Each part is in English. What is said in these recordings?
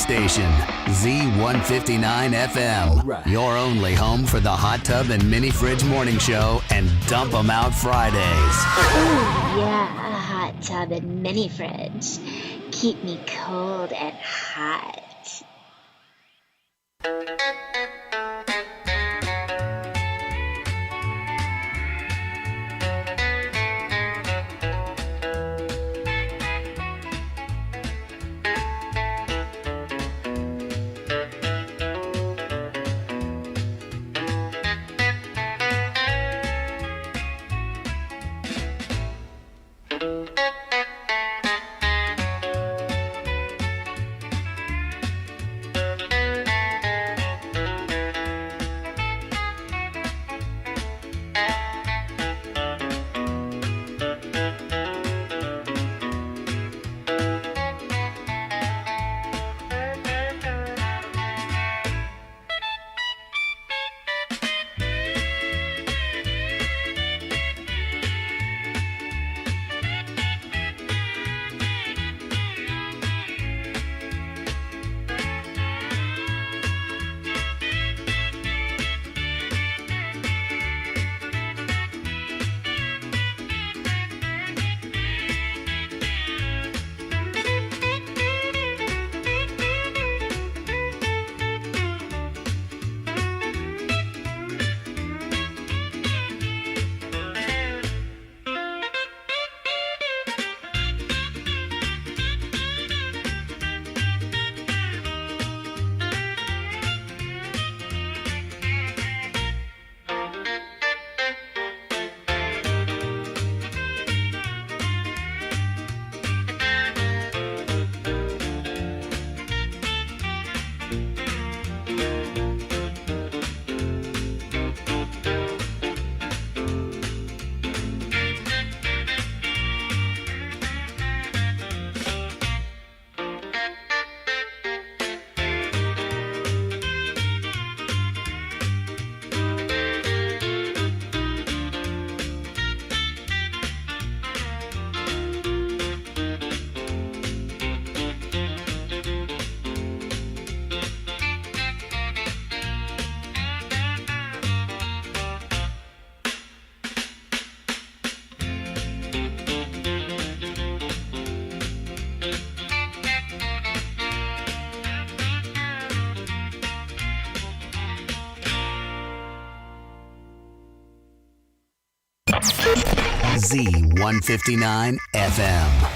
station, Z159 FM. Right. Your only home for the Hot Tub and Mini Fridge Morning Show and Dump 'em Out Fridays. Ooh, yeah, a hot tub and mini fridge. Keep me cold and hot. Z159 FM.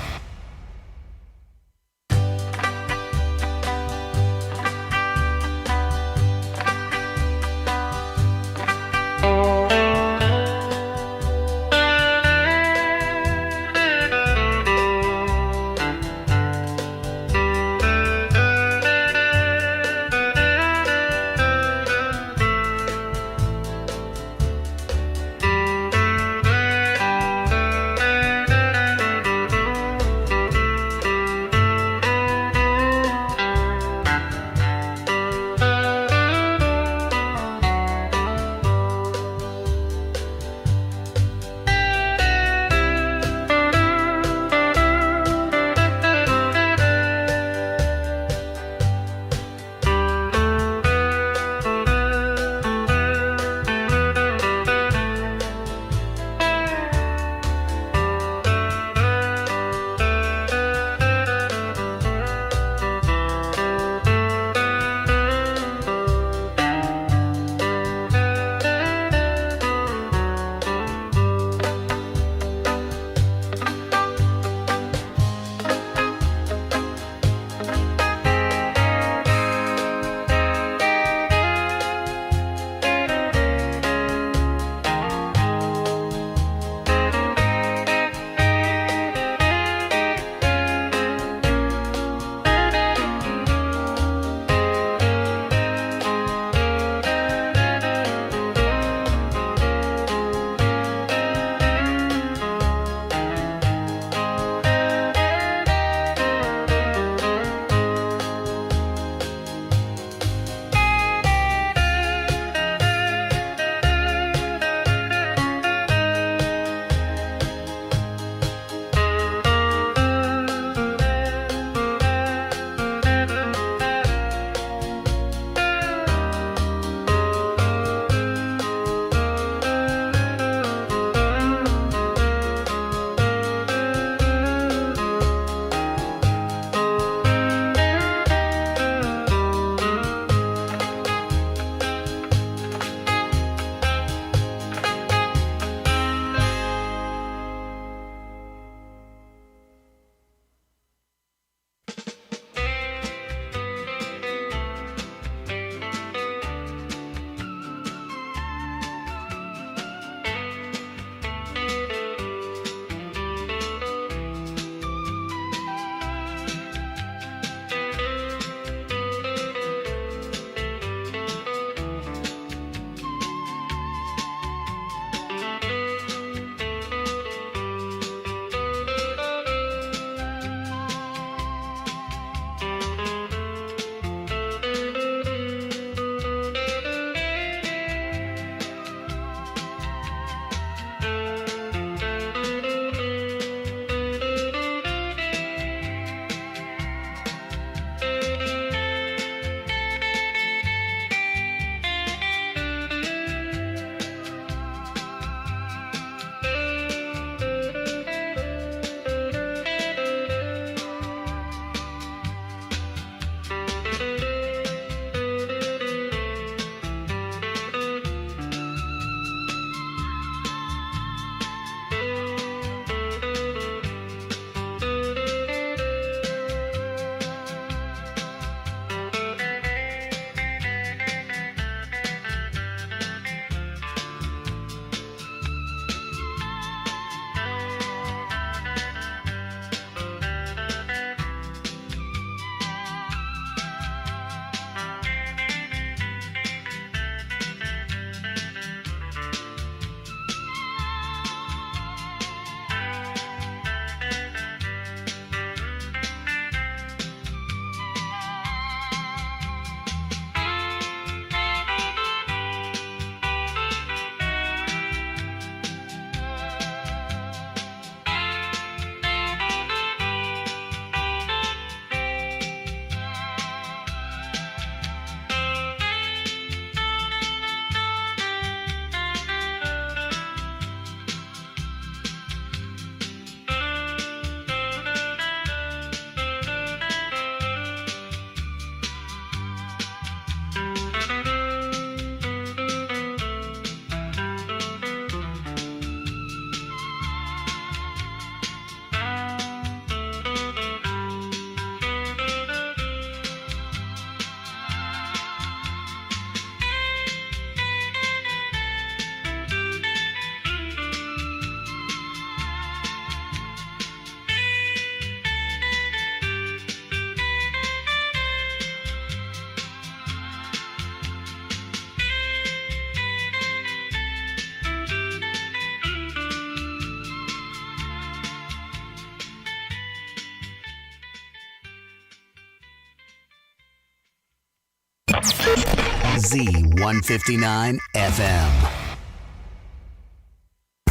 Z159 FM.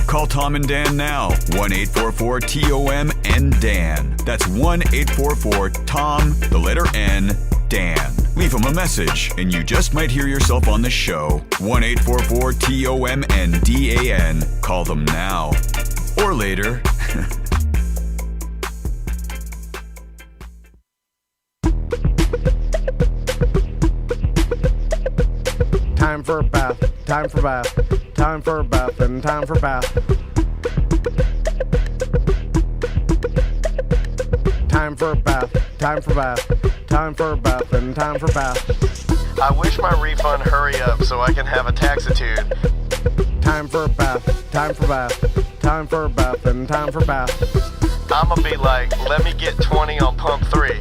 Call Tom and Dan now. 1-844-TOM and Dan. That's 1-844-TOM, the letter N, Dan. Leave him a message, and you just might hear yourself on the show. 1-844-TOM and DAN. Call them now. Or later. Time for a bath, time for bath, time for a bath, and time for bath. Time for a bath, time for bath, time for a bath, and time for bath. I wish my refund hurry up so I can have a taxitude. Time for a bath, time for bath, time for a bath, and time for bath. I'ma be like, let me get 20 on pump 3.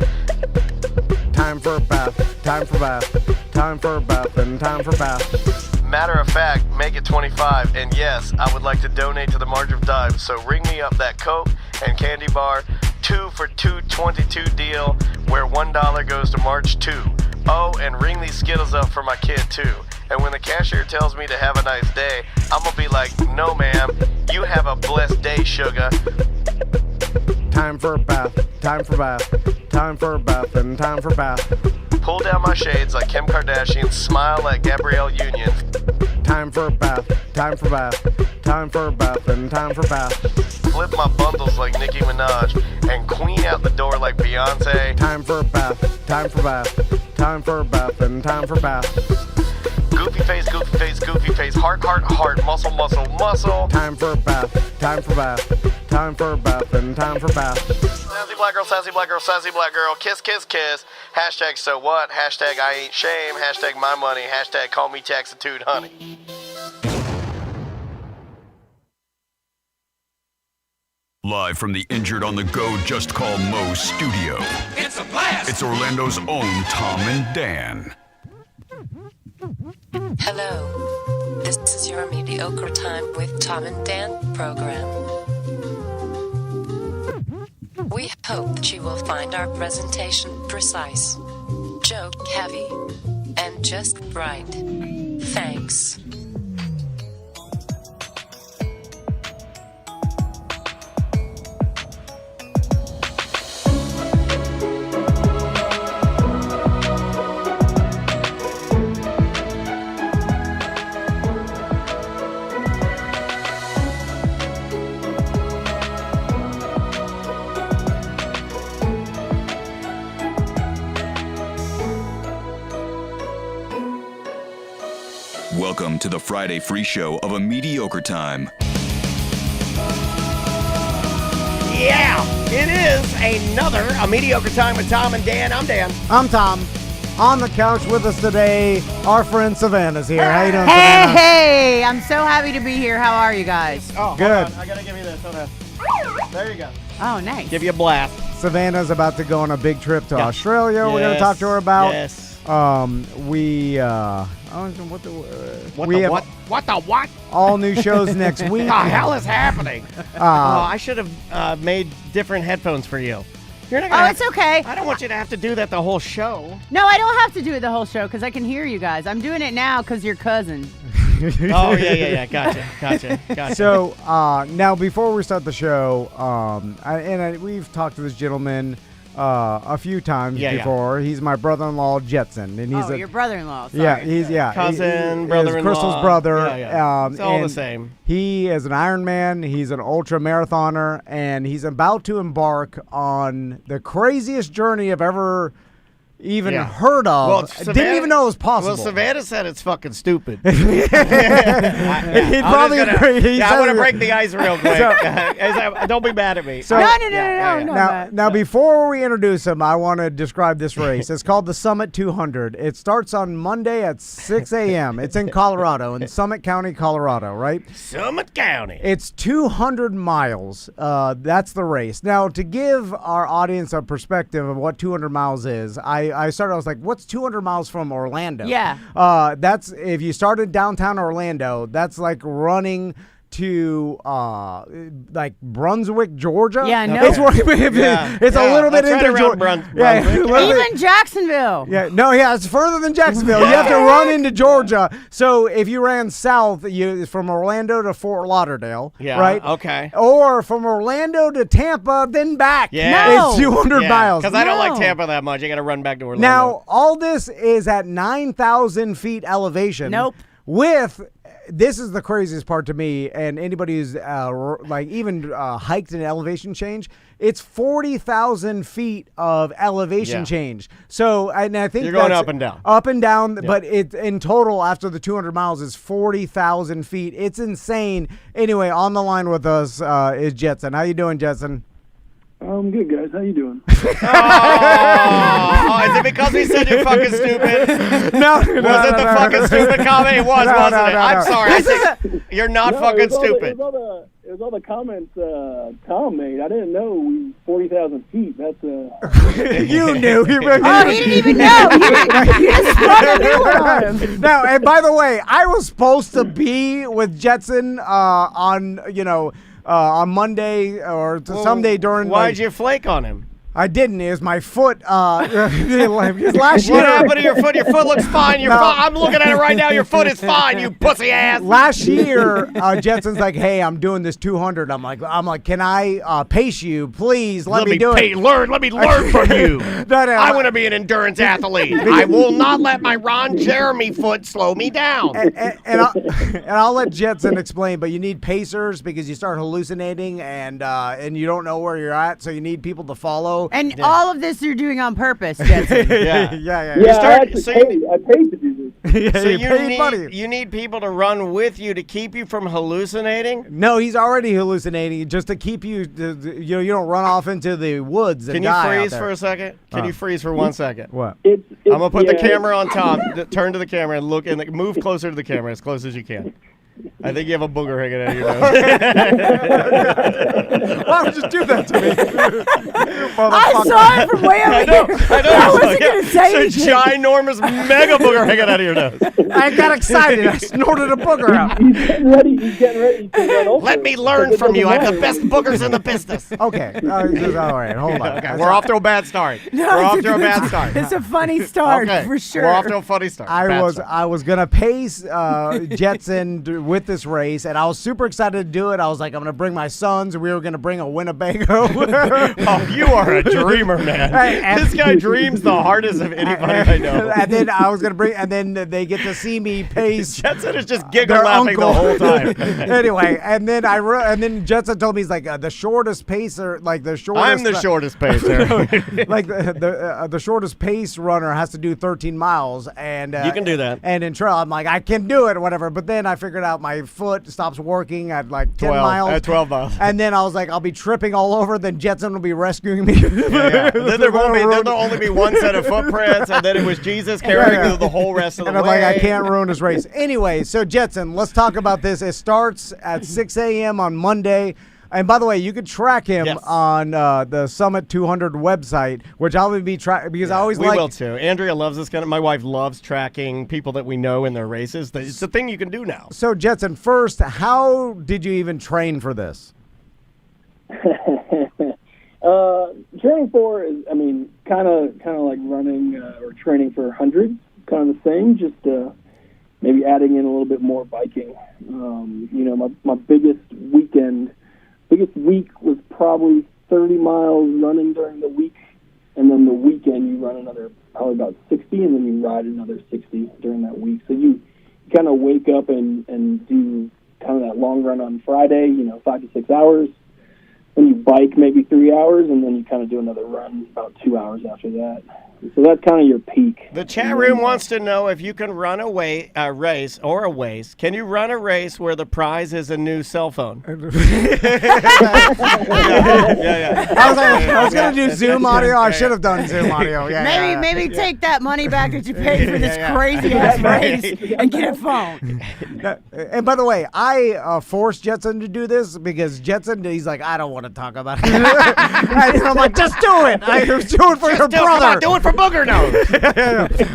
Time for a bath, time for bath, time for a bath, and time for bath. Matter of fact, make it 25, and yes, I would like to donate to the March of Dimes, so ring me up that Coke and candy bar 2 for $2.22 deal where $1 goes to March 2. Oh, and ring these Skittles up for my kid too. And when the cashier tells me to have a nice day, I'm gonna be like, no ma'am, you have a blessed day, sugar. Time for a bath, time for bath, time for a bath, and time for bath. Pull down my shades like Kim Kardashian, smile like Gabrielle Union. Time for a bath, time for bath, time for a bath, and time for bath. Flip my bundles like Nicki Minaj and queen out the door like Beyonce. Time for a bath, time for bath, time for a bath, and time for bath. Goofy face, goofy face, goofy face, heart, heart, heart, muscle, muscle, muscle. Time for a bath, time for bath, time for a bath, and time for bath. Sassy black girl, sassy black girl, sassy black girl, kiss, kiss, kiss. Hashtag so what, hashtag I ain't shame, hashtag my money, hashtag call me taxitude, honey. Live from the Injured on the Go Just Call Mo studio. It's a blast! It's Orlando's own Tom and Dan. Hello. This is your Mediocre Time with Tom and Dan program. We hope that you will find our presentation precise, joke heavy, and just right. Thanks. Welcome to the Friday free show of A Mediocre Time. Yeah, it is another A Mediocre Time with Tom and Dan. I'm Dan. I'm Tom. On the couch with us today, our friend Savannah's here. How you doing, Hey, Savannah? hey! I'm so happy to be here. How are you guys? Oh, Good. Hold on. I gotta give you this. Hold on. There you go. Oh, nice. Give you a blast. Savannah's about to go on a big trip to Yeah. Australia. We're going to Yes. talk to her about. Yes. What What? all new shows next week. What the hell is happening? I should have made different headphones for you. You're not gonna Oh, it's okay. I don't want you to have to do that the whole show. No, I don't have to do it the whole show because I can hear you guys. I'm doing it now because you're cousins. Oh, yeah. Gotcha. So now, before we start the show, we've talked to this gentleman a few times before. He's my brother-in-law, Jetson, and he's your brother-in-law. Sorry. Cousin, is brother-in-law. Crystal's brother. Yeah. It's all the and same. He is an Ironman. He's an ultra marathoner, and he's about to embark on the craziest journey I've ever even heard of. Well, Didn't even know it was possible. Well, Savannah said it's fucking stupid. He'd probably agree. I want to break the ice real quick. Don't be mad at me. So- No. Now, before we introduce him, I want to describe this race. It's called the Summit 200. It starts on Monday at 6 a.m. It's in Colorado, in Summit County, Colorado, right? Summit County. It's 200 miles. That's the race. Now, to give our audience a perspective of what 200 miles is, I was like, what's 200 miles from Orlando? Yeah. That's, if you started downtown Orlando, that's like running to like Brunswick, Georgia. Yeah, no. It's, it's a little bit into Georgia. Even Jacksonville. It's further than Jacksonville. You have to run into Georgia. So if you ran south, from Orlando to Fort Lauderdale, right? Okay. Or from Orlando to Tampa, then back. Yeah. It's 200 miles. Because I don't like Tampa that much. I got to run back to Orlando. Now, all this is at 9,000 feet elevation. Nope. This is the craziest part to me, and anybody who's hiked an elevation change, it's 40,000 feet of elevation change. So, and I think you're going that's up and down, but it in total after the 200 miles is 40,000 feet. It's insane. Anyway, on the line with us is Jetson. How you doing, Jetson? I'm good, guys. How you doing? Is it because we said you're fucking stupid? Was it the fucking stupid comment? It was, wasn't it? I'm sorry. You're not fucking stupid. It was all the comments Tom made. I didn't know 40,000 feet. That's You knew. He didn't even know. He just sprung a new one on him. Now, and by the way, I was supposed to be with Jetson on Monday or someday during. Why'd you flake on him? I didn't. It was my foot. Last year. What happened to your foot? Your foot looks fine. I'm looking at it right now. Your foot is fine, you pussy ass. Last year, Jetson's like, "Hey, I'm doing this 200." I'm like, "Can I pace you, please? Let me do it. Let me learn from you. No. I want to be an endurance athlete. I will not let my Ron Jeremy foot slow me down." And I'll let Jetson explain. But you need pacers because you start hallucinating and you don't know where you're at, so you need people to follow. And all of this you're doing on purpose, Jetson. I paid to do this. You need people to run with you to keep you from hallucinating? No, he's already hallucinating just to keep you, you don't run off into the woods and die. Can you freeze for a second? Can you freeze for 1 second? What? I'm going to put the camera on top. Turn to the camera and look and move closer to the camera as close as you can. I think you have a booger hanging out of your nose. Why would you do that to me? I saw it from way over here. I wasn't going to say anything. It's a ginormous mega booger hanging out of your nose. I got excited. I snorted a booger out. He's getting ready to run over. Let me learn from you. I have the best boogers in the business. Okay. All right. Hold on. Okay. We're off to a bad start. It's a funny start for sure. We're off to a funny start. I was going to pace Jetson with this race, and I was super excited to do it. I was like, I'm going to bring my sons, and we were going to bring a Winnebago. Oh, you are a dreamer, man. This guy dreams the hardest of anybody I know. And then I was going to bring, and then they get to see me pace. Jetson is just giggle laughing the whole time. Anyway, and then Jetson told me, he's like, the shortest pacer, like the shortest. I'm the shortest pacer. Like the shortest pace runner has to do 13 miles. And you can do that. And in trail, I'm like, I can do it or whatever. But then I figured out my foot stops working at like 10 miles. At 12 miles. And then I was like, I'll be tripping all over. Then Jetson will be rescuing me. Then there'll only be one set of footprints, and then it was Jesus carrying the whole rest of the way. And I'm like, I can't ruin his race. Anyway, so Jetson, let's talk about this. It starts at 6 a.m. on Monday. And by the way, you can track him on the Summit 200 website, which I'll be tracking because I always we will too. Andrea loves this kind of. My wife loves tracking people that we know in their races. It's a thing you can do now. So Jetson, first, how did you even train for this? Training for is, kind of like running or training for hundreds, kind of the same. Just maybe adding in a little bit more biking. My biggest week was probably 30 miles running during the week, and then the weekend you run another probably about 60, and then you ride another 60 during that week. So you kind of wake up and do kind of that long run on Friday, 5 to 6 hours. Then you bike maybe 3 hours, and then you kind of do another run about 2 hours after that. So that's kind of your peak. The chat room wants to know if you can run a race or a waste. Can you run a race where the prize is a new cell phone? I was going to do Zoom audio. I should have done Zoom audio. Maybe take that money back that you paid for this crazy-ass race and get a phone. And by the way, I forced Jetson to do this because Jetson, he's like, I don't want to talk about it. And I'm like, just do it. I do it for your brother. Do it for booger nose.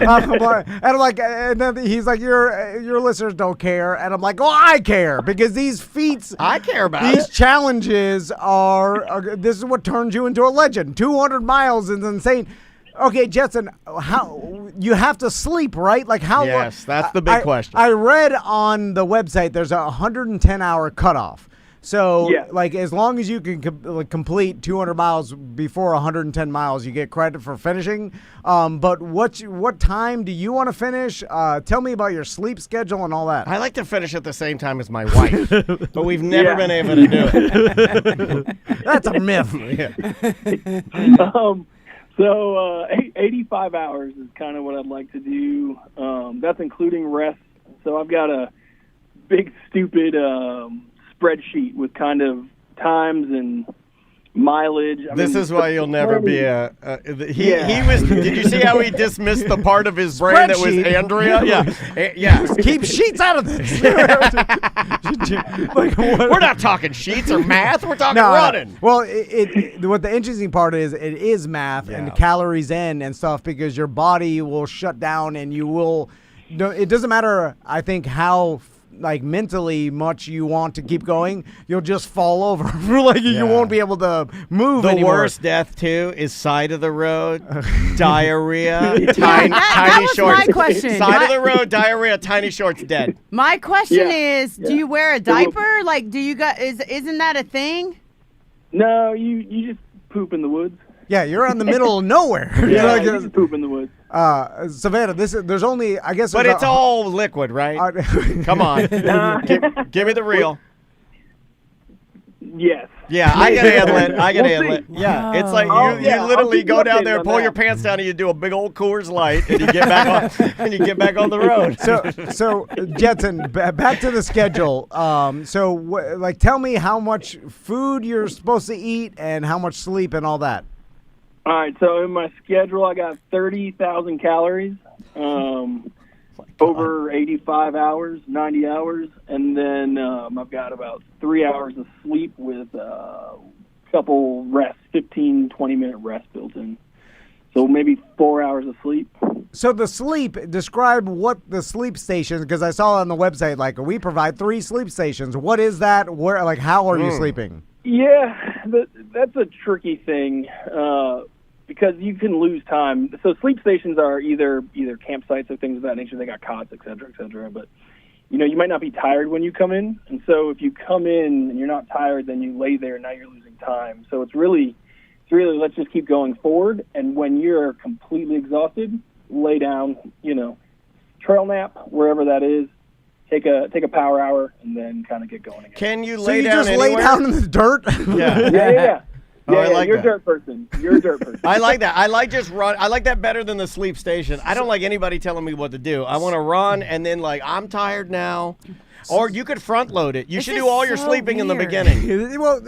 And I'm like, and then he's like, your listeners don't care, and I'm like, oh, I care because these feats, I care about these it. challenges are. This is what turns you into a legend. 200 miles is insane. Okay, Jetson, how you have to sleep, right? Like how? Yes, that's the big question. I read on the website there's a 110-hour cutoff. So, like, as long as you can complete 200 miles before 110 miles, you get credit for finishing. But what time do you want to finish? Tell me about your sleep schedule and all that. I like to finish at the same time as my wife, but we've never been able to do it. That's a myth. So 85 hours is kind of what I'd like to do. That's including rest. So I've got a big, stupid spreadsheet with kind of times and mileage. This is why you'll never be a. He was. Did you see how he dismissed the part of his brain that was Andrea? Yeah. Keep sheets out of this. We're not talking sheets or math. We're talking running. Well, what the interesting part is, it is math and calories in and stuff because your body will shut down and you will. It doesn't matter. I think how. Like mentally much you want to keep going, you'll just fall over. You won't be able to move The anymore. worst death, too, is side of the road, diarrhea, tiny that shorts. was my question. Side of the road, diarrhea, tiny shorts, dead. My question is, do you wear a diaper? Like, do you got? Isn't that a thing? No, you just poop in the woods. Yeah, you're in the middle of nowhere. Yeah, you just poop in the woods. Savannah, there's only, I guess. But it's all liquid, right? Come on. Give me the real. Yes. Yeah, I can handle it. I can We'll handle see. it. Yeah, it's like you I'll literally keep you go down updated there, on pull that. your pants down, and you do a big old Coors Light, and you get back on the road. So Jetson, back to the schedule. Tell me how much food you're supposed to eat and how much sleep and all that. All right, so in my schedule, I got 30,000 calories, over 85 hours, 90 hours, and then I've got about 3 hours of sleep with a couple rests, 15, 20-minute rest built in. So maybe 4 hours of sleep. So the sleep, describe what the sleep stations, because I saw on the website, like, we provide 3 sleep stations. What is that? Where, like, how are you sleeping? Yeah, that's a tricky thing because you can lose time. So sleep stations are either campsites or things of that nature. They got cots, et cetera, et cetera. But, you might not be tired when you come in. And so if you come in and you're not tired, then you lay there and now you're losing time. So it's really let's just keep going forward. And when you're completely exhausted, lay down, trail nap, wherever that is. Take a power hour and then kind of get going again. Can you So lay you down just anywhere? lay down in the dirt? Yeah. Oh, I like you're that. a dirt person. You're a dirt person. I like that. I like just run. I like that better than the sleep station. I don't like anybody telling me what to do. I want to run and then I'm tired now. Or you could front load it. You should do all your sleeping in the beginning. Well,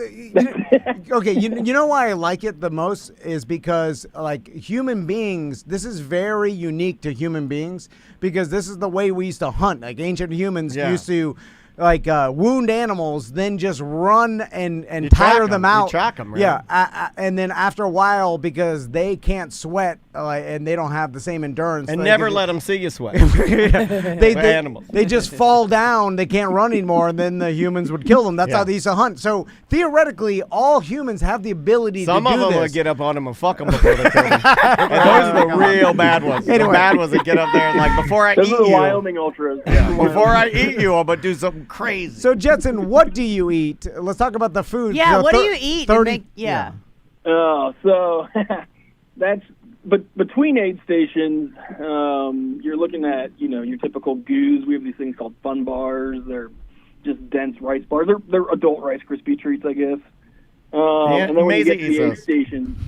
okay, you know why I like it the most is because, like, human beings, this is very unique to human beings because this is the way we used to hunt. Like, ancient humans used to, like, wound animals, then just run and tire them out. You track them, right? Yeah, and then after a while, because they can't sweat and they don't have the same endurance. And never let them see you sweat. Animals. They just fall down. They can't run anymore, and then the humans would kill them. That's how they used to hunt. So theoretically, all humans have the ability Some to do of them this. would get up on them and fuck them before they kill them. And those are the real bad ones. Anyway. The bad ones that get up there and like, before I Those eat are the you. Wyoming ultras. Before I eat you, I'm going to do something crazy. So Jetson, what do you eat? Let's talk about the food. Yeah, So what do you eat? to 30 make, yeah. So that's between aid stations. You're looking at your typical goos. We have these things called fun bars. They're just dense rice bars. They're adult Rice Krispie treats, I guess. And then when you get to the aid stations,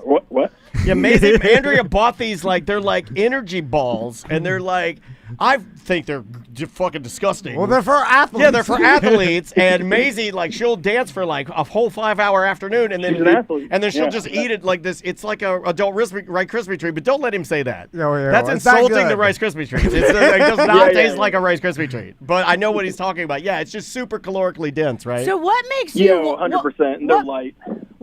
what? Yeah, amazing. Andrea bought these they're like energy balls, and they're like, I think they're fucking disgusting. Well, they're for athletes. Yeah, they're for athletes. And Maisie, she'll dance for a whole 5-hour afternoon, and then She's an athlete. she'll just eat it like this. It's like a adult Rice Krispie treat, but don't let him say that. Oh, yeah, That's it's not insulting good. to Rice Krispie treats. It does not taste yeah. like a Rice Krispie treat. But I know what he's talking about. Yeah, it's just super calorically dense, right? So what makes you? 100%. And they're light.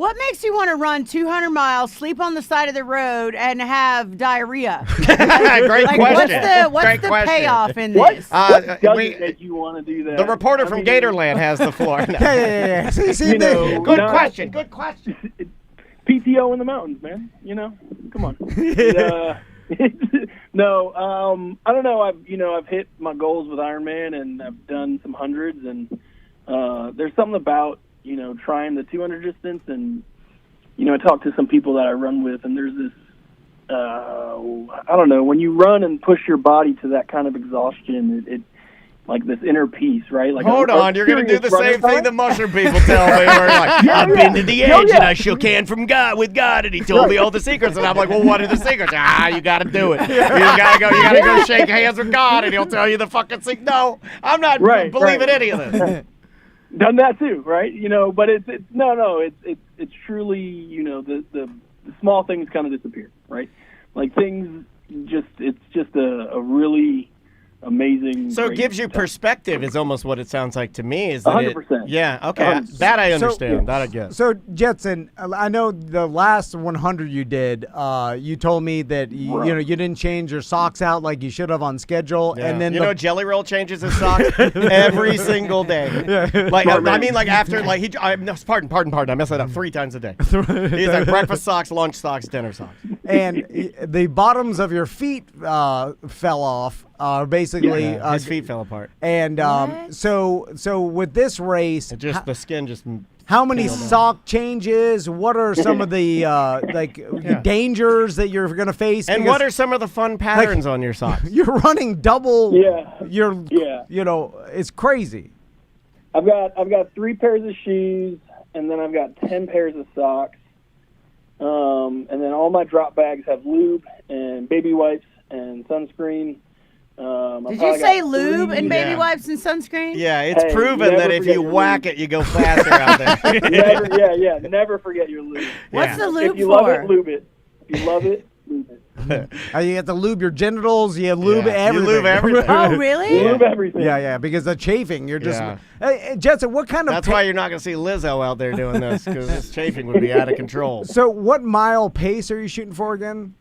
What makes you want to run 200 miles, sleep on the side of the road, and have diarrhea? Great Like, question. what's Great the question. payoff in What? this? What does it make you want to do that? The reporter from Gatorland has the floor. No. Yeah. See, You know, Good not- question. Good question. PTO in the mountains, man. You know, come on. No, I don't know. I've hit my goals with Ironman, and I've done some hundreds, and there's something about trying the 200 distance, and I talked to some people that I run with, and there's this I don't know, when you run and push your body to that kind of exhaustion, it like this inner peace, right? Like Hold on, you're going to do the same thing the mushroom people tell me. Where like, I've been to the edge and I shook hands with God, and he told me all the secrets. And I'm like, well, what are the secrets? You got to do it. You got to go shake hands with God, and he'll tell you the fucking secret. No, I'm not believing any of this. Done that too, right? But it's truly, the small things kind of disappear, right? Like things it's just a really amazing. So it gives you perspective is almost what it sounds like to me. Is that 100%. Yeah, okay. That I understand. That I get. So, Jetson, I know the last 100 you did, you told me that you didn't change your socks out like you should have on schedule. Yeah. And then Jelly Roll changes his socks every single day. Like I mean, like after like pardon, I mess that up 3 times a day. He's like breakfast socks, lunch socks, dinner socks. And the bottoms of your feet fell off. Basically, his feet fell apart. And so with this race, the skin just. How many sock changes? What are some of the dangers that you're going to face? And what are some of the fun patterns on your socks? You're running double. Yeah. It's crazy. I've got 3 pairs of shoes, and then I've got 10 pairs of socks. And then all my drop bags have lube and baby wipes and sunscreen. Did you say lube and baby wipes and sunscreen? Yeah, it's proven that if you whack it, you go faster out there. Never forget your lube. What's the lube If you for? love it, lube it. If you love it, lube it. You have to lube your genitals. You lube everything. You lube everything. Oh, really? Lube everything. Yeah, because the chafing, you're just... Hey, Jetson, what kind of... That's why you're not going to see Lizzo out there doing this, because this chafing would be out of control. So what mile pace are you shooting for again?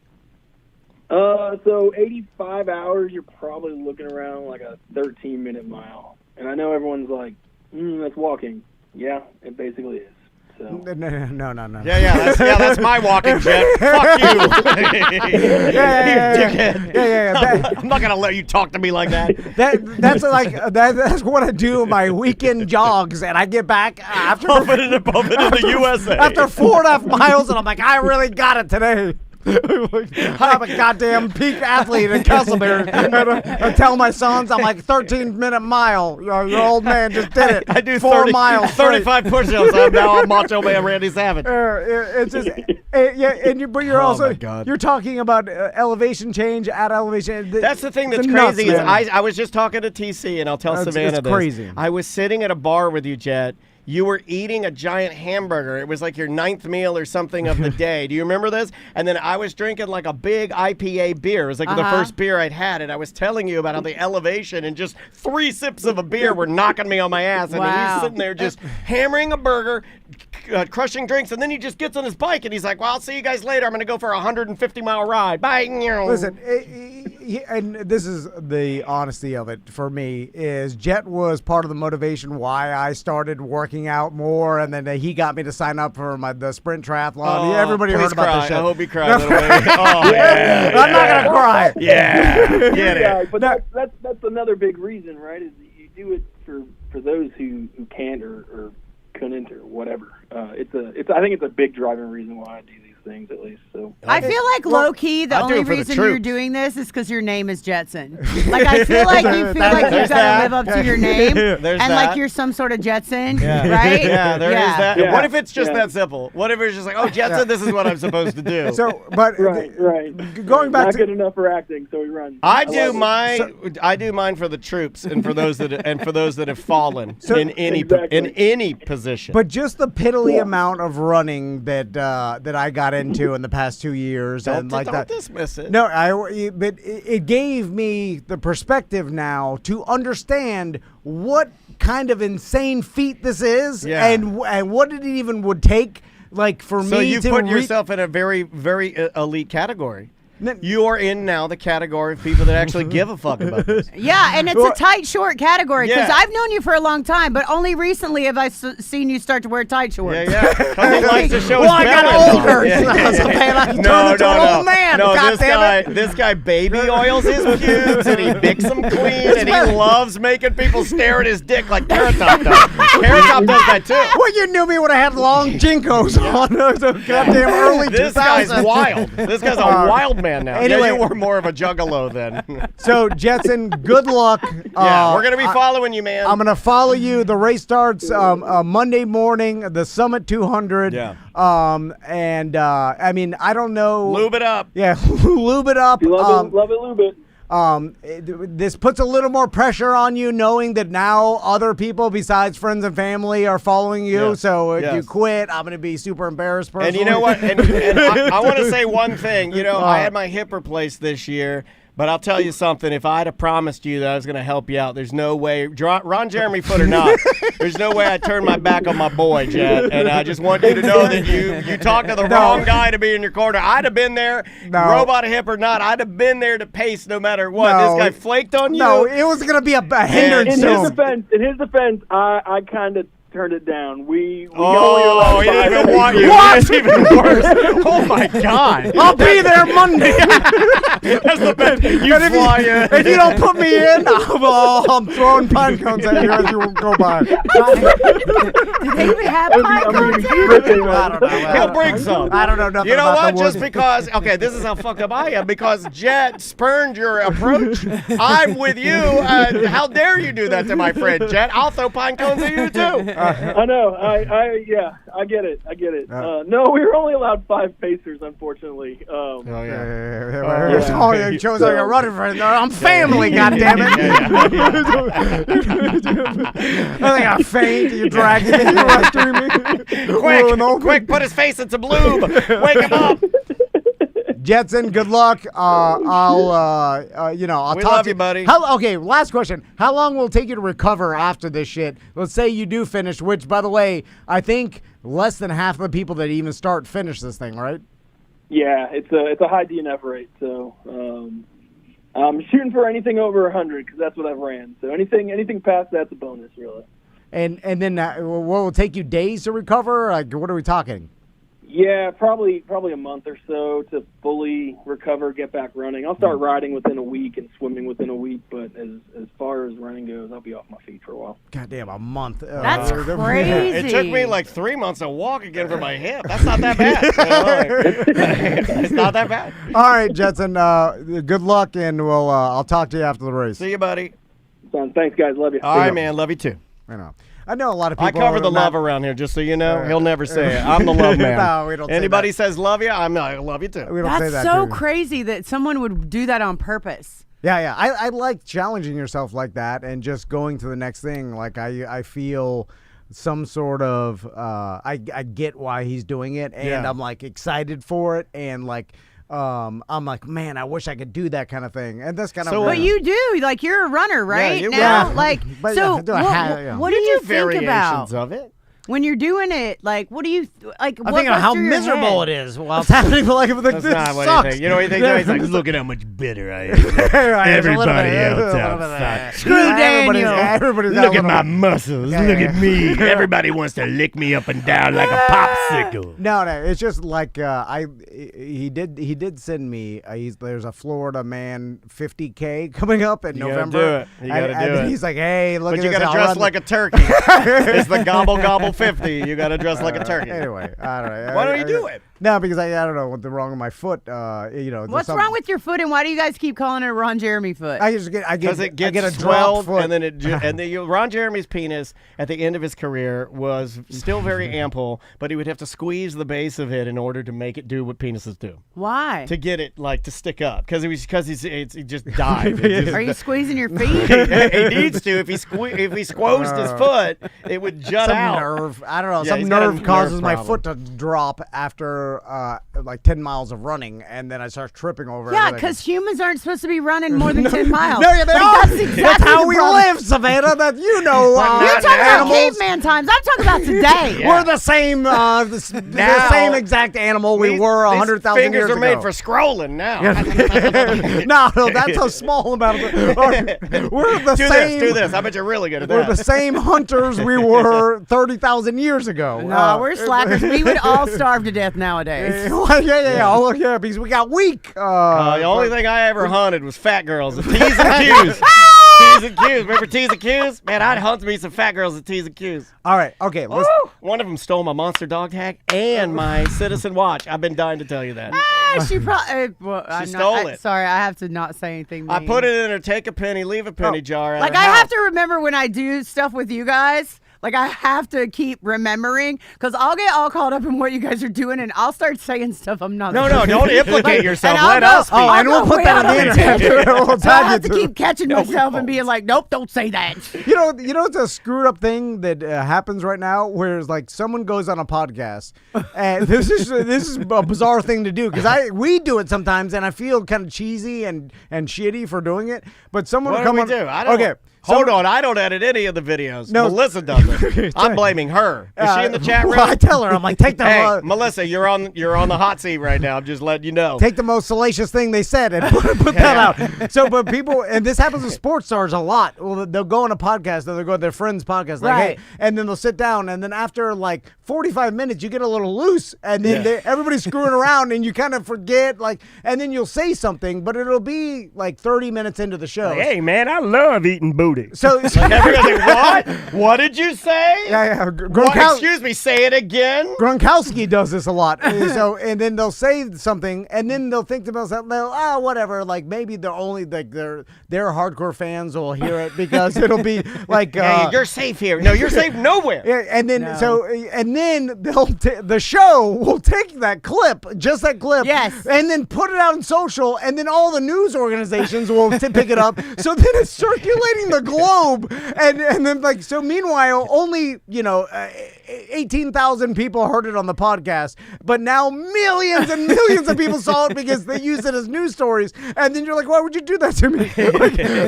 So 85 hours, you're probably looking around like a 13-minute mile. And I know everyone's like, that's walking. Yeah, it basically is. So. No. Yeah, that's my walking jet. Fuck you. You dickhead. Yeah. I'm not going to let you talk to me like that. That's what I do on my weekend jogs, and I get back after bumping into the USA. After 4.5 miles, and I'm like, I really got it today. I'm a goddamn peak athlete in Castleberry. I tell my sons, I'm like 13-minute mile. Your old man just did it. I do 4 miles, 35 push-ups. I'm now a Macho Man Randy Savage. It's just, but you're also you're talking about elevation change at elevation. That's the thing that's nuts, crazy. man. I was just talking to TC, and I'll tell Savannah it's this. Crazy. I was sitting at a bar with you, Jet. You were eating a giant hamburger. It was like your 9th meal or something of the day. Do you remember this? And then I was drinking like a big IPA beer. It was like the first beer I'd had. And I was telling you about how the elevation and just 3 sips of a beer were knocking me on my ass. And he's sitting there just hammering a burger, crushing drinks. And then he just gets on his bike and he's like, well, I'll see you guys later. I'm going to go for a 150-mile ride. Bye. Listen, and this is the honesty of it for me, is Jet was part of the motivation why I started working out more, and then he got me to sign up for the sprint triathlon. Everybody heard about this shit. I hope you cry, little baby. I'm not gonna cry. Get it. But that's another big reason, right? Is you do it for those who can't or couldn't or whatever. I think it's a big driving reason why I do these things, at least. So I feel like low key the only reason you're doing this is because your name is Jetson. Like I feel like you've got to live up to your name, like you're some sort of Jetson, right? Yeah, there is that. Yeah. What if it's just that simple? What if it's just like, oh, Jetson, this is what I'm supposed to do? So, but right. Going back not to good enough for acting, so we run. I do mine for the troops and for those that have fallen in any position. But just the piddly amount of running that I got into in the past 2 years, don't dismiss it. No, but it gave me the perspective now to understand what kind of insane feat this is, and what it even would take like for me So you to put yourself in a very, very elite category. You are in now the category of people that actually give a fuck about this. Yeah, and it's a tight short category because Yeah. I've known you for a long time, but only recently have I seen you start to wear tight shorts. Yeah. Because he likes to show Well, his I got belly. older. Yeah. So man, I turned into an old man. No, God damn it. this guy baby oils his pubes and he picks them clean and he loves making people stare at his dick like Carrot Top does. Carrot Top does that too. Well, you knew me when I had long jinkos on. So goddamn early 2000s. This guy's wild. This guy's a wild man now. Anyway. Yeah, you were more of a juggalo then. So, Jetson, good luck. Yeah, we're going to be following you, man. I'm going to follow you. The race starts Monday morning, the Summit 200. Yeah. I mean, I don't know. Lube it up. Yeah, lube it up. Love it, lube it. This puts a little more pressure on you knowing that now other people besides friends and family are following you. Yes. So if Yes. you quit, I'm going to be super embarrassed personally. And you know what? And I want to say one thing. You know, I had my hip replaced this year. But I'll tell you something. If I'd have promised you that I was going to help you out, there's no way, Ron Jeremy foot or not, there's no way I'd turn my back on my boy, Jet. And I just want you to know that you talked to the wrong guy to be in your corner. I'd have been there, robot hip or not. I'd have been there to pace no matter what. This guy flaked on you. No, it was going to be a hindrance. In his defense, I kind of turned it down. We he didn't even want you. That's even worse. Oh my God! I'll be there Monday. That's the best. You fly in. If you don't put me in, I'm throwing pine cones at you as you go by. Do they even have pine cones? I don't know. He'll bring some. I don't know nothing You know about what? the wood. Just because, okay, this is how fucked up I am. Because Jet spurned your approach. I'm with you. How dare you do that to my friend Jet? I'll throw pine cones at you too. I know. I get it. No, we were only allowed 5 pacers, unfortunately. You chose how you're running for it. I'm family, goddammit. I think I faint. You drag me. You're rescuing me. Quick, put his face in some lube. Wake him up. Jetson, good luck. I'll We talk love to you, buddy. Okay, last question. How long will it take you to recover after this shit? Let's say you do finish, which, by the way, I think less than half of the people that even start finish this thing, right? Yeah, it's a high DNF rate, so I'm shooting for anything over 100 because that's what I've ran. So anything past that's a bonus, really. And then what will it take you days to recover? Like, what are we talking? Yeah, probably a month or so to fully recover, get back running. I'll start riding within a week and swimming within a week, but as far as running goes, I'll be off my feet for a while. Goddamn, a month. That's crazy. It took me like 3 months to walk again for my hip. That's not that bad. It's not that bad. All right, Jetson. Good luck, and I'll talk to you after the race. See you, buddy. Thanks, guys. Love you. All right, man. Love you too. I know a lot of people. I cover the love around here, just so you know. He'll never say it. I'm the love man. No, we don't say Anybody that. says love you, I love you too. We don't say That's that so to you. crazy that someone would do that on purpose. Yeah. I like challenging yourself like that and just going to the next thing. Like I feel some sort of I get why he's doing it, and I'm like excited for it, and like. I'm like, man, I wish I could do that kind of thing, and that's kind of. But you do, like, you're a runner, right? you now, run. like, But so what do you think variations about of it? when you're doing it? Like, what do you like? I think of how miserable it is while it's happening. Like, That's this not what sucks. he thinks. You know what he thinks? He's like, look at how much better I am. Everybody else outside. Screw Daniel. Everybody's Look at my muscles. Look at me. Everybody wants to lick me up and down like a popsicle. No, it's just like he did send me. There's a Florida man 50K coming up in November. You gotta do and it. he's like, hey, look But at you this. gotta I'll dress run like a turkey. It's the gobble gobble 50. You gotta dress like a turkey. Anyway, I don't know. Why don't you do it? No, because I don't know what's wrong with my foot. What's wrong with your foot, and why do you guys keep calling it a Ron Jeremy foot? I get Because it gets a swelled, drop foot. and then Ron Jeremy's penis at the end of his career was still very ample, but he would have to squeeze the base of it in order to make it do what penises do. Why? To get it to stick up, because he just died. Are you squeezing your feet? He needs to. If he squozed his foot, it would jut some out. nerve. I don't know. Yeah, some he's got a nerve causes nerve my problem. foot to drop after after like 10 miles of running, and then I start tripping over. Yeah, because humans aren't supposed to be running more than 10 miles. No, yeah, they are. That's exactly That's how we problem. live, Savannah. That you know. You're talking about caveman times. I'm talking about today. Yeah. We're the same, the same exact animal we were 100,000 years ago. Fingers are made for scrolling now. No, that's a small amount of. We're the same. Do this. I bet you're really good at that. We're the same hunters we were 30,000 years ago. No, we're slackers. We would all starve to death nowadays. Yeah, because we got weak. The only thing I ever hunted was fat girls at T's and Q's. T's and Q's. Remember T's and Q's? Man, I'd hunt me some fat girls at T's and Q's. All right, okay. One of them stole my monster dog tag and my Citizen watch. I've been dying to tell you that. She probably. She stole it. Sorry, I have to not say anything mean. I put it in her take a penny, leave a penny jar. Like, I have to remember when I do stuff with you guys. Like, I have to keep remembering, because I'll get all caught up in what you guys are doing, and I'll start saying stuff I'm not. No, don't implicate yourself. Let us speak. And we'll put that on the internet. I have to keep catching myself and being like, nope, don't say that. You know, it's a screwed up thing that happens right now, where it's like someone goes on a podcast, and this is a bizarre thing to do, because we do it sometimes, and I feel kind of cheesy and shitty for doing it. But someone what come do on. We do? I don't. Okay. Hold on, I don't edit any of the videos. No. Melissa does it. I'm blaming her. Is she in the chat room? Well, I tell her, I'm like, take the. Hey, Melissa, you're on the hot seat right now. I'm just letting you know. Take the most salacious thing they said and put that out. So, but people, and this happens with sports stars a lot. Well, they'll go on a podcast, or they'll go to their friend's podcast, like, right. Hey, and then they'll sit down, and then after like 45 minutes, you get a little loose, and then everybody's screwing around, and you kind of forget, like, and then you'll say something, but it'll be like 30 minutes into the show. Like, hey, man, I love eating booty. So everybody's like, what? What did you say? Yeah. Excuse me, say it again. Gronkowski does this a lot. So, and then they'll say something, and then they'll think to themselves, whatever. Like, maybe they're only like their hardcore fans will hear it, because it'll be like, hey, you're safe here. No, you're safe nowhere. Yeah, and then the show will take that clip, just that clip, yes, and then put it out on social, and then all the news organizations will pick it up. So then it's circulating the globe, and then like, so meanwhile, only 18,000 people heard it on the podcast, but now millions and millions of people saw it because they used it as news stories. And then you're like, why would you do that to me?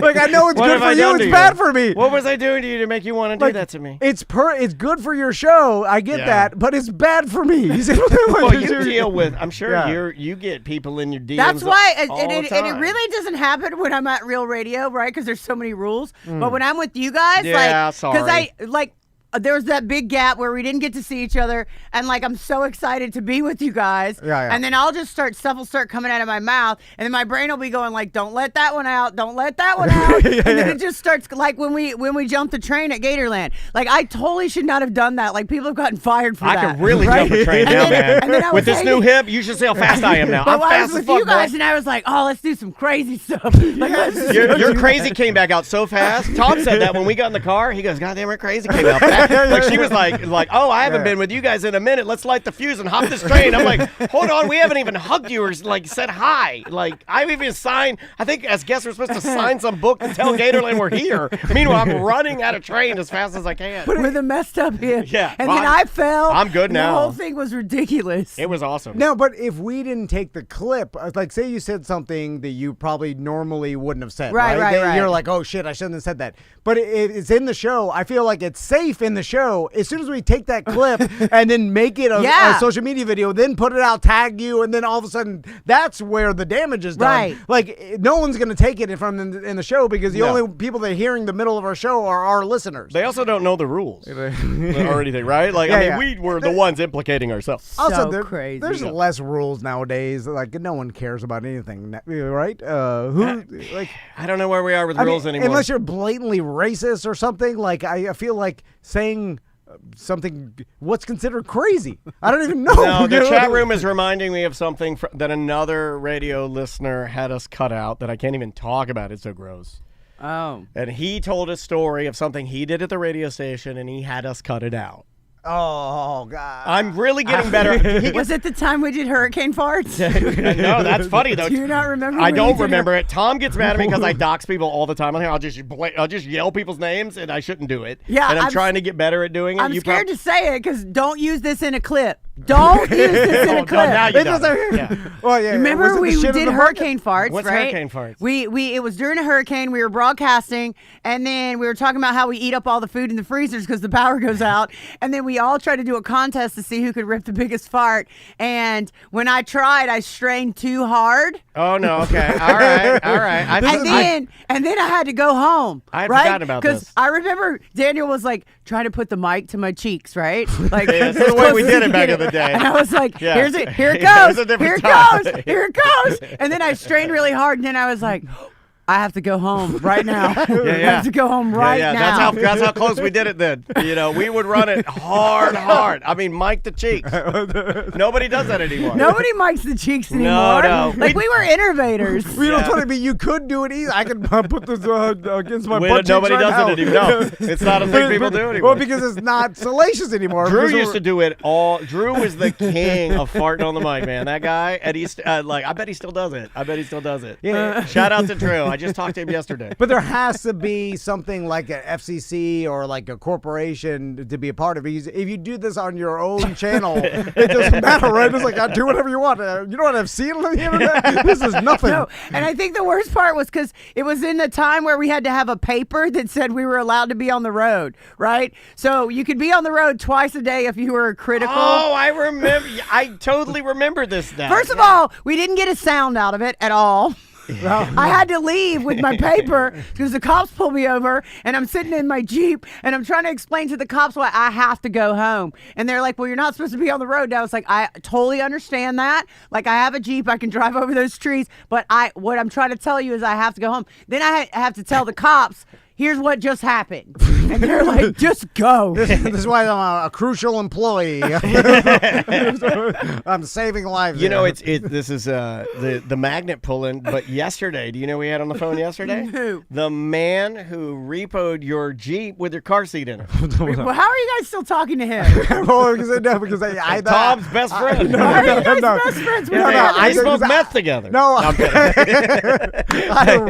like I know it's good for you, it's bad for me. What was I doing to you to make you want to do that to me? It's good for your show, I get that, but it's bad for me. Well, you deal with, I'm sure you get people in your DMs. That's why it really doesn't happen when I'm at Real Radio, right? Because there's so many rules. But when I'm with you guys, sorry. Because there was that big gap where we didn't get to see each other, and like, I'm so excited to be with you guys. Yeah. And then stuff will start coming out of my mouth, and then my brain will be going like, don't let that one out, don't let that one out. And then it just starts, like when we jumped the train at Gatorland. Like, I totally should not have done that. Like, people have gotten fired for that. I can really jump a train now, man. And then with this new hip, you should see how fast I am now. But I'm I fast was as with fuck, you guys, boy. and I was like, oh, let's do some crazy stuff. Your crazy came back out so fast. Tom said that when we got in the car. He goes, God damn it, crazy came out fast. Like, she was like, oh, I haven't been with you guys in a minute. Let's light the fuse and hop this train. I'm like, hold on, we haven't even hugged you or like said hi. Like, I've even signed, I think as guests we're supposed to sign some book to tell Gatorland we're here. Meanwhile, I'm running at a train as fast as I can. With a messed up hip. Yeah. And then I fell. I'm good now. The whole thing was ridiculous. It was awesome. No, but if we didn't take the clip, like, say you said something that you probably normally wouldn't have said. Right. You're like, oh shit, I shouldn't have said that. But it's in the show. I feel like it's safe in the show. As soon as we take that clip and then make it a social media video, then put it out, tag you, and then all of a sudden that's where the damage is done. Right. Like, no one's going to take it from in the show, because the only people that are hearing the middle of our show are our listeners. They also don't know the rules or anything, right? Like, we were the ones implicating ourselves. Also, crazy. There's less rules nowadays. Like, no one cares about anything, right? I don't know where we are with rules anymore. Unless you're blatantly racist or something. Like, I feel like saying something, what's considered crazy? I don't even know. No, the chat room is reminding me of something that another radio listener had us cut out that I can't even talk about. It's so gross. Oh. And he told a story of something he did at the radio station, and he had us cut it out. Oh, God. I'm really getting better. Was it the time we did hurricane farts? No, that's funny, though. Do you not remember? I don't remember it. Tom gets mad at me because I dox people all the time. I'll just yell people's names, and I shouldn't do it. Yeah, and I'm trying to get better at doing it. I'm scared to say it, because don't use this in a clip. Don't use this in a clip. now you don't. Well, yeah. Remember was it the we shit in did the hurricane farts, What's right? hurricane farts? It was during a hurricane. We were broadcasting, and then we were talking about how we eat up all the food in the freezers because the power goes out. And then we all tried to do a contest to see who could rip the biggest fart. And when I tried, I strained too hard. Oh no! Okay, all right. And then I had to go home. I had right? forgotten about this. Because I remember Daniel was like trying to put the mic to my cheeks, right? Like Yeah, that's the way we did it back in the day. And I was like, Yeah. Here it Yeah, goes, it's a different here it time. goes, here it goes. And then I strained really hard, and then I was like, I have to go home right now. I have to go home right now. That's how close we did it then. You know, we would run it hard. I mean, mic the cheeks. Nobody does that anymore. Nobody mics the cheeks anymore. No. Like we were innovators. You know what's funny? But you could do it easy. I could put this against my butt cheeks Nobody right does now. it anymore. No, it's not a thing people do anymore. Well, because it's not salacious anymore. Drew Because used to do it all. Drew was the king of farting on the mic, man. That guy, and he's I bet he still does it. Yeah. Shout out to Drew. I just talked to him yesterday. But there has to be something like an FCC or like a corporation to be a part of it. If you do this on your own channel, it doesn't matter, right? It's like, do whatever you want. You don't have seen on the internet. This is nothing. No, and I think the worst part was because it was in the time where we had to have a paper that said we were allowed to be on the road, right? So you could be on the road twice a day if you were critical. Oh, I remember. I totally remember this now. First of all, we didn't get a sound out of it at all. I had to leave with my paper because the cops pulled me over, and I'm sitting in my Jeep, and I'm trying to explain to the cops why I have to go home. And they're like, well, you're not supposed to be on the road. And I was like, I totally understand that. Like, I have a Jeep. I can drive over those trees. But what I'm trying to tell you is I have to go home. Then I have to tell the cops, here's what just happened. And they're like, just go. This is why I'm a crucial employee. I'm saving lives. You know, this is the magnet pulling. But yesterday, do you know who we had on the phone yesterday? Who? The man who repoed your Jeep with your car seat in it. Well, how are you guys still talking to him? Well, because I Tom's best friend. How are you guys best friends with him? They smoke meth together. No, I'm kidding.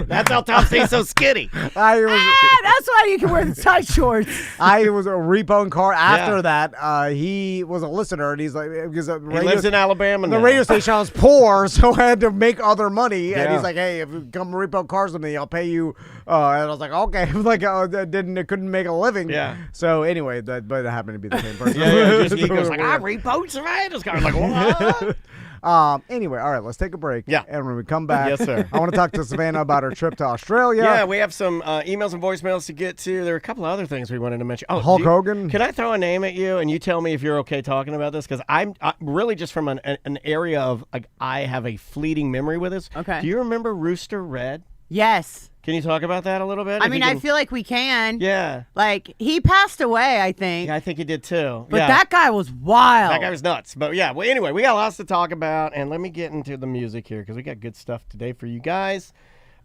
That's how Tom stays so skinny. That's why you can wear the tight shorts. I was a repoing car. After that, he was a listener, and he's like, because He lives in Alabama now. the radio station was poor, so I had to make other money. And Yeah. he's like, hey, if you come repo cars with me, I'll pay you. And I was like, okay. Like, couldn't make a living. Yeah. So anyway, but it happened to be the same person. Just he goes like, I repoed Savannah's car. I'm like, what? Anyway, all right, let's take a break. Yeah. And when we come back, Yes, sir. I want to talk to Savannah about her trip to Australia. Yeah, we have some emails and voicemails to get to. There are a couple of other things we wanted to mention. Oh, Hulk Hogan. Can I throw a name at you and you tell me if you're okay talking about this? Because I'm really just from an area of, like, I have a fleeting memory with this. Okay. Do you remember Rooster Red? Yes. Can you talk about that a little bit? I mean, I feel like we can. Yeah. Like, he passed away, I think. Yeah, I think he did too. But yeah. that guy was wild. That guy was nuts. But yeah, well, anyway, we got lots to talk about. And let me get into the music here because we got good stuff today for you guys.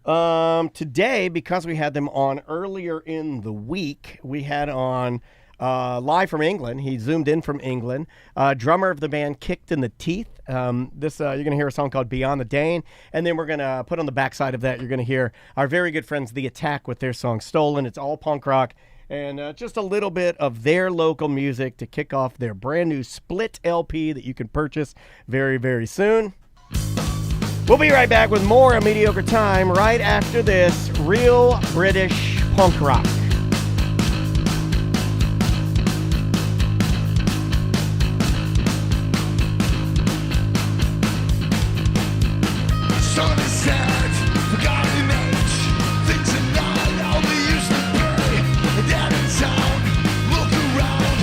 Today, because we had them on earlier in the week, we had on live from England. He zoomed in from England. Drummer of the band Kicked in the Teeth. You're going to hear a song called Beyond the Dane. And then we're going to put on the backside of that, you're going to hear our very good friends The Attack with their song Stolen. It's all punk rock. And just a little bit of their local music to kick off their brand new split LP that you can purchase very, very soon. We'll be right back with more of Mediocre Time right after this real British punk rock. Sun is set, forgotten age. Things are not how they used to be. Down in town, look around.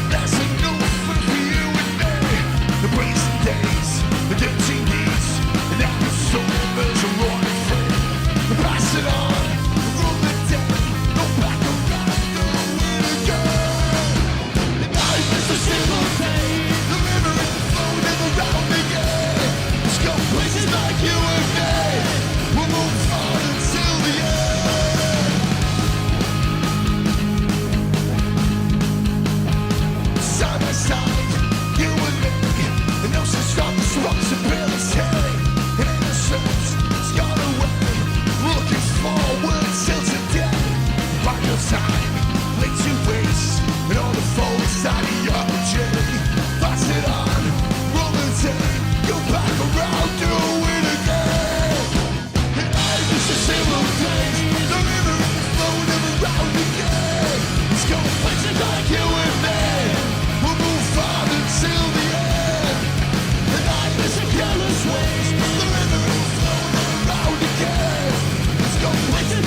There's a new thing for you and me. The brazen days, the dirty knees, and now the soul is a roaring free. Pass it on, rule the day, no back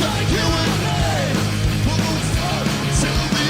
like you and me. We'll move on till the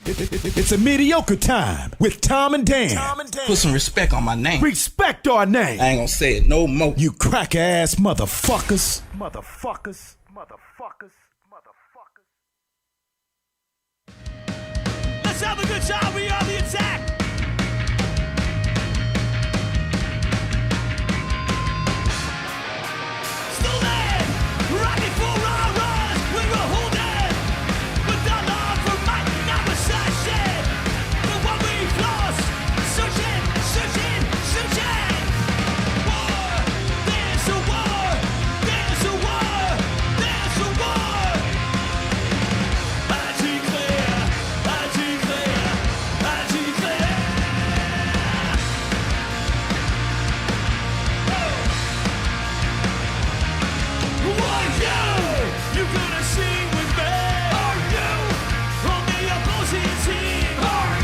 It's a mediocre time with Tom and Dan. Put some respect on my name. Respect our name. I ain't gonna say it no more. You crack ass motherfuckers. Let's have a good time. We are the attack. Still there. Right before our runs, we were holding. With the love for might, now we're searching. For what we've lost. Searching, searching, searching. War. There's a war. There's a war. There's a war. I declare. I declare. I declare. Are you gonna sing with me? Are you on the opposing team? Are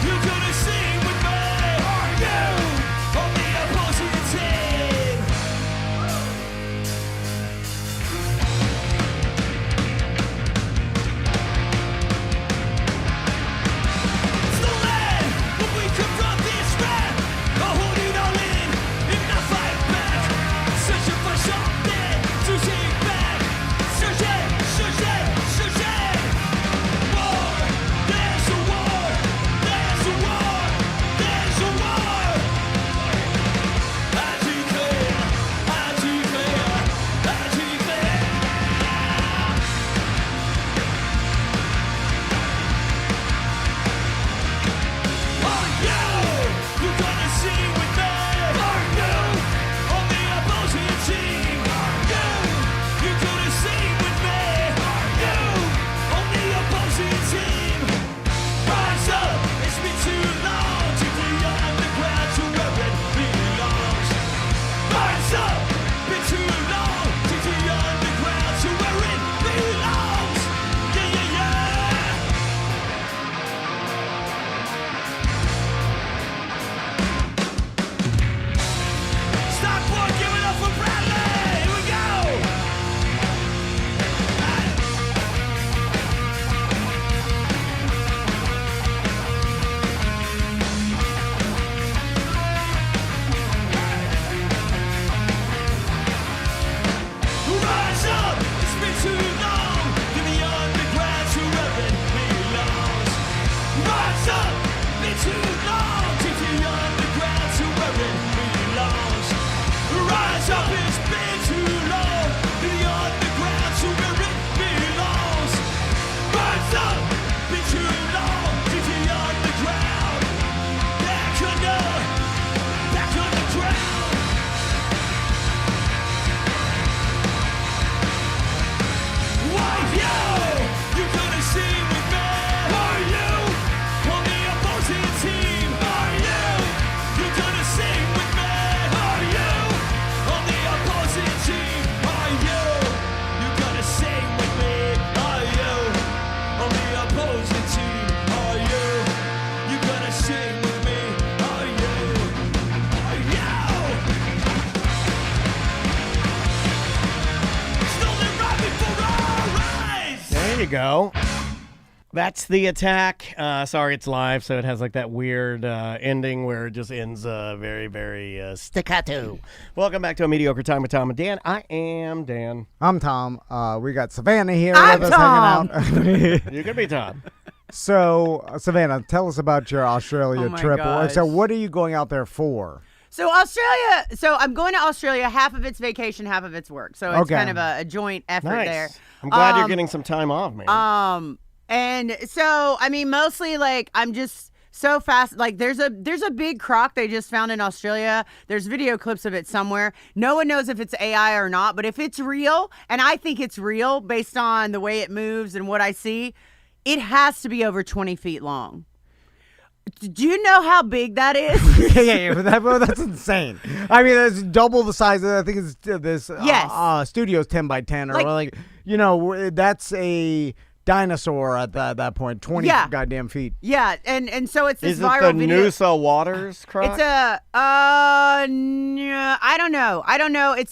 you gonna sing with me? Are you on the opposing team? Still there, when we confront this threat, holding all in not fight back, searching for something to take back, searching, searching, searching. War, there's a war, there's a war, there's a war. I declare, I declare, I declare. Are you gonna sing with me? Are you on the opposing team? Are you gonna sing with me? Are you on the opposing team? Rise up, it's been too long to be underground to where it belongs. Rise up, been too long to be underground to where it belongs. Yeah, yeah, yeah. Stop for giving up for Bradley. Here we go. Rise up, it's been too long to be underground to where it belongs. Rise up, been too long to be underground to where it belongs. Rise up, it's been too long to be underground to where it belongs. Rise up, been too long to be underground. Back underground. Why you gonna sing with me? Are you on the opposing team? Are you gonna sing with me? Are you on the opposing team? Are you gonna sing with me? Are you on the opposing team? Are you gonna sing with me? Are you? Stolen right before our eyes. There you go. That's the attack. Sorry, it's live, so it has like that weird ending where it just ends very, very staccato. Welcome back to A Mediocre Time with Tom and Dan. I am Dan. I'm Tom. We got Savannah here I'm with us Tom. hanging out. You could be Tom. So, Savannah, tell us about your Australia Oh my trip. gosh. So, what are you going out there for? So I'm going to Australia. Half of it's vacation, half of it's work. So it's Okay. kind of a joint effort Nice. there. I'm glad you're getting some time off, man. And so, I mean, mostly like I'm just so fast. Like there's a big croc they just found in Australia. There's video clips of it somewhere. No one knows if it's AI or not, but if it's real, and I think it's real based on the way it moves and what I see, it has to be over 20 feet long. Do you know how big that is? yeah, that's insane. I mean, that's double the size of, I think it's this Yes. studio's 10 by 10 or Like- that's a dinosaur at that point, 20 goddamn feet. Yeah, and so it's this Is it viral the video. Noosa Waters croc? It's a I don't know.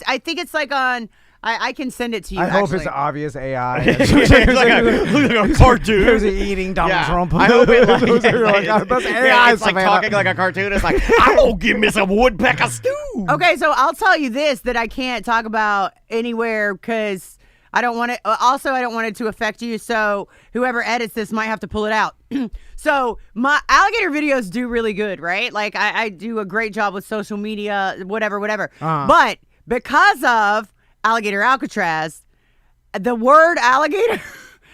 I think it's like on. I can send it to you. I hope actually. it's obvious AI. It's like a cartoon. There's an eating Donald Trump. I hope it like, that's AI, yeah, it's like Savannah. talking like a cartoon. It's like, I'm going to give me some woodpecker stew. Okay, so I'll tell you this that I can't talk about anywhere because I don't want it. Also, I don't want it to affect you. So whoever edits this might have to pull it out. So my alligator videos do really good, right? Like I do a great job with social media, whatever. But because of alligator Alcatraz, the word alligator,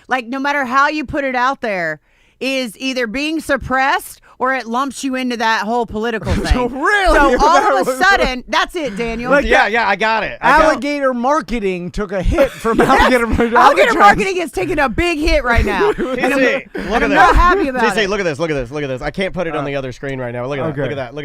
like no matter how you put it out there, is either being suppressed or it lumps you into that whole political thing. Really? So all of a sudden, that's it, Daniel. Like Yeah, I got it. Alligator marketing took a hit from alligator Alligator marketing is taking a big hit right now. Look at I'm not happy about it. Look at this. I can't put it on the other screen right now. Look at that. Okay. Look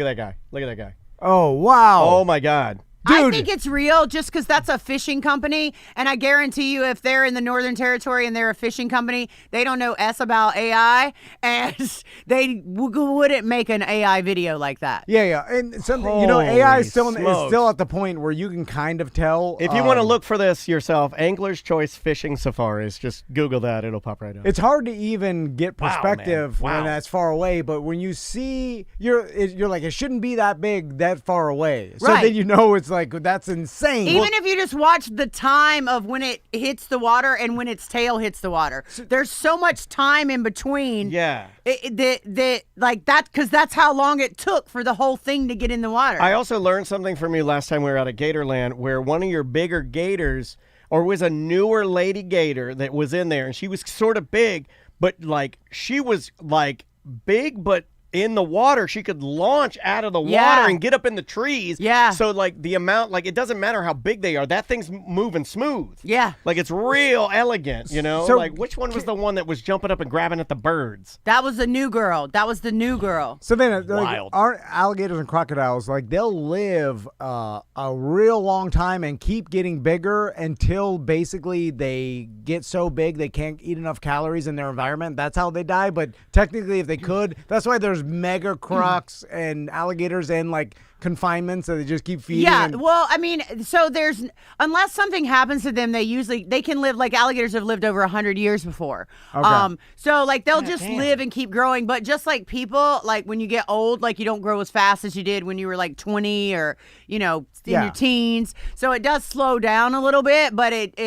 at that guy. Oh, wow. Oh, my God. I think it's real just because that's a fishing company. And I guarantee you, if they're in the Northern Territory and they're a fishing company, they don't know S about AI. And they wouldn't make an AI video like that. Yeah. And something, AI is Holy still at the point where you can kind of tell. If you want to look for this yourself, Angler's Choice Fishing Safaris, just Google that. It'll pop right up. It's hard to even get Wow, man. perspective Wow. when that's far away, but when you see, you're like, it shouldn't be that big, that far away. So Right. then you know it's like, that's insane. Even if you just watch the time of when it hits the water and when its tail hits the water, there's so much time in between. Yeah. Because that's how long it took for the whole thing to get in the water. I also learned something from you last time we were out at Gatorland, where one of your bigger gators, or was a newer lady gator that was in there, and she was sort of big, but like she was like big, but in the water, she could launch out of the water and get up in the trees. Yeah. So like the amount, like it doesn't matter how big they are, that thing's moving smooth. Yeah. Like it's real elegant, you know? So- like which one was the one that was jumping up and grabbing at the birds? That was the new girl. Savannah, Wild. our alligators and crocodiles, like they'll live a real long time and keep getting bigger until basically they get so big they can't eat enough calories in their environment. That's how they die. But technically, if they could, that's why there's mega crocs and alligators and like confinement, so they just keep feeding. Yeah, and- well, I mean, so there's, unless something happens to them, they can live, like alligators have lived over 100 years before. Okay. So like they'll just live and keep growing, but just like people, like when you get old, like you don't grow as fast as you did when you were like 20 or, in your teens. So it does slow down a little bit, but it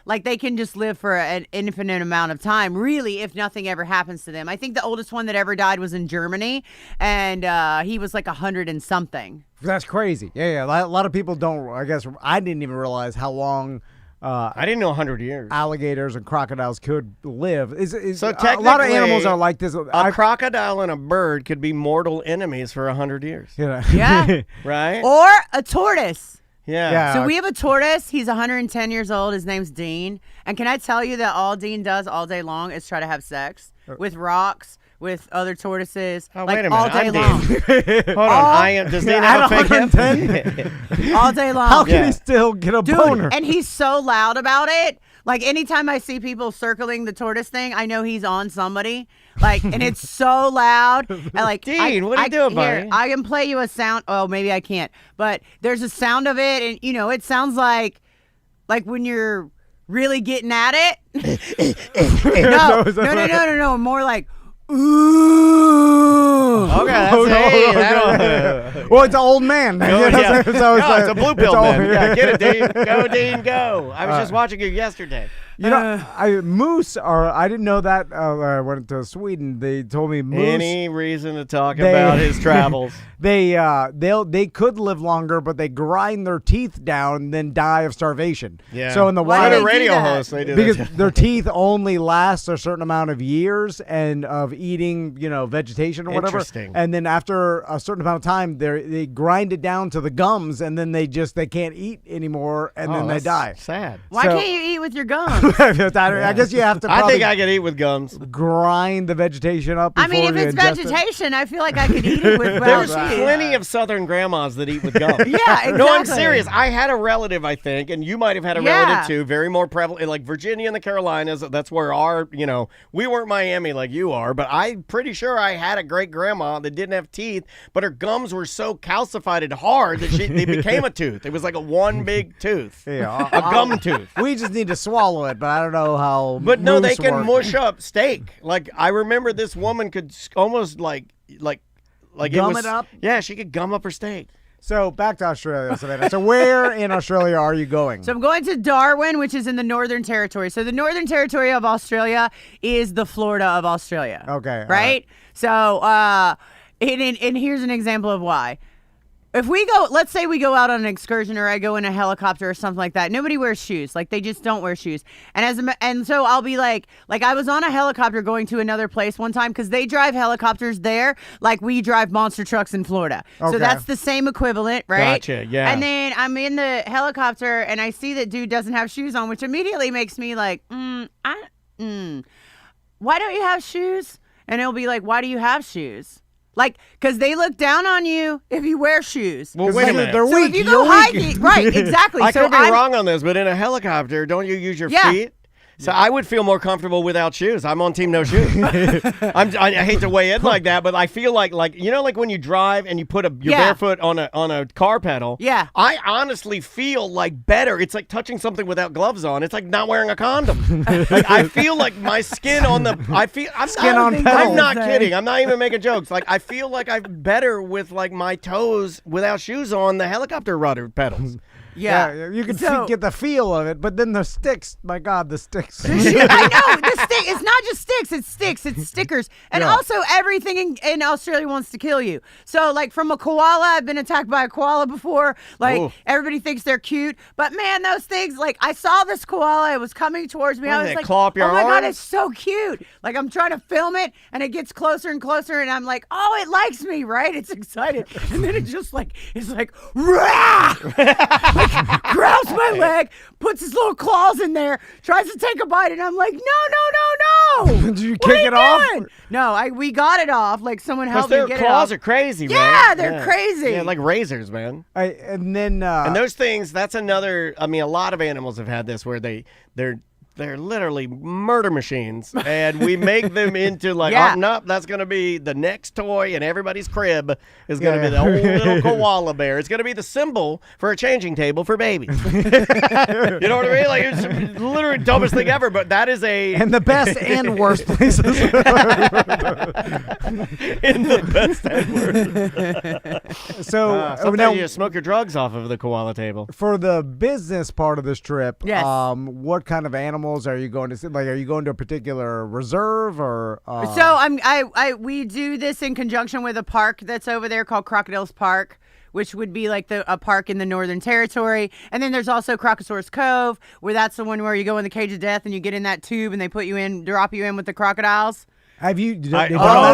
like they can just live for an infinite amount of time, really, if nothing ever happens to them. I think the oldest one that ever died was in Germany, and he was like 100 and something. That's crazy. Yeah. A lot of people don't. I guess I didn't even realize how long. I didn't know 100 years. Alligators and crocodiles could live. So a lot of animals are like this. A crocodile and a bird could be mortal enemies for 100 years. Yeah. Right? Or a tortoise. Yeah. So we have a tortoise. He's 110 years old. His name's Dean. And can I tell you that all Dean does all day long is try to have sex with rocks, with other tortoises, Oh, like wait a minute. all day I'm long. Dean. Hold on. Does Dean have a fake hip? All day long. How can he still get a Dude, boner? and he's so loud about it. Like anytime I see people circling the tortoise thing, I know he's on somebody. Like, and it's so loud. And like, Dean, what are you doing, here, buddy? I can play you a sound. Oh, maybe I can't. But there's a sound of it, and it sounds like when you're really getting at it. No. More like, ooh. Okay, well, it's an old man. Yeah. So It's a blue pill man. old- Yeah, get it, Dean. Go, Dean, go. I was just watching you yesterday. You know, moose are. I didn't know that. I went to Sweden. They told me moose. Any reason to talk about his travels? They could live longer, but they grind their teeth down and then die of starvation. Yeah. So in the Why wild, do they radio do that? hosts, they do because that. their teeth only last a certain amount of years and of eating, vegetation or whatever. Interesting. And then after a certain amount of time, they grind it down to the gums, and then they can't eat anymore, and then they that's die. Sad. Why So- can't you eat with your gums? I guess you have to. I Probably think I could eat with gums. grind the vegetation up. I mean, if before you it's ingest it. vegetation, I feel like I could eat it with There's teeth. plenty of Southern grandmas that eat with gums. Yeah, exactly. No, I'm serious. I had a relative, I think, and you might have had a Yeah. relative too, very more prevalent, like Virginia and the Carolinas. That's where we weren't Miami like you are, but I'm pretty sure I had a great grandma that didn't have teeth, but her gums were so calcified and hard that they became a tooth. It was like a one big tooth, Yeah, a gum tooth. We just need to swallow it, but I don't know how. But no, they moose can work. mush up steak. Like I remember this woman could almost like Gum it up? Yeah, she could gum up her steak. So back to Australia, Savannah. So where in Australia are you going? So I'm going to Darwin, which is in the Northern Territory. So the Northern Territory of Australia is the Florida of Australia. Okay, Right? So, and here's an example of why. If we go, let's say we go out on an excursion or I go in a helicopter or something like that, nobody wears shoes. Like they just don't wear shoes. And so I'll be like I was on a helicopter going to another place one time because they drive helicopters there like we drive monster trucks in Florida. Okay. So that's the same equivalent, right? Gotcha, yeah. And then I'm in the helicopter and I see that dude doesn't have shoes on, which immediately makes me like, why don't you have shoes? And it'll be like, why do you have shoes? Like, because they look down on you if you wear shoes. Well, wait a minute. They're So weak. if you go You're weak. hiking, right, exactly. I so could be I'm- wrong on this, but in a helicopter, don't you use your Yeah. feet? So I would feel more comfortable without shoes. I'm on team no shoes. I hate to weigh in like that, but I feel like when you drive and you put your Yeah. barefoot on a car pedal. Yeah. I honestly feel like better. It's like touching something without gloves on. It's like not wearing a condom. Like, I feel like my skin on the. I'm not kidding. I'm not even making jokes. Like I feel like I'm better with like my toes without shoes on the helicopter rudder pedals. Yeah. You can So- get the feel of it, but then the sticks. My God, the sticks. I know the stick. It's not just sticks. It's sticks. It's stickers. And Yeah. also, everything in Australia wants to kill you. So, like from a koala, I've been attacked by a koala before. Like Ooh. everybody thinks they're cute, but man, those things. Like I saw this koala. It was coming towards me. What, I did was it like, claw up your oh my God, arms? it's so cute. Like I'm trying to film it, and it gets closer and closer, and I'm like, oh, it likes me, right? It's excited, and then it's like, rah! Like, grabs my leg, puts his little claws in there, tries to take a bite, and I'm like, no. Did you What kick are it off? doing? No, we got it off. Like someone Because helped me their get claws it are off. crazy, man. Yeah, they're crazy. Yeah, like razors, man. And then And those things, that's another. I mean, a lot of animals have had this where they're literally murder machines, and we make them into like, Yeah. oh, no, that's going to be the next toy in everybody's crib is going to be the old little koala bear. It's going to be the symbol for a changing table for babies. You know what I mean? Like it's literally dumbest thing ever, but that is and the best and worst places. in the best and worst. So Sometimes now, you smoke your drugs off of the koala table. for the business part of this trip, Yes. What kind of animals are you going to see? Like, are you going to a particular reserve or? So we do this in conjunction with a park that's over there called Crocodiles Park, which would be like a park in the Northern Territory. And then there's also Crocosaurus Cove, where that's the one where you go in the cage of death and you get in that tube and they drop you in with the crocodiles. Have you? Yeah.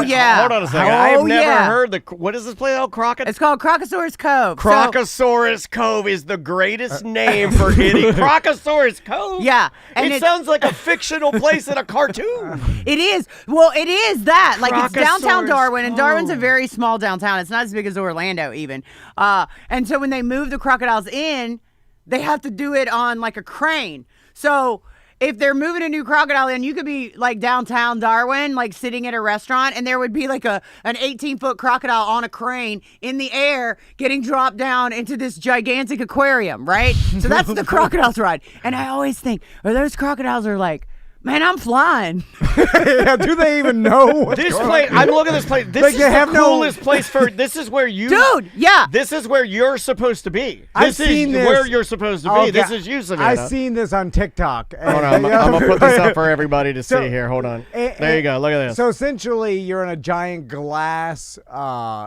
yeah. Hold on a second. Oh, I've never yeah. heard what is this place called? It's called Crocosaurus Cove. So- Crocosaurus Cove is the greatest name for any. Crocosaurus Cove? Yeah. And it sounds like a fictional place in a cartoon. It is. Well, it is that. Like, it's downtown Crocosaurus Darwin, and Darwin's a Cove. very small downtown. It's not as big as Orlando, even. And so when they move the crocodiles in, they have to do it on, like, a crane. So if they're moving a new crocodile in, you could be like downtown Darwin, like sitting at a restaurant, and there would be like an 18-foot crocodile on a crane in the air getting dropped down into this gigantic aquarium, right? So that's the crocodiles ride. And I always think, are those crocodiles are like, man, I'm flying. Yeah, do they even know? This place, I'm looking at this place. This is the coolest place for. This is where you, dude. Yeah, this is where you're supposed to be. I've seen this. Where you're supposed to be. Okay, This is you, Savannah. I've seen this on TikTok. Hold on, I'm gonna put this up for everybody to see here. Hold on. There you go. Look at this. So essentially, you're in a giant glass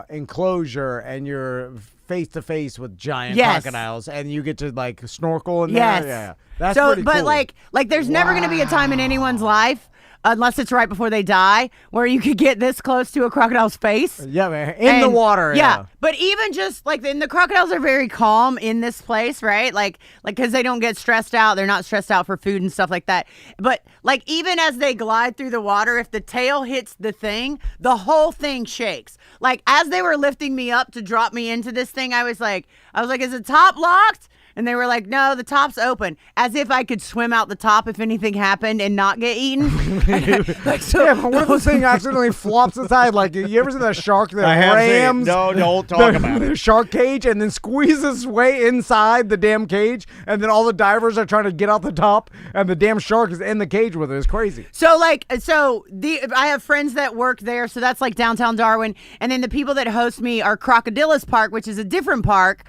enclosure, and you're face to face with giant crocodiles, and you get to like snorkel in there. Yeah, that's pretty but cool. like there's never going to be a time in anyone's life, unless it's right before they die, where you could get this close to a crocodile's face. Yeah, man, in the water. Yeah, but even just like the crocodiles are very calm in this place, right? Like because they don't get stressed out. They're not stressed out for food and stuff like that. But like even as they glide through the water, if the tail hits the thing, the whole thing shakes. Like as they were lifting me up to drop me into this thing, I was like, is the top locked? And they were like, no, the top's open. As if I could swim out the top if anything happened and not get eaten. Yeah, but what if this thing accidentally flops aside? Like, you ever seen that shark that rams don't talk about the shark cage and then squeezes way inside the damn cage, and then all the divers are trying to get out the top, and the damn shark is in the cage with it. It's crazy. So I have friends that work there, so that's like downtown Darwin, and then the people that host me are Crocodilus Park, which is a different park.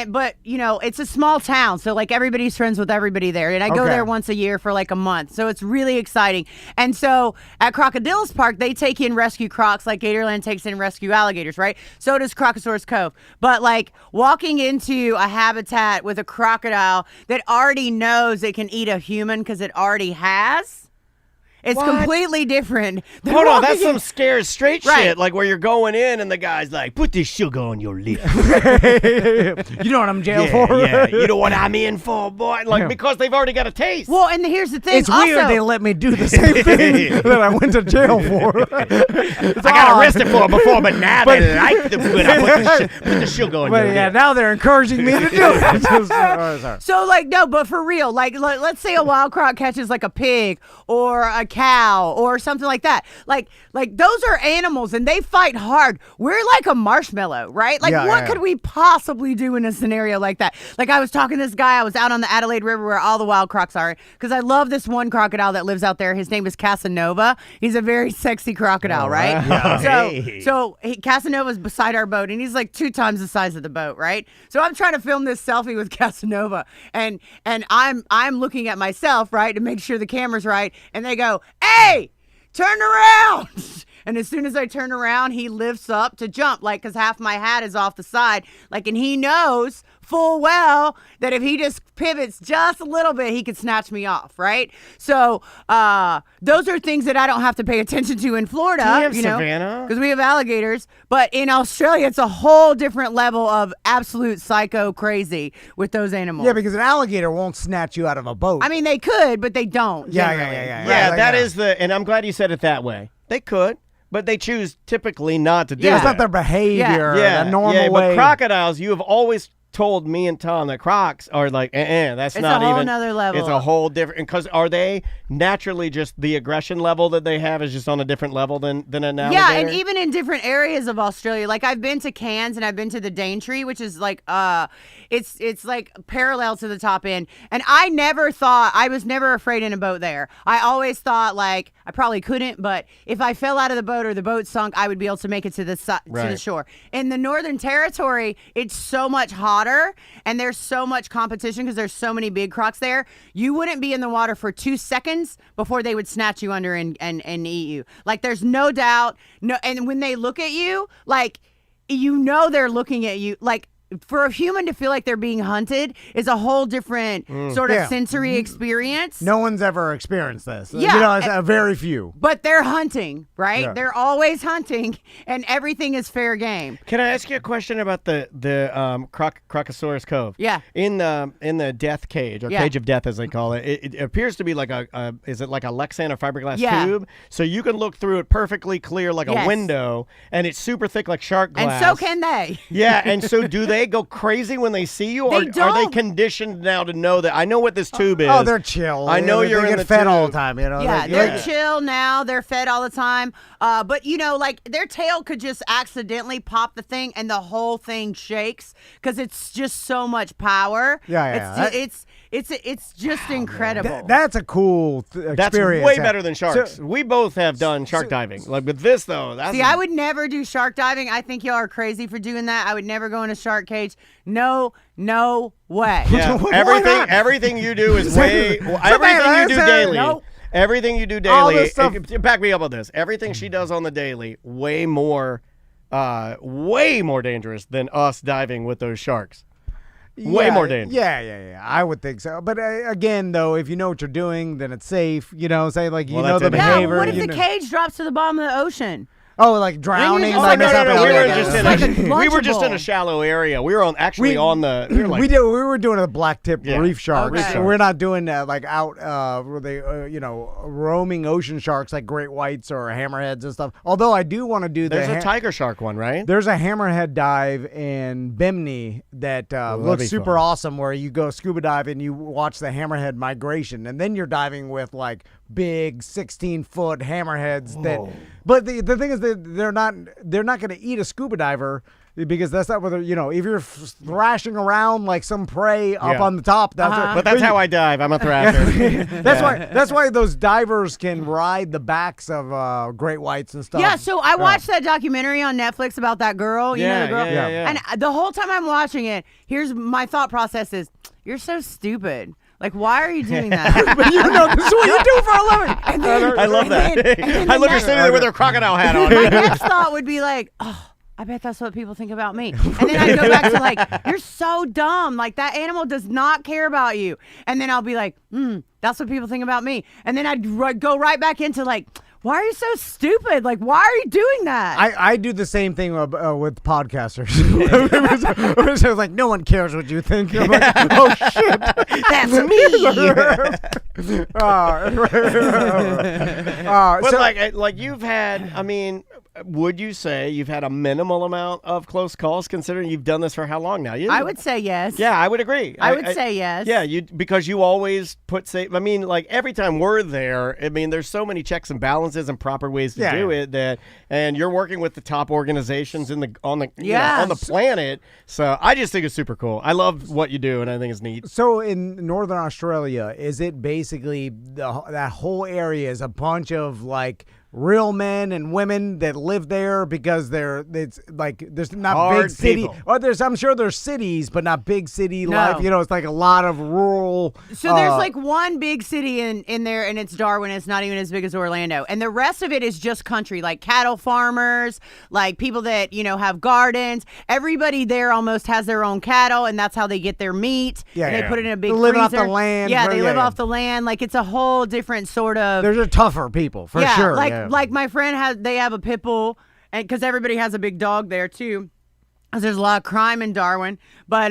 But you know, it's a small town, so like everybody's friends with everybody there, and I go there once a year for like a month, so it's really exciting. And so at Crocodilus Park, they take in rescue crocs like Gatorland takes in rescue alligators, right? So does Crocosaurus Cove. But like walking into a habitat with a crocodile that already knows it can eat a human because it already has. It's completely different. Hold on, that's some scared straight shit. Like where you're going in and the guy's like, put this sugar on your lips. You know what I'm in jail for? Yeah, you know what I'm in for, boy. Like because they've already got a taste. Well, and here's the thing. It's weird they let me do the same thing that I went to jail for. I got arrested for it before, but now they like the food. I put the sugar on your lips. Now they're encouraging me to do it. So like no, but for real, like let's say a wild croc catches like a pig or a cow or something like that. Like those are animals and they fight hard. We're like a marshmallow, right? Like what could we possibly do in a scenario like that? Like I was talking to this guy, I was out on the Adelaide River where all the wild crocs are, because I love this one crocodile that lives out there. His name is Casanova. He's a very sexy crocodile, right? Yeah. So Casanova's beside our boat and he's like 2 times the size of the boat, right? So I'm trying to film this selfie with Casanova and I'm looking at myself, right, to make sure the camera's right, and they go, "Hey, turn around." And as soon as I turn around, he lifts up to jump, like, because half my hat is off the side. Like, and he knows full well that if he just pivots just a little bit, he could snatch me off, right? So those are things that I don't have to pay attention to in Florida, Savannah, because we have alligators. But in Australia, it's a whole different level of absolute psycho crazy with those animals. Yeah, because an alligator won't snatch you out of a boat. I mean, they could, but they don't. Yeah, that is and I'm glad you said it that way. They could. But they choose typically not to do that. It's not their behavior, the normal way. But crocodiles, you have always told me and Tom that crocs are like, that's it's not even. It's a whole another level. It's a whole different, because are they naturally just the aggression level that they have is just on a different level than an alligator? Yeah, and even in different areas of Australia. Like I've been to Cairns and I've been to the Daintree, which is like, it's like parallel to the top end. And I was never afraid in a boat there. I always thought like, I probably couldn't, but if I fell out of the boat or the boat sunk, I would be able to make it to the to the shore. In the Northern Territory, it's so much hotter and there's so much competition because there's so many big crocs there. You wouldn't be in the water for 2 seconds before they would snatch you under and eat you. Like there's no doubt. No, and when they look at you, like, you know, they're looking at you like, for a human to feel like they're being hunted is a whole different sort of sensory experience. No one's ever experienced this. Yeah. It's very few. But they're hunting, right? Yeah. They're always hunting, and everything is fair game. Can I ask you a question about the Crocosaurus Cove? Yeah. In the death cage, or cage of death as they call it, it appears to be like is it like a Lexan or fiberglass tube? So you can look through it perfectly clear like a window, and it's super thick like shark glass. And so can they. Yeah, and so do they they go crazy when they see you, or They are they don't. conditioned now to know that I know what this tube is? Oh, they're chill. I know they you're in get the fed tube. all the time. You know. Yeah, Like, they're chill now. They're fed all the time. But like their tail could just accidentally pop the thing, and the whole thing shakes because it's just so much power. Yeah. It's just incredible. That's a cool That's experience. way better than sharks. So- We both have done shark diving. Like with this though, that's See, I would never do shark diving. I think y'all are crazy for doing that. I would never go in a shark cage. No way. Yeah, everything you do is way everything you do daily. Nope. Everything you do All daily. this stuff- Back me up on this. Everything she does on the daily, way more dangerous than us diving with those sharks. Way more dangerous. Yeah. I would think so. But again, though, if you know what you're doing, then it's safe. You know, say like you Well, know that's the it. Yeah, behavior. what if you the know. cage drops to the bottom of the ocean? Oh, like drowning. just Oh, like no, mess up we were everything. just in like a we were just in Lunchable. a shallow area. We were on we were like we were doing a black tip Yeah. reef sharks. Okay. So we're not doing like out where they roaming ocean sharks like great whites or hammerheads and stuff. Although I do want to do there's a tiger shark one, right? There's a hammerhead dive in Bimini that that'd looks be super fun. awesome, where you go scuba dive and you watch the hammerhead migration, and then you're diving with like big 16-foot hammerheads. But the thing is that they're not going to eat a scuba diver. Because that's not whether if you're thrashing around like some prey up Yeah. on the top. That's But that's how I dive. I'm a thrasher. That's why those divers can ride the backs of great whites and stuff. Yeah, so I watched that documentary on Netflix about that girl. You know the girl? Yeah. And the whole time I'm watching it, here's my thought process is, you're so stupid. Like, why are you doing that? But this is what you do for a living. And then- I love that. and then I love her next- sitting there with her crocodile hat on. My next thought would be like, oh, I bet that's what people think about me. And then I'd go back to like, you're so dumb. Like, that animal does not care about you. And then I'll be like, that's what people think about me. And then I'd go right back into like, why are you so stupid? Like, why are you doing that? I do the same thing with podcasters. I was like, no one cares what you think. I'm like, oh shit, That's me. But like you've had, I mean, would you say you've had a minimal amount of close calls considering you've done this for how long now? I would say yes. Yeah, I would agree. I would say yes. Yeah, because you always put safe. I mean, like every time we're there, I mean, there's so many checks and balances and proper ways to do it and you're working with the top organizations on the planet. So I just think it's super cool. I love what you do, and I think it's neat. So in Northern Australia, is it basically that whole area is a bunch of like real men and women that live there because it's like there's not Hard big city people. or I'm sure there's cities but not big city No. life, it's like a lot of rural. So there's like one big city in there, and it's Darwin. It's not even as big as Orlando. And the rest of it is just country, like cattle farmers, like people that, have gardens. Everybody there almost has their own cattle, and that's how they get their meat. Yeah, and they yeah. put it in a big They live off freezer. the land. Yeah, they Yeah, live yeah. off the land. Like, it's a whole different sort of... There's a tougher people for yeah, sure. Like my friend they have a pit bull, and because everybody has a big dog there too. 'Cause there's a lot of crime in Darwin, but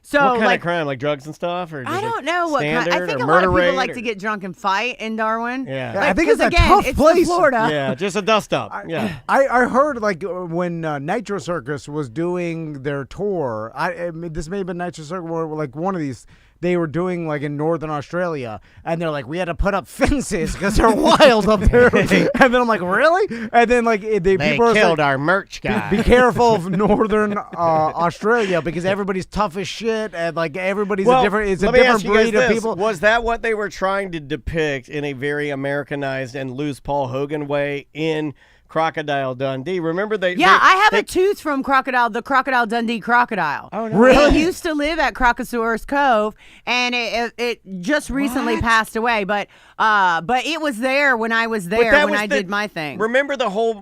so What kind like of crime, like drugs and stuff, or just I don't like know what kind. I standard think or a lot of murder people rate, like or- to get drunk and fight in Darwin. Yeah. Like, I think 'cause it's a again, tough it's place. Florida. Yeah, just a dust up. Yeah. I heard like when Nitro Circus was doing their tour. I mean, this may have been Nitro Circus or like one of these. They were doing like in Northern Australia, and they're like, we had to put up fences because they're wild up there. And then I'm like, really? And then like They people are killed like, our merch guy. be careful of Northern Australia because everybody's tough as shit, and like everybody's a different. It's a let me different ask you guys breed of this. people. Was that what they were trying to depict in a very Americanized and loose Paul Hogan way in Crocodile Dundee? Remember I have a tooth from the Crocodile Dundee crocodile. Oh, no. Really? It used to live at Crocosaurus Cove, and it just recently passed away. But it was there when I was there when I did my thing. Remember the whole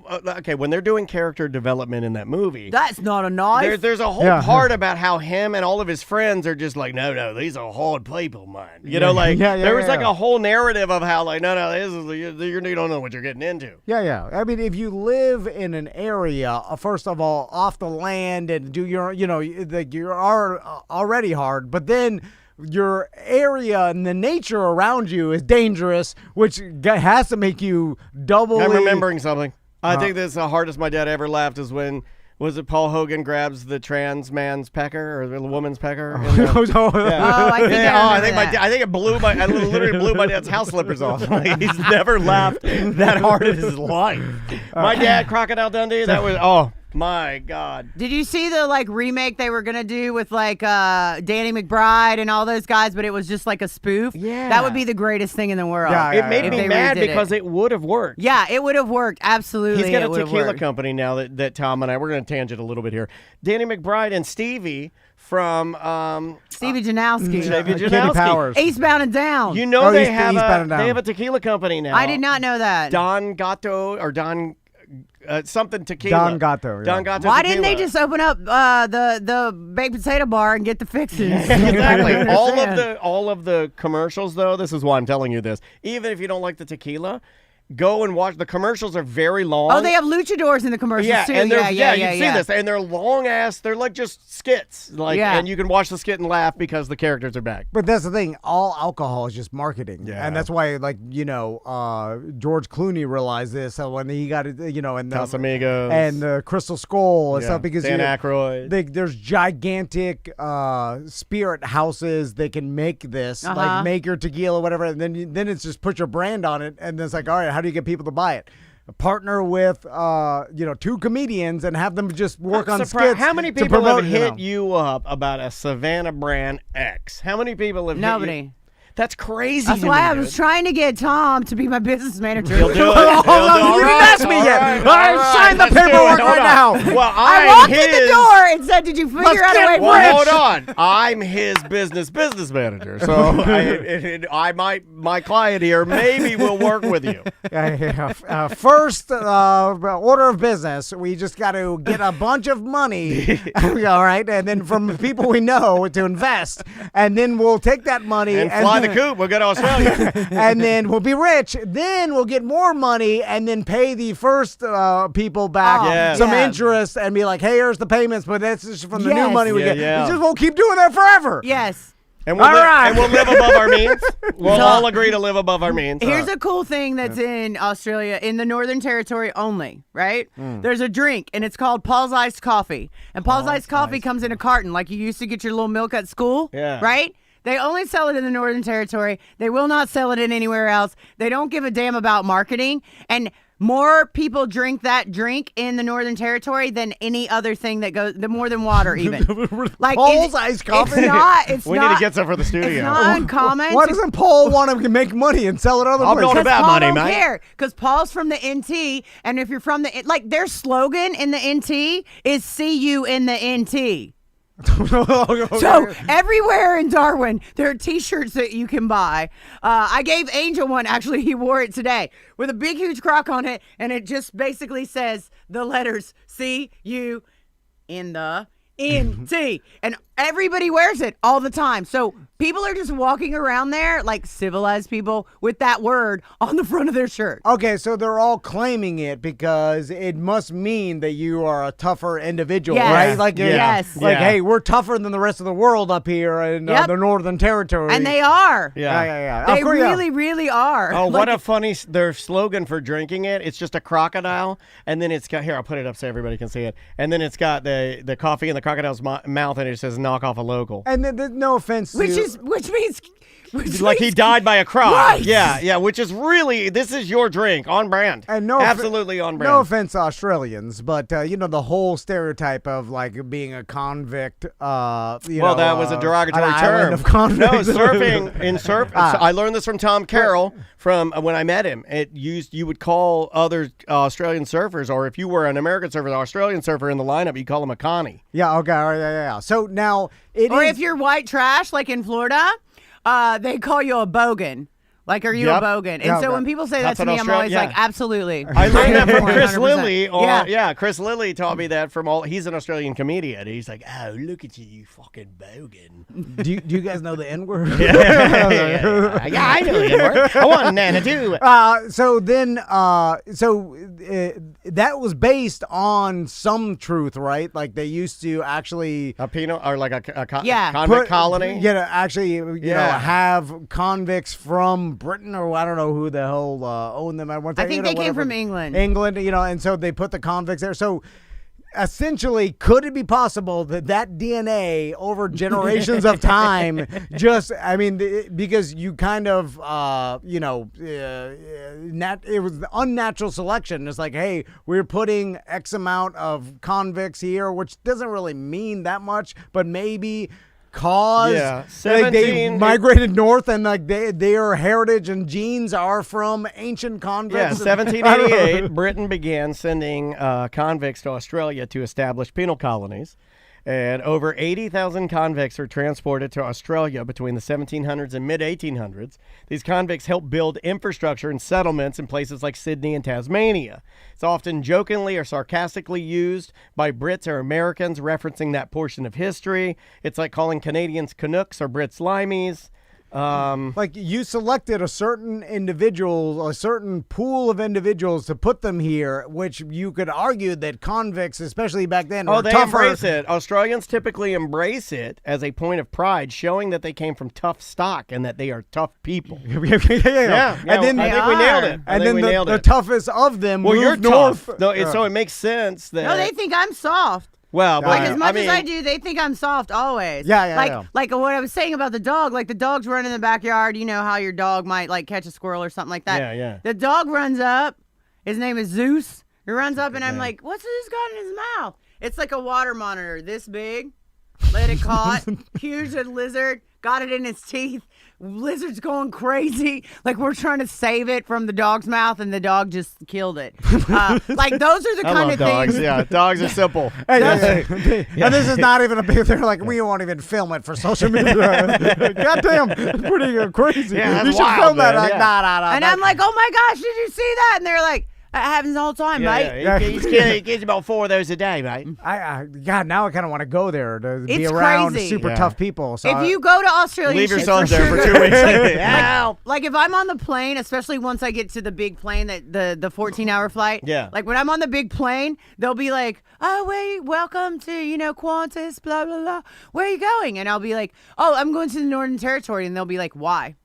when they're doing character development in that movie. That's not a knife. There's a whole part about how him and all of his friends are just like, no, these are hard people, man. There was like a whole narrative of how like, no, this is you don't know what you're getting into. Yeah. I mean, if you live in an area, first of all, off the land and do your, like you're already hard, but then your area and the nature around you is dangerous, which has to make you double. I'm remembering something. I think that's the hardest my dad ever laughed is when Was it Paul Hogan grabs the trans man's pecker or the woman's pecker? I think I think it blew I literally blew my dad's house slippers off. Like, he's never laughed that hard in his life. My dad, Crocodile Dundee, that was my God. Did you see the remake they were gonna do with Danny McBride and all those guys, but it was just like a spoof? Yeah. That would be the greatest thing in the world. It made me mad because it would have worked. Yeah, it would have worked. Absolutely. He's got a tequila company now that Tom and I, we're going to tangent a little bit here. Danny McBride and Stevie from Stevie Janowski. Katie Powers. Eastbound and Down. You know they have Eastbound and Down. a tequila company now. I did not know that. Don Gatto or Don something tequila. Don Gatto. Yeah. Don Gatto. Why tequila. didn't they just open up the baked potato bar and get the fixings? Exactly. all of the commercials, though, this is why I'm telling you this. Even if you don't like the tequila, go and watch. The commercials are very long. Oh, they have luchadors in the commercials too. And Yeah, you've seen this, and they're long ass. They're like just skits, and you can watch the skit and laugh because the characters are back. But that's the thing. All alcohol is just marketing, and that's why, George Clooney realized this when he got it, and Casamigos and Crystal Skull and stuff because Dan Aykroyd. There's gigantic spirit houses that can make this, like make your tequila, whatever, and then it's just put your brand on it, and then it's like, all right, how do you get people to buy it? Partner with 2 comedians and have them just work on skits. How many people have hit you up about a Savannah brand X? How many people have Nobody. hit you? That's crazy. That's why I was trying to get Tom to be my business manager. He'll do it. You didn't ask me yet. I signed the paperwork right now. Well, I walked in the door and said, "Did you figure out a way for it?" Hold on. I'm his business manager, so my client here maybe will work with you. First order of business, we just got to get a bunch of money, all right, and then from people we know to invest, and then we'll take that money and fly the coop. We'll go to Australia. And then we'll be rich. Then we'll get more money and then pay the first people back some interest and be like, hey, here's the payments, but that's just from the new money we get. Yeah. We just won't keep doing that forever. Yes. And we'll live above our means. We'll all agree to live above our means. Here's a cool thing that's in Australia, in the Northern Territory only, right? There's a drink, and it's called Paul's Iced Coffee. And Paul's Iced Coffee comes in a carton, like you used to get your little milk at school, right? They only sell it in the Northern Territory. They will not sell it in anywhere else. They don't give a damn about marketing. And more people drink that drink in the Northern Territory than any other thing that goes, more than water even. Like Paul's Iced Coffee? We need to get some for the studio. It's not uncommon. Why doesn't Paul want to make money and sell it other places? I'm not about Paul money, don't man. care, because Paul's from the NT, and if you're from the, their slogan in the NT is "See you in the NT." So everywhere in Darwin, there are T-shirts that you can buy. I gave Angel one. Actually, he wore it today with a big, huge crock on it, and it just basically says the letters "C U in the NT," and everybody wears it all the time. So people are just walking around there like civilized people with that word on the front of their shirt. Okay, so they're all claiming it because it must mean that you are a tougher individual, right? Like, hey, we're tougher than the rest of the world up here in the Northern Territory. And they are. Yeah. They really are. Oh, what a funny, their slogan for drinking it. It's just a crocodile, and then it's got, here, I'll put it up so everybody can see it. And then it's got the coffee in the crocodile's mouth, and it says, knock off a local. And then, no offense to... Which means like he died by a croc. Right. Yeah, which is really, this is your drink, on brand. And absolutely on brand. No offense to Australians, but the whole stereotype of like being a convict. That was a derogatory term. Of convicts. No, surfing. I learned this from Tom Carroll from when I met him. You would call other Australian surfers, or if you were an American surfer, an Australian surfer in the lineup, you call him a Connie. Yeah. Okay. Yeah. So now if you're white trash, like in Florida. They call you a bogan. Like, are you a bogan? And so when people say that to me, I'm always like, absolutely. I learned that from Chris Lilly. Chris Lilly taught me that from he's an Australian comedian. He's like, oh, look at you fucking bogan. Do you guys know the N-word? Yeah, I know the N-word. I want Nana too. That was based on some truth, right? Like they used to actually a penal or like a convict colony. Yeah, actually, have convicts from Britain or I don't know who the hell owned them at one time. I think they came from England. England, and so they put the convicts there. So essentially, could it be possible that DNA over generations of time because you kind of, it was unnatural selection. It's like, hey, we're putting X amount of convicts here, which doesn't really mean that much, but maybe cause they migrated north and like their heritage and genes are from ancient convicts. Yeah, 1788, Britain began sending convicts to Australia to establish penal colonies. And over 80,000 convicts were transported to Australia between the 1700s and mid-1800s. These convicts helped build infrastructure and settlements in places like Sydney and Tasmania. It's often jokingly or sarcastically used by Brits or Americans, referencing that portion of history. It's like calling Canadians Canucks or Brits Limeys. Like you selected a certain individual, a certain pool of individuals to put them here, which you could argue that convicts, especially back then, were they tougher. Embrace it. Australians typically embrace it as a point of pride, showing that they came from tough stock and that they are tough people. Yeah. And then I think we nailed it. And then the toughest of them moved north. Tough. No, so it makes sense that. No, they think I'm soft. Well, like as much as I do, they think I'm soft always. Like what I was saying about the dog, like the dog's running in the backyard. You know how your dog might like catch a squirrel or something like that. Yeah. The dog runs up. His name is Zeus. He runs up and I'm like, what's this got in his mouth? It's like a water monitor this big. Let it caught. Huge lizard. Got it in its teeth. Lizard's going crazy. Like we're trying to save it from the dog's mouth, and the dog just killed it. Like those are the kind of dogs. things. Yeah, dogs are simple. And this is not even a big. They're like, we won't even film it for social media. Goddamn, it's pretty crazy. Yeah, you should wild, film that. man. Like, nah. And I'm like, oh my gosh, did you see that? And they're like, that happens all the time, mate. Yeah. He gets about 4 of those a day, mate. God, now I kind of want to go there to be It's around crazy. super tough people. So If you go to Australia, Leave you your should sons there for 2 weeks. like if I'm on the plane, especially once I get to the big plane, that the 14-hour flight. Yeah. Like when I'm on the big plane, they'll be like, "Oh wait, welcome to Qantas, blah blah blah. Where are you going?" And I'll be like, "Oh, I'm going to the Northern Territory," and they'll be like, "Why?"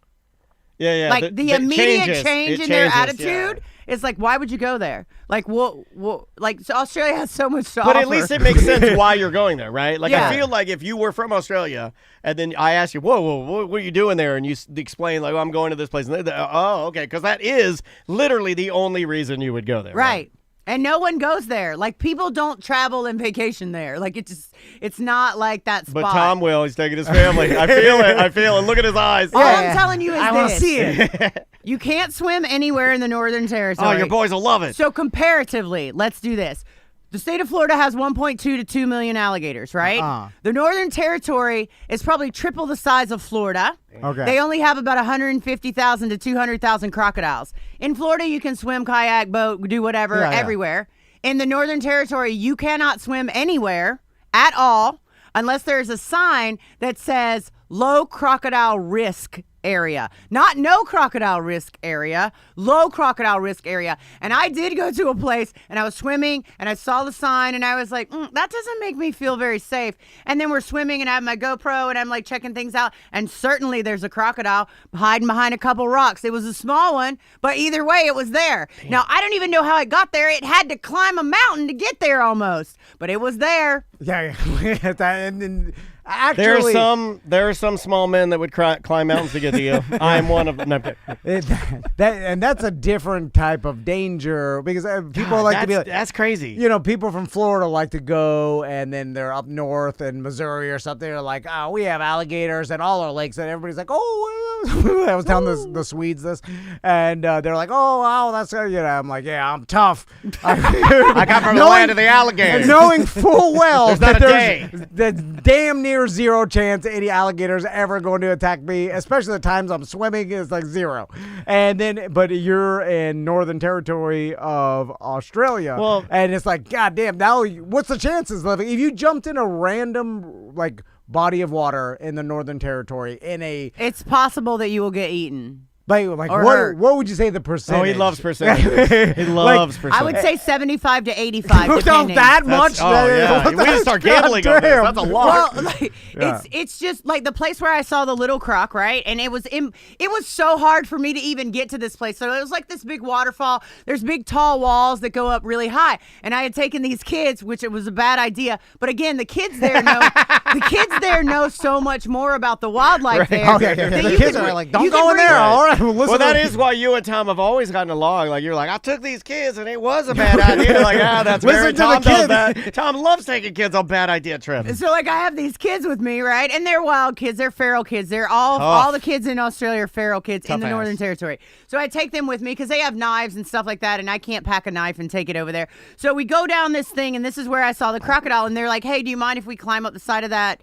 Yeah. Like the immediate change in their attitude. Yeah. It's like, why would you go there? Like, so Australia has so much to But offer. at least it makes sense why you're going there, right? Like, Yeah. I feel like if you were from Australia and then I asked you, whoa, what are you doing there? And you explain, like, I'm going to this place. And oh, okay, because that is literally the only reason you would go there. Right. And no one goes there. Like, people don't travel and vacation there. Like, it's not like that spot. But Tom will. He's taking his family. I feel it. I feel it. Look at his eyes. All I'm telling you is I want to see it. You can't swim anywhere in the Northern Territory. Oh, your boys will love it. So comparatively, let's do this. The state of Florida has 1.2 to 2 million alligators, right? The Northern Territory is probably triple the size of Florida. Okay. They only have about 150,000 to 200,000 crocodiles. In Florida, you can swim, kayak, boat, do whatever, everywhere. In the Northern Territory, you cannot swim anywhere at all unless there's a sign that says low crocodile risk area. Not no crocodile risk area, low crocodile risk area. And I did go to a place and I was swimming and I saw the sign and I was like, that doesn't make me feel very safe. And then we're swimming and I have my GoPro and I'm like checking things out. And certainly there's a crocodile hiding behind a couple rocks. It was a small one, but either way it was there. Damn. Now, I don't even know how it got there. It had to climb a mountain to get there almost, but it was there. Yeah. And actually, there are some small men that would climb mountains to get to you. I am one of them. No, and that's a different type of danger because people like to be like, that's crazy. You know, people from Florida like to go and then they're up north in Missouri or something. They're like, oh, we have alligators and all our lakes, and everybody's like, oh, I was telling the Swedes this, and they're like, oh, wow, that's I'm like, yeah, I'm tough. I come from the land of the alligators, knowing full well there's that not a day. there's damn near zero chance any alligators ever going to attack me, especially the times I'm swimming is like zero. And then, but you're in Northern Territory of Australia, and it's like, goddamn, now what's the chances? If you jumped in a random like body of water in the Northern Territory it's possible that you will get eaten. Like Or her. what would you say the percentage? Oh, he loves percentages. He loves percentages. I would say 75 to 85. No, depending. that much? Oh, yeah. We just start gambling on this. That's a lot. Well, it's just like the place where I saw the little croc, right? And it was so hard for me to even get to this place. So it was like this big waterfall. There's big tall walls that go up really high. And I had taken these kids, which it was a bad idea. But again, the kids there know so much more about the wildlife there. Okay. The kids are like, don't go in there. All right. Well, that is why you and Tom have always gotten along. Like, you're like, I took these kids and it was a bad idea. Like, that's very Tom does that. Tom loves taking kids on bad idea trips. So, like, I have these kids with me, right? And they're wild kids. They're feral kids. They're all the kids in Australia are feral kids in the Northern Territory. So I take them with me because they have knives and stuff like that, and I can't pack a knife and take it over there. So we go down this thing, and this is where I saw the crocodile, and they're like, hey, do you mind if we climb up the side of that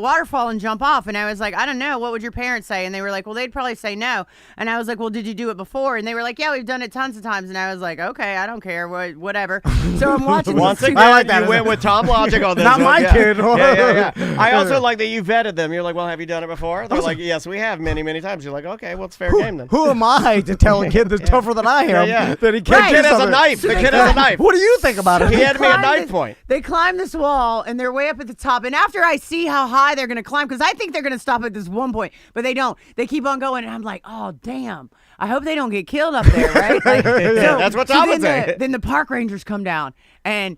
waterfall and jump off? And I was like, I don't know, what would your parents say? And they were like, well, they'd probably say no. And I was like, well, did you do it before? And they were like, yeah, we've done it tons of times. And I was like, okay, I don't care, whatever. So I'm watching once again, I like that. you went with Tom logic on this. Not my kid. Yeah. I also like that you vetted them. You're like, well, have you done it before? They're like, yes, we have many times. You're like, okay, well, it's fair game then. Who am I to tell a kid that's tougher than I am that he can't The kid has a knife. The kid has a knife. What do you think about it? He had me at knife point. They climb this wall, and they're way up at the top. And after I see how high they're going to climb, because I think they're going to stop at this one point, but they don't. They keep on going, and I'm like, oh, damn. I hope they don't get killed up there, right? Like, that's what Tom would say. Then the park rangers come down, and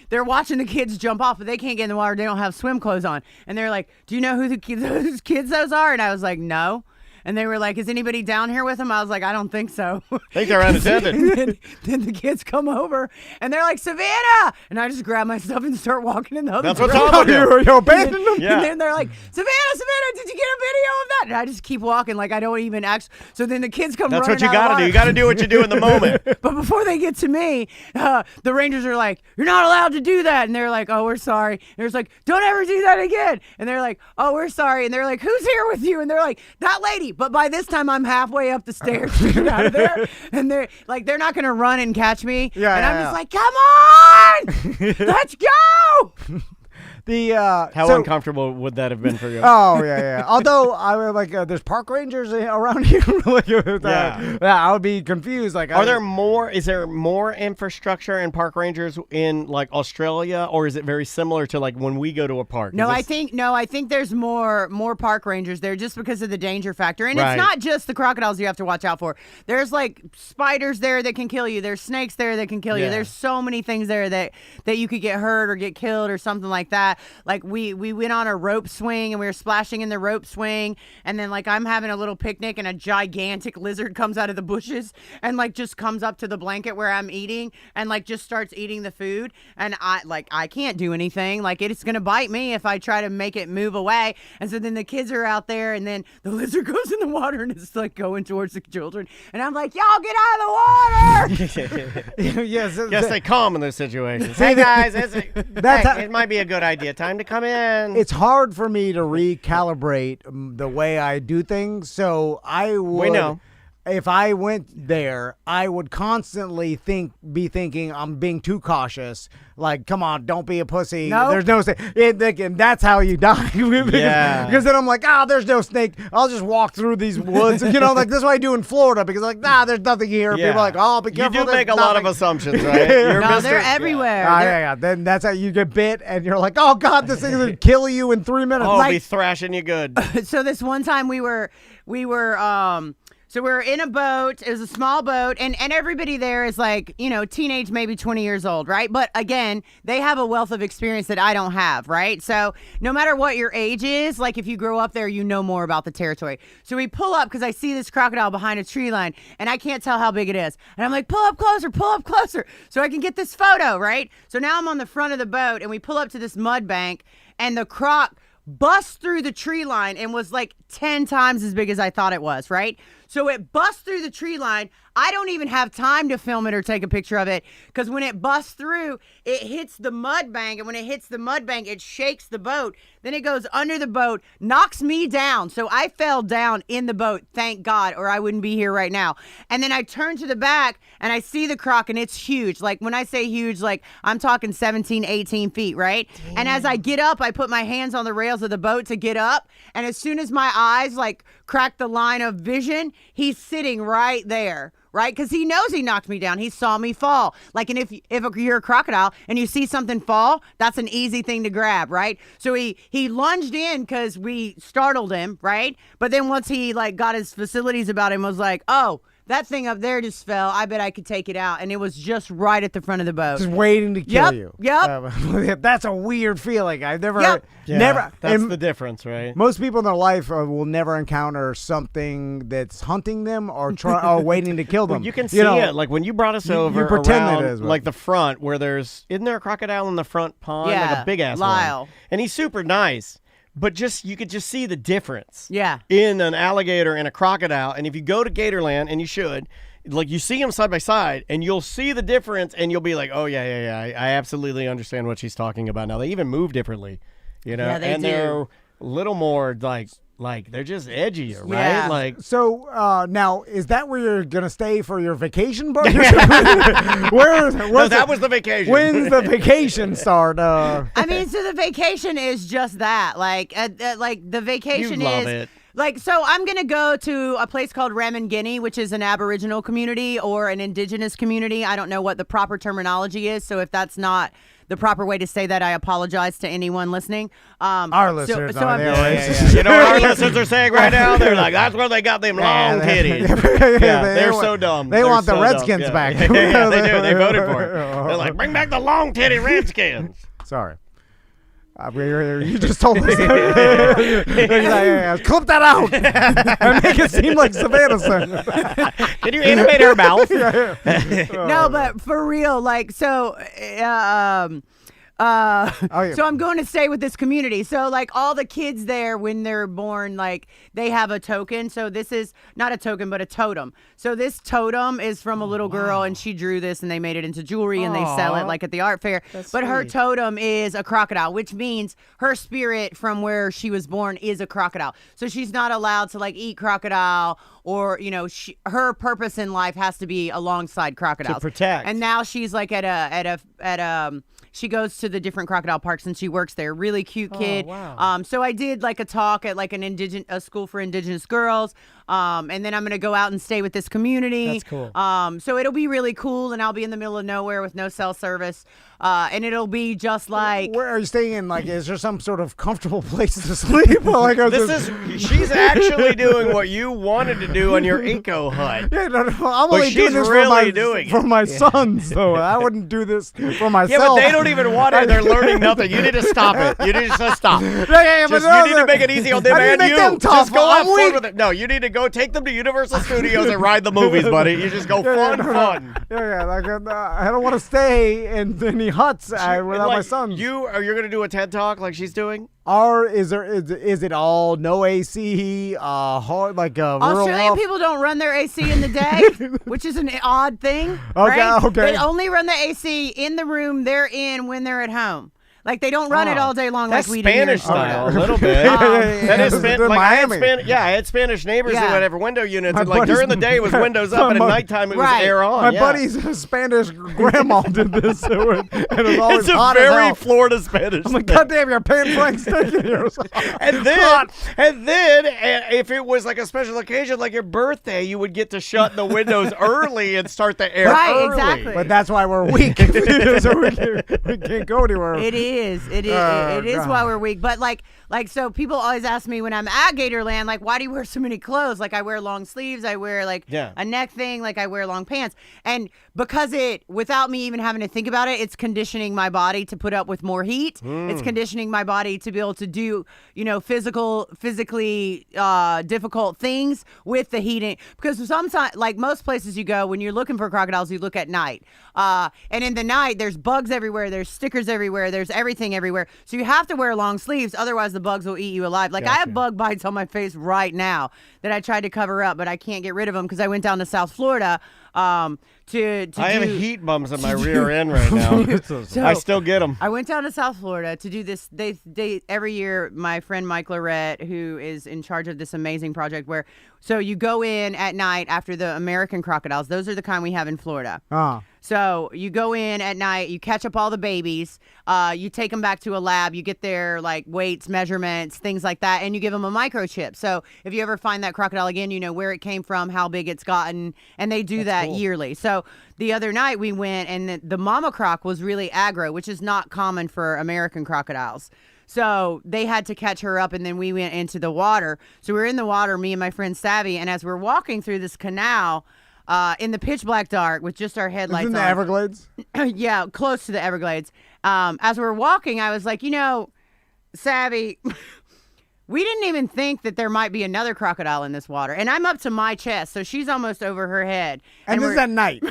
they're watching the kids jump off, but they can't get in the water. They don't have swim clothes on. And they're like, do you know who those kids are? And I was like, no. And they were like, is anybody down here with them? I was like, I don't think so. I think they're unattended. then the kids come over, and they're like, Savannah! And I just grab my stuff and start walking in the other That's what direction. Tom would do. You abandoned them? Yeah. And then they're like, Savannah, did you get a video of that? And I just keep walking like I don't even act. So then the kids come That's running what you got to do. You got to do what you do in the moment. But before they get to me, the Rangers are like, you're not allowed to do that. And they're like, oh, we're sorry. And there's like, don't ever do that again. And they're like, oh, we're sorry. And they're like, who's here with you? And they're like, that lady. But by this time, I'm halfway up the stairs to get out of there. And they're like, they're not going to run and catch me. I'm just like, come on, let's go. How uncomfortable would that have been for you? Oh yeah. Although I would like, there's park rangers around here. I would be confused. Like, is there more infrastructure and park rangers in like Australia, or is it very similar to like when we go to a park? I think there's more park rangers there just because of the danger factor, and it's not just the crocodiles you have to watch out for. There's like spiders there that can kill you. There's snakes there that can kill you. There's so many things there that you could get hurt or get killed or something like that. Like we went on a rope swing and we were splashing in the rope swing, and then like I'm having a little picnic and a gigantic lizard comes out of the bushes and like just comes up to the blanket where I'm eating and like just starts eating the food, and I can't do anything. Like it's gonna bite me if I try to make it move away. And so then the kids are out there, and then the lizard goes in the water and it's like going towards the children, and I'm like, y'all get out of the water. Yes, they calm in those situations. Hey guys, it might be a good idea. Time to come in. It's hard for me to recalibrate the way I do things, so I would. We know. If I went there, I would constantly be thinking I'm being too cautious. Like, come on, don't be a pussy. No. There's no snake. And that's how you die. Because then I'm like, there's no snake. I'll just walk through these woods. Like that's what I do in Florida. Because like, there's nothing here. Yeah. People are like, oh, be careful. You do make a lot of assumptions, right? They're everywhere. Yeah. Then that's how you get bit, and you're like, oh God, this thing's gonna kill you in 3 minutes. Oh, like, be thrashing you good. So this one time we were So we were in a boat. It was a small boat, and everybody there is like, teenage, maybe 20 years old, right? But again, they have a wealth of experience that I don't have, right? So no matter what your age is, like if you grow up there, you know more about the territory. So we pull up because I see this crocodile behind a tree line, and I can't tell how big it is. And I'm like, pull up closer, so I can get this photo, right? So now I'm on the front of the boat, and we pull up to this mud bank, and the croc bust through the tree line and was like 10 times as big as I thought it was, right? So it busts through the tree line. I don't even have time to film it or take a picture of it, because when it busts through, it hits the mud bank, and when it hits the mud bank, it shakes the boat. Then it goes under the boat, knocks me down. So I fell down in the boat, thank God, or I wouldn't be here right now. And then I turn to the back, and I see the croc, and it's huge. Like when I say huge, like I'm talking 17, 18 feet, right? Damn. And as I get up, I put my hands on the rails of the boat to get up, and as soon as my eyes like crack the line of vision, he's sitting right there. Right? Because he knows he knocked me down. He saw me fall. Like, and if you're a crocodile and you see something fall, that's an easy thing to grab, right? So he lunged in because we startled him, right? But then once he like got his facilities about him, was like, oh, that thing up there just fell. I bet I could take it out. And it was just right at the front of the boat. Just waiting to kill you. Yep. That's a weird feeling. I've never. Yep. Yeah, never. That's the difference, right? Most people in their life will never encounter something that's hunting them or waiting to kill them. Well, you can see it. Like when you brought us over you pretend around, it is, like the front where isn't there a crocodile in the front pond? Yeah, like a big ass Lyle. one. And he's super nice. But you could just see the difference. Yeah. In an alligator and a crocodile. And if you go to Gatorland, and you should, like you see them side by side, and you'll see the difference, and you'll be like, oh yeah. I absolutely understand what she's talking about now. They even move differently, you know, Yeah, they and do. they're a little more like they're just edgier, right? Yeah. Like So now, is that where you're gonna stay for your vacation, bro? Where's that was the vacation. When's the vacation start? I mean, so the vacation is just that. Like the vacation You love is. it. Like, so I'm going to go to a place called Ramangini, which is an Aboriginal community or an indigenous community. I don't know what the proper terminology is. So if that's not the proper way to say that, I apologize to anyone listening. Our listeners so are I'm- there. You know what our listeners are saying right now? They're like, that's where they got them long titties. They're so dumb. They They're want the so Redskins dumb. back. Yeah, they do. They voted for it. They're like, bring back the long titty Redskins. Sorry. You just told us. Clip that out and make it seem like Savannah said. Can you animate her mouth? No, but for real, like, so, so I'm going to stay with this community. So like all the kids there when they're born, like they have a token. So this is not a token, but a totem. So this totem is from a little girl and she drew this and they made it into jewelry and they sell it like at the art fair. But her totem is a crocodile, which means her spirit from where she was born is a crocodile. So she's not allowed to like eat crocodile or, you know, her purpose in life has to be alongside crocodiles. To protect. And now she's like she goes to the different crocodile parks and she works there. Really cute kid. Oh, wow. So I did like a talk at like a school for indigenous girls. And then I'm going to go out and stay with this community. That's cool. So it'll be really cool and I'll be in the middle of nowhere with no cell service. And it'll be just like. Where are you staying in? Like, is there some sort of comfortable place to sleep? Like, She's actually doing what you wanted to do on your eco hut. Yeah, no, I'm only doing this for my sons, though. I wouldn't do this for myself. Yeah, but they don't even want it. They're learning nothing. You need to stop it. You need to stop. Yeah, Just, but you need to make it easy on them I need to and make you. them tough. Just go have I'm fun weak. with it. No, you need to go take them to Universal Studios and ride the movies, buddy. You just go fun. Yeah, like I don't want to stay in any huts without my sons. You're gonna do a TED Talk like she's doing? Or is it all no AC, hard like Australian people don't run their AC in the day, which is an odd thing. Right? Okay. They only run the AC in the room they're in when they're at home. Like they don't run it all day long That's like we do. Spanish here. style, a little bit. That is Miami. I had Spanish neighbors who had window units, and like during the day it was windows up, and at nighttime it was air on. My buddy's Spanish grandma did this, and it was always it's a hot very as hell. Florida Spanish. I'm like, goddamn, you're paying Frank steak in here. and then, if it was like a special occasion, like your birthday, you would get to shut the windows early and start the air early. Exactly. But that's why we're weak. So we can't go anywhere. It is. It is why we're weak. But like so people always ask me when I'm at Gatorland, like, why do you wear so many clothes? Like I wear long sleeves, I wear like a neck thing, like I wear long pants. And because without me even having to think about it, it's conditioning my body to put up with more heat. It's conditioning my body to be able to do, you know, physically difficult things with the heating. Because sometimes, like most places you go, when you're looking for crocodiles, you look at night. And in the night, there's bugs everywhere, there's stickers everywhere, there's everything everywhere. So you have to wear long sleeves, otherwise the bugs will eat you alive. Like I have bug bites on my face right now that I tried to cover up, but I can't get rid of them because I went down to South Florida I have heat bumps in my rear end right now. I still get them. I went down to South Florida to do this. They every year, my friend Mike Lorette, who is in charge of this amazing project so you go in at night after the American crocodiles. Those are the kind we have in Florida. So you go in at night, you catch up all the babies, you take them back to a lab, you get their like weights, measurements, things like that, and you give them a microchip. So if you ever find that crocodile again, you know where it came from, how big it's gotten, and they do that yearly. So the other night we went, and the mama croc was really aggro, which is not common for American crocodiles. So they had to catch her up, and then we went into the water. So we were in the water, me and my friend Savvy, and as we're walking through this canal, in the pitch black dark with just our headlights in the on. Everglades? Yeah, close to the Everglades. As we're walking, I was like, Savvy, we didn't even think that there might be another crocodile in this water. And I'm up to my chest, so she's almost over her head. And this is at night.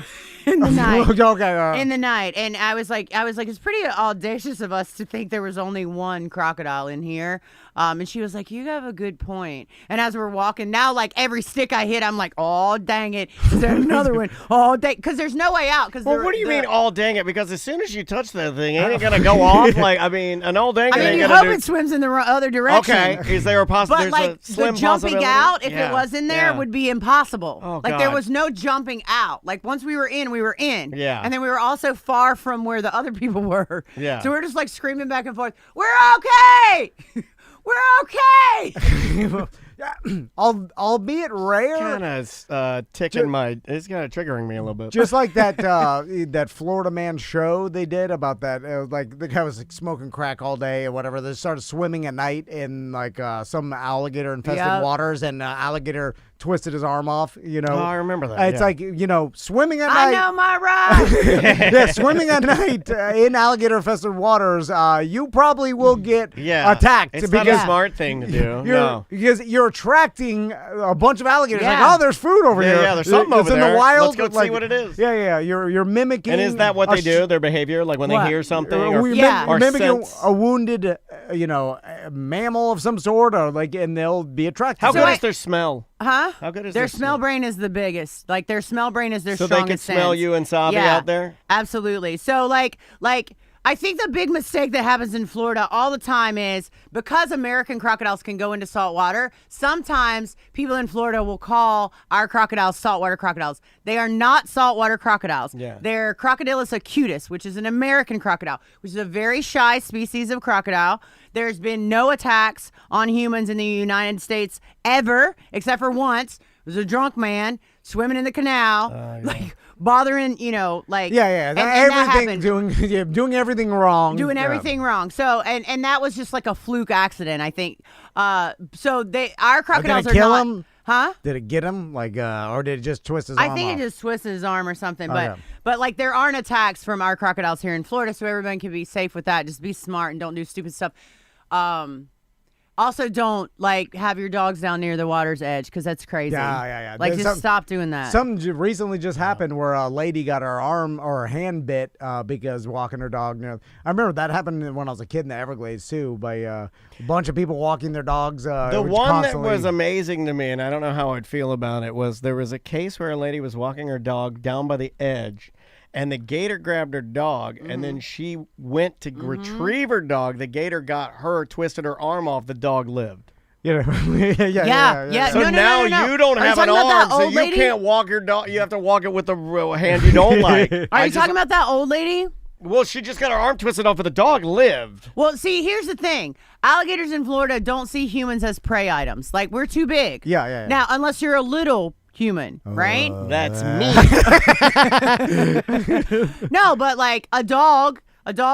In the night. Okay. In the night. And I was like, it's pretty audacious of us to think there was only one crocodile in here. And she was like, you have a good point. And as we're walking, now like every stick I hit, I'm like, oh, dang it. Is there another one? Oh, dang. Because there's no way out. Well, what do you mean, oh, dang it? Because as soon as you touch that thing, ain't it going to go off? Like, I mean, an all dang it ain't you going to hope it swims in the other direction. Okay. Is there a possibility? But like the jumping out, if it was in there, would be impossible. Oh, like there God. was no jumping out. Like once we were in, we were in. Yeah. And then we were also far from where the other people were. Yeah. So we're just like screaming back and forth, we're okay! We're okay! Albeit rare. Kind of it's kind of triggering me a little bit. Just like that that Florida Man show they did about that. Like the guy was like, smoking crack all day or whatever. They started swimming at night in like some alligator infested waters, and alligator twisted his arm off. Oh, I remember that. It's like swimming at night. I know my right. Yeah, swimming at night in alligator infested waters. You probably will get attacked. It's not a smart thing to do. Because you're attracting a bunch of alligators. Yeah. Like, oh, there's food over here. Yeah, there's something over there. In the wild. Let's go see what it is. Yeah. You're mimicking. And is that what they do? Their behavior, like when they hear something, or mimicking sense? a wounded, a mammal of some sort, or like, and they'll be attracted. How good is their smell? Huh? How good is their smell brain is the biggest. Like their smell brain is their so strongest they could smell sense. you and Sabi out there? Absolutely. So like I think the big mistake that happens in Florida all the time is because American crocodiles can go into salt water, sometimes people in Florida will call our crocodiles saltwater crocodiles. They are not saltwater crocodiles. Yeah. They're Crocodylus acutus, which is an American crocodile, which is a very shy species of crocodile. There's been no attacks on humans in the United States ever, except for once. It was a drunk man swimming in the canal, bothering, everything that doing everything wrong. Doing everything wrong. So and that was just like a fluke accident, I think. So our crocodiles did it kill are not. him? Huh? Did it get him? Or did it just twist his arm I think off? it just twisted his arm or something. Okay. But there aren't attacks from our crocodiles here in Florida, so everyone can be safe with that. Just be smart and don't do stupid stuff. Also, don't have your dogs down near the water's edge because that's crazy. Yeah. Just stop doing that. Something recently just happened where a lady got her arm or her hand bit because walking her dog near. I remember that happened when I was a kid in the Everglades too, by a bunch of people walking their dogs. The one that was amazing to me, and I don't know how I'd feel about it, was there was a case where a lady was walking her dog down by the edge. And the gator grabbed her dog, and then she went to retrieve her dog. The gator got her, twisted her arm off. The dog lived. Yeah. So now you don't have an arm, so you can't walk your dog. You have to walk it with the hand you don't like. Are you talking about that old lady? Well, she just got her arm twisted off, but the dog lived. Well, see, here's the thing. Alligators in Florida don't see humans as prey items. Like, we're too big. Yeah. Now, unless you're a little human, right? That's me. No, but like a dog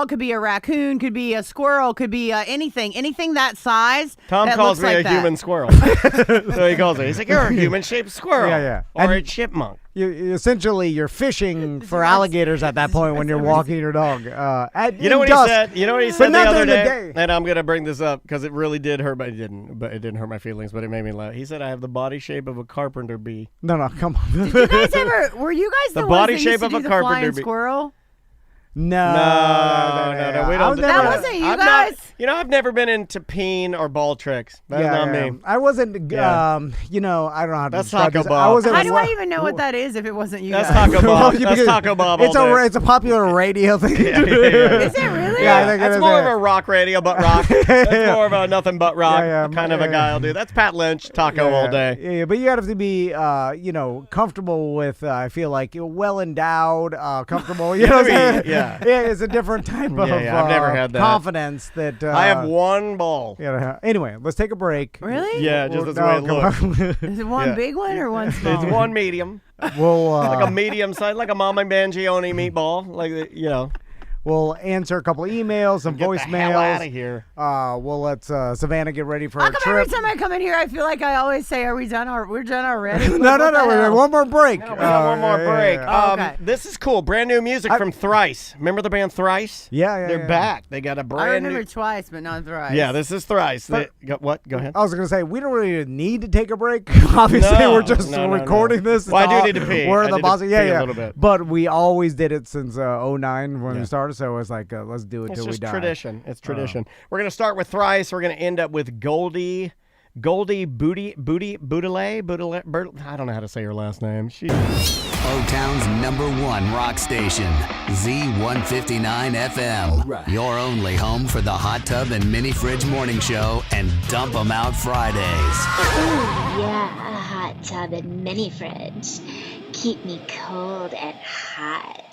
could be a raccoon, could be a squirrel, could be anything that size. Tom that calls looks me like a human squirrel. So he calls me. He's like, you're a human-shaped squirrel. Yeah. Or a chipmunk. You're fishing for alligators at that point when you're walking your dog. You know what he said? You know what he said the other day? day? And I'm gonna bring this up because it really did hurt, but it didn't hurt my feelings, but it made me laugh. He said I have the body shape of a carpenter bee. No, come on. Did you guys ever? Were you guys the body ones that shape used to of do a the carpenter flying bee. squirrel? No. We don't. That wasn't you guys. I've never been into peen or ball tricks. That's not me. I wasn't. I don't know how to That's describe Taco this. Bob. How do I even know what that is if it wasn't you That's guys? Taco Bob. That's Taco Bob. It's a popular radio thing. Is it really? Really? Yeah, I think that's it is more of a rock radio, but rock. That's more of a nothing but rock kind of a guy will do. That's Pat Lynch, taco all day. Yeah, but you have to be, comfortable with. I feel like well endowed, comfortable. You know, what I'm saying? Yeah. It's a different type of. I've never had that confidence that. I have one ball. Anyway, let's take a break. Really? Yeah, just that's the way it looks. Is it one big one or one small? It's one medium. We'll like a medium size, like a Mama Mangione meatball, like. We'll answer a couple emails, some voicemails. Get the hell out of here. We'll let Savannah get ready for How her come trip. every time I come in here, I feel like I always say, "Are we done? We're done already?" No. One more break. No, we got one more break. Okay. This is cool. Brand new music from Thrice. Remember the band Thrice? Yeah. They're back. They got a brand I remember new. twice, but not thrice. Yeah, this is Thrice. What? Go ahead. I was going to say, we don't really need to take a break. Obviously, we're just recording this. Well, I do need to pee. We're the boss. Yeah. A little bit. But we always did it since 09 when we started, so it was like, let's do it till we die. Tradition. It's tradition. We're going to start with Thrice. We're going to end up with Goldie Boudele. I don't know how to say her last name. O-Town's #1 rock station, Z159 FM. Your only home for the Hot Tub and Mini Fridge Morning Show and Dump 'Em Out Fridays. Ooh, yeah, a hot tub and mini fridge. Keep me cold and hot.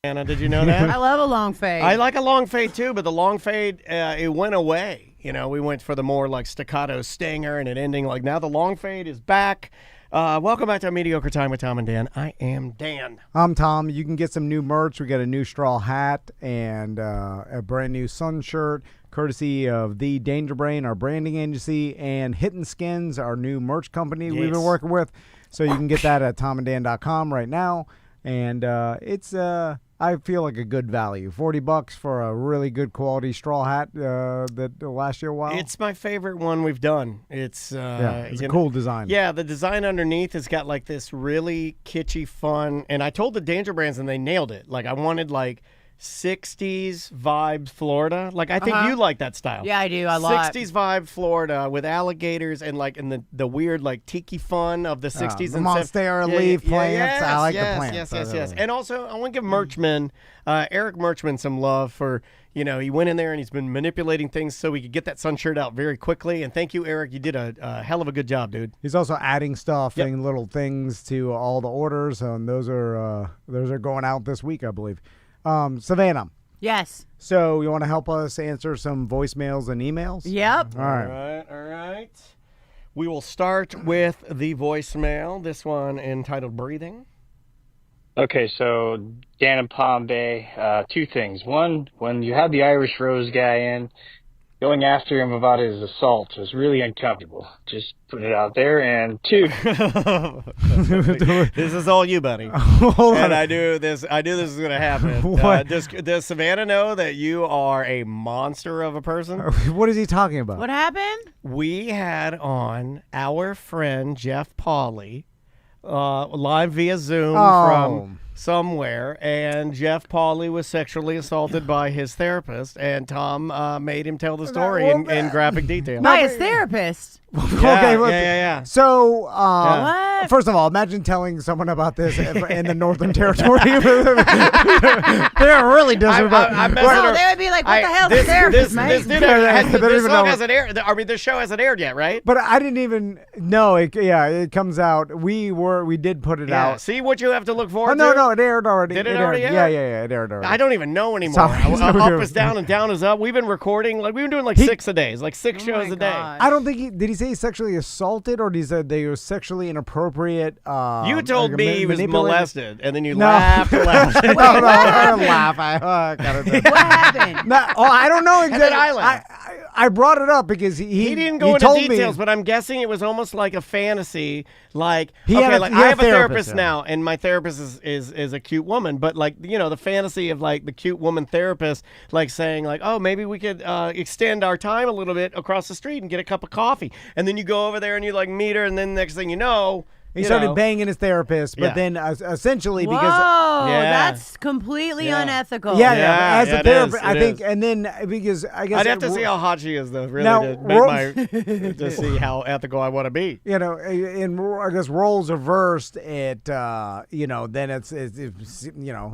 Anna, did you know that? I love a long fade. I like a long fade too, but the long fade, it went away. We went for the more like staccato stinger and it ending like now the long fade is back. Welcome back to Mediocre Time with Tom and Dan. I am Dan. I'm Tom. You can get some new merch. We got a new straw hat and a brand new sun shirt, courtesy of The Danger Brain, our branding agency, and Hidden Skins, our new merch company we've been working with. So you can get that at tomanddan.com right now. And it's I feel like a good value. $40 for a really good quality straw hat that will last you a while. It's my favorite one we've done. It's it's a cool design. Yeah, the design underneath has got like this really kitschy fun. And I told the Danger Brands and they nailed it. Like I wanted like 60s vibes Florida. Like I think you like that style. Yeah, I do. I love 60s vibe Florida with alligators and like in the weird like tiki fun of the 60s the and monstera leaf plants. I like the plants. Yes. And also I want to give Merchman, Eric Merchman, some love for, he went in there and he's been manipulating things so we could get that sun shirt out very quickly. And thank you, Eric. You did a hell of a good job, dude. He's also adding stuff and little things to all the orders, and those are going out this week, I believe. Savannah. Yes. So you want to help us answer some voicemails and emails? Yep. All right. All right. We will start with the voicemail. This one entitled Breathing. Okay, so Dan and Palm Bay, two things. One, when you had the Irish Rose guy in, going after him about his assault was really uncomfortable. Just putting it out there. And two, this is all you, buddy. And I knew this is going to happen. Does Savannah know that you are a monster of a person? What is he talking about? What happened? We had on our friend Jeff Pauley live via Zoom from somewhere, and Jeff Pauley was sexually assaulted by his therapist, and Tom made him tell the story in graphic detail. By his therapist. Yeah. So, What? first of all, imagine telling someone about this in the Northern Territory. They're really disrespectful. No, they would be like, "What the hell is a therapist, mate?" This show hasn't aired yet, right? But I didn't even know. It comes out. We did put it out. See what you have to look forward to? No, it aired already. Did it already air? Yeah, it aired already. I don't even know anymore. Up is down and down is up. We've been recording, we've been doing 6 a day, 6 shows a day. I don't think did he say sexually assaulted, or did he say they were sexually inappropriate? You told me he was molested, and then you laughed and laughed. No, I don't laugh. What happened? I don't know exactly. And then I laughed. I brought it up because he didn't go into details, but I'm guessing it was almost like a fantasy. I have a therapist now, and my therapist is a cute woman, but the fantasy of the cute woman therapist saying oh, maybe we could extend our time a little bit across the street and get a cup of coffee, and then you go over there and you meet her, and then next thing you know, He started banging his therapist, but then essentially because that's completely unethical. Yeah. As a therapist, I think, and then because I guess I'd have to see how hot she is, though, really, to see how ethical I want to be. In I guess roles reversed, it then it's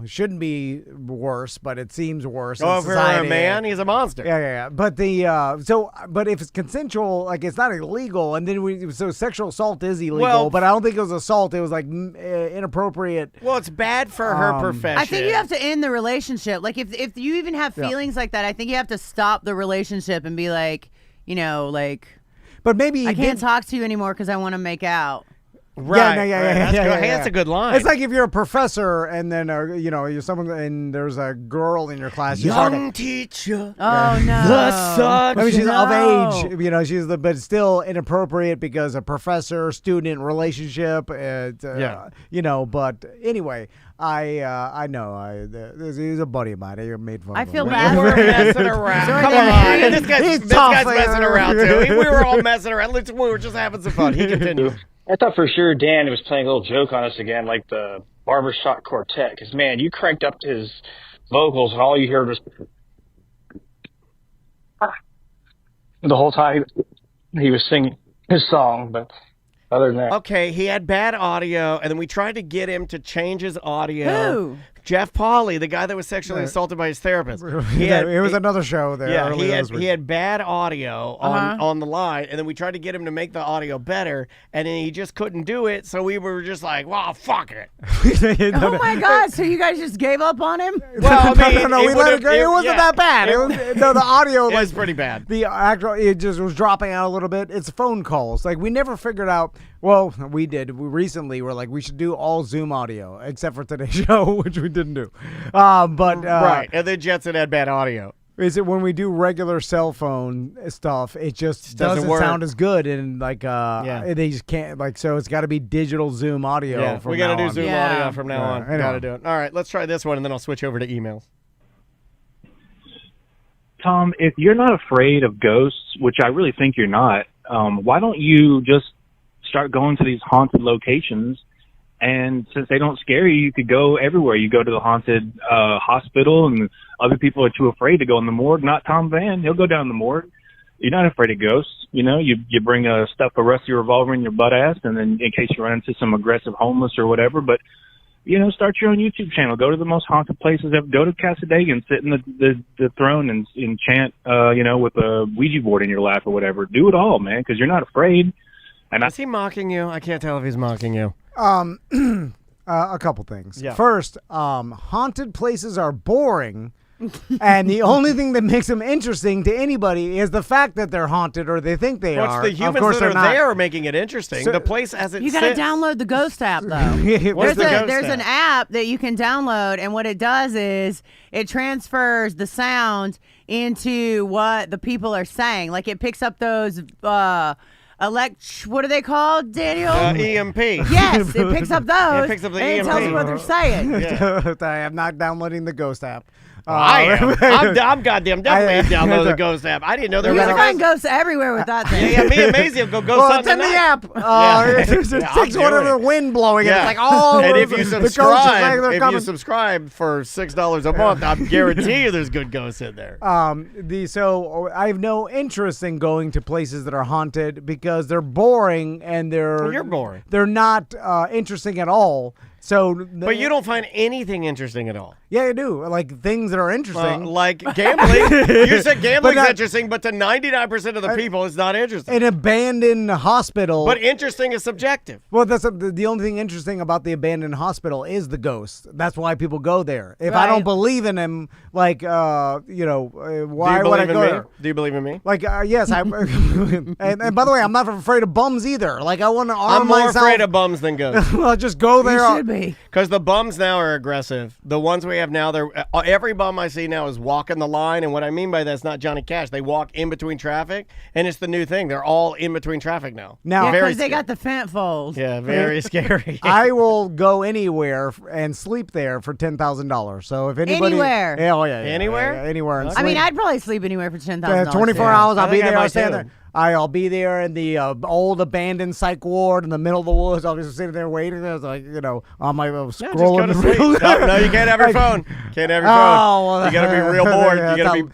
shouldn't be worse, but it seems worse. Oh, for a man, he's a monster. Yeah. But but if it's consensual, like it's not illegal, and then so sexual assault is illegal, but I don't think it was assault. It was like inappropriate. Well, it's bad for her profession. I think you have to end the relationship. Like if you even have feelings like that, I think you have to stop the relationship and be like, But maybe I can't talk to you anymore because I want to make out. Right. That's a good line. It's like if you're a professor and then you're someone and there's a girl in your class. Young teacher. Oh no. The such. I mean, she's of age. She's but still inappropriate because a professor-student relationship. But anyway. I know. He's a buddy of mine. He made fun of him. I feel bad. We're messing around. Come on. This guy's messing around, too. We were all messing around. We were just having some fun. He continued. I thought for sure Dan was playing a little joke on us again, like the Barbershop Quartet. Because, man, you cranked up his vocals, and all you heard was the whole time he was singing his song. But other than that. Okay, he had bad audio, and then we tried to get him to change his audio. Who? Jeff Pauley, the guy that was sexually assaulted by his therapist. It was another show there. Yeah, he had bad audio on the line, and then we tried to get him to make the audio better, and then he just couldn't do it, so we were just like, well, fuck it. Oh, my God. So you guys just gave up on him? Well, I mean, no, we let it go. It wasn't that bad. The audio was pretty bad. The actual, it just was dropping out a little bit. It's phone calls. Like, we never figured out. Well, we did. We recently were like, we should do all Zoom audio, except for today's show, which we didn't do. Right, and then Jetson had bad audio. Is it when we do regular cell phone stuff, it just doesn't sound as good, and they just can't, so it's got to be digital Zoom audio. Yeah, we got to do Zoom audio from now on. Got to do it. All right, let's try this one, and then I'll switch over to emails. Tom, if you're not afraid of ghosts, which I really think you're not, why don't you just start going to these haunted locations? And since they don't scare you, you could go everywhere. You go to the haunted hospital, and other people are too afraid to go in the morgue. Not Tom Van. He'll go down the morgue. You're not afraid of ghosts. You bring a rusty revolver in your butt ass, and then in case you run into some aggressive homeless or whatever. But, start your own YouTube channel. Go to the most haunted places ever. Go to Casadega and sit in the throne and chant, with a Ouija board in your lap or whatever. Do it all, man, because you're not afraid. And is he mocking you? I can't tell if he's mocking you. A couple things. Yeah. First, haunted places are boring, and the only thing that makes them interesting to anybody is the fact that they're haunted or they think they are. It's the humans that are there making it interesting. The place as it You got to download the Ghost app, though. There's an app that you can download, and what it does is it transfers the sound into what the people are saying. Like, it picks up those... what are they called, Daniel? EMP. Yes, it picks up those. It picks up the and EMP. it tells you what they're saying. Yeah. I am not downloading the Ghost app. I am. I'm goddamn definitely download the Ghost app. I didn't know there was. You can find ghosts everywhere with that thing. Yeah, me and Maisie will go ghost it's in the app. It takes whatever wind blowing. Yeah. It's like and if you subscribe for $6 a month, I guarantee you there's good ghosts in there. So I have no interest in going to places that are haunted because they're boring and you're boring. They're not interesting at all. But you don't find anything interesting at all. Yeah, I do. Like things that are interesting. Like gambling. You said gambling's interesting, but to 99% of the people, it's not interesting. An abandoned hospital. But interesting is subjective. Well, that's the only thing interesting about the abandoned hospital is the ghost. That's why people go there. If I don't believe in him, why would I go there? Do you believe in me? Like, yes. and by the way, I'm not afraid of bums either. Like, I want to arm myself. I'm more afraid of bums than ghosts. Well, just go there. You should be. Because the bums now are aggressive. The ones we have now, every bum I see now is walking the line, and what I mean by that is not Johnny Cash. They walk in between traffic, and it's the new thing. They're all in between traffic now. Because they got the fent folds. Yeah, very scary. I will go anywhere and sleep there for $10,000. So if anybody, anywhere, yeah, anywhere, anywhere. I mean, I'd probably sleep anywhere for $10,000. 24 hours, I'll be there. I'll stand there. I'll be there in the old abandoned psych ward in the middle of the woods. I'll just sit there waiting. I was like, on my scrolling. Just go to sleep. No, you can't have your phone. Can't have your phone. Well, you got to be real bored. You got to be.